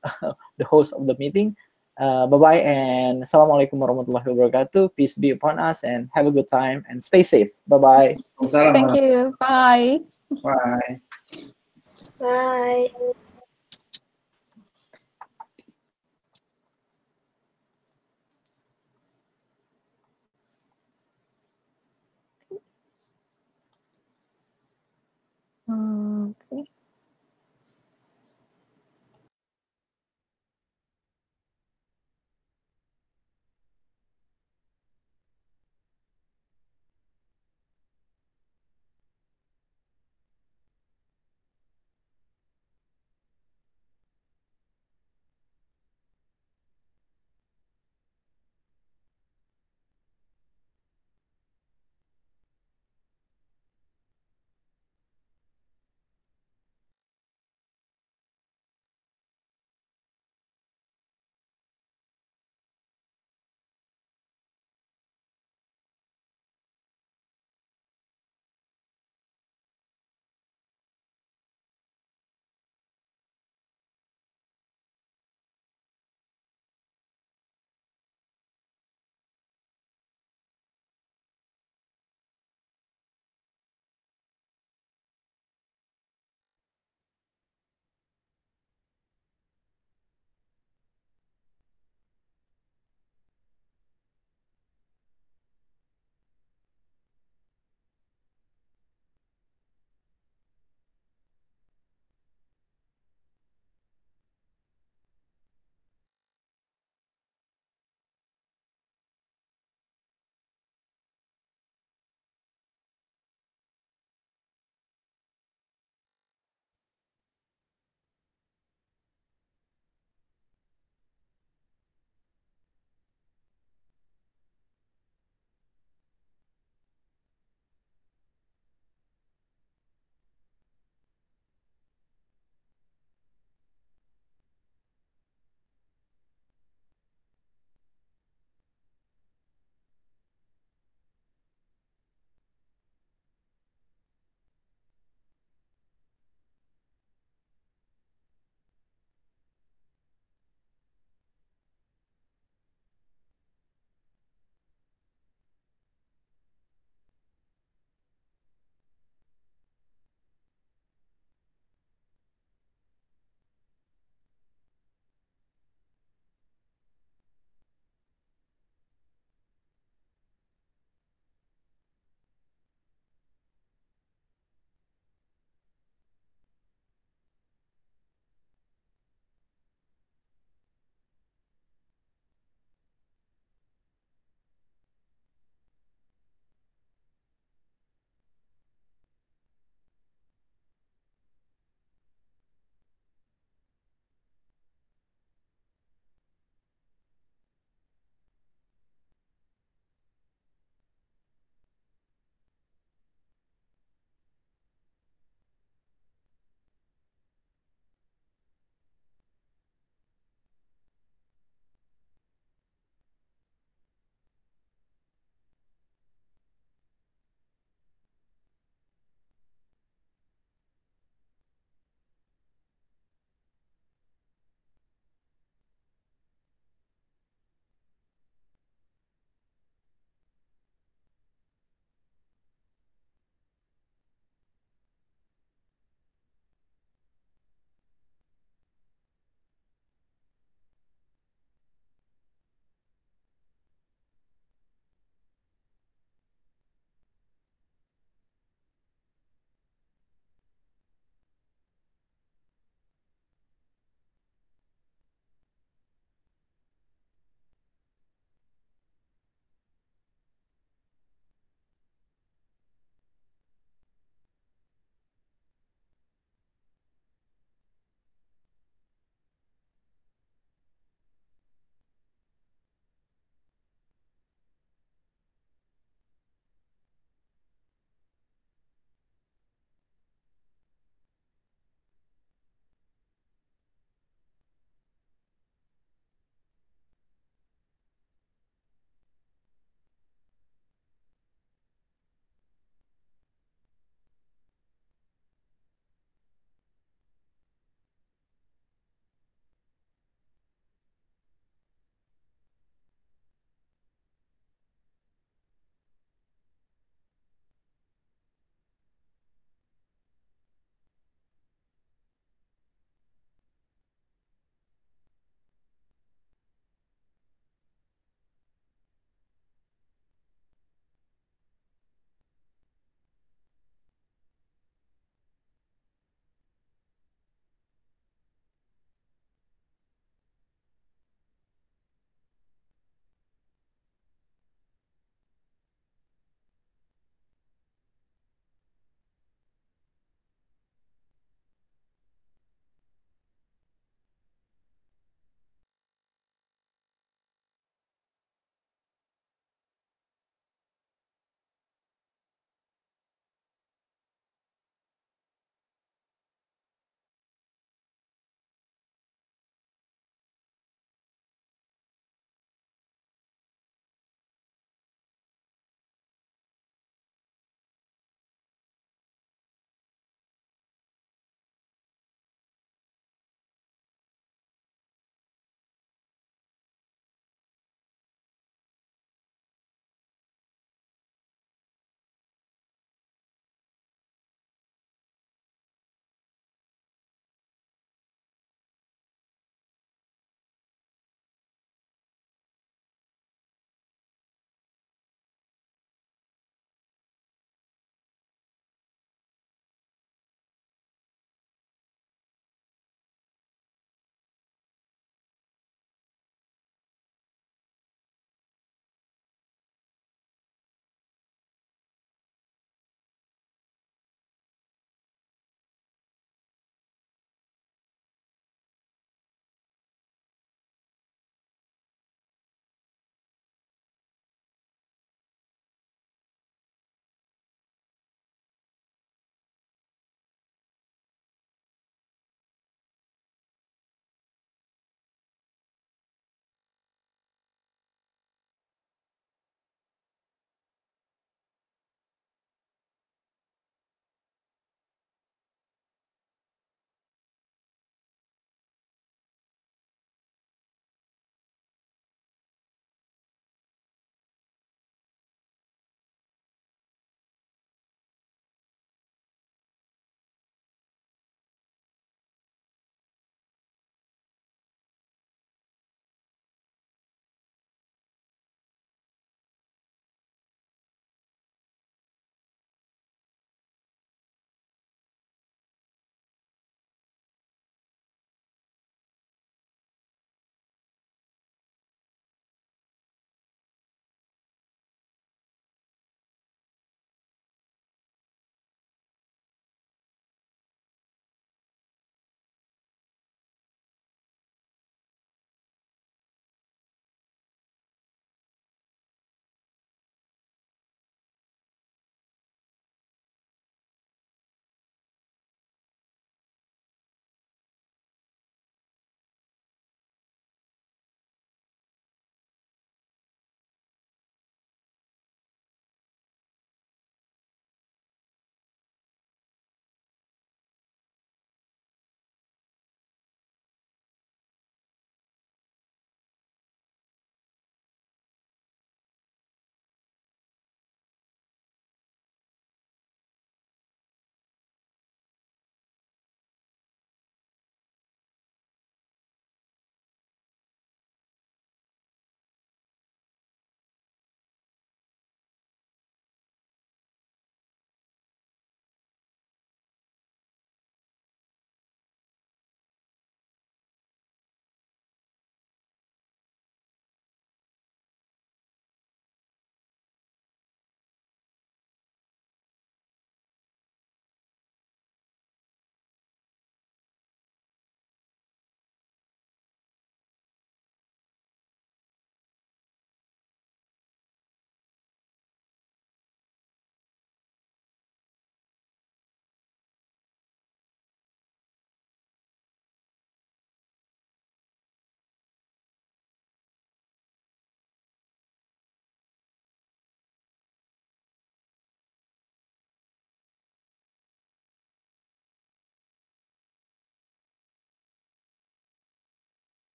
host of the meeting. Bye-bye, and Assalamualaikum warahmatullahi wabarakatuh. Peace be upon us, and have a good time, and stay safe. Bye-bye. Thank you. Bye. Bye. Bye.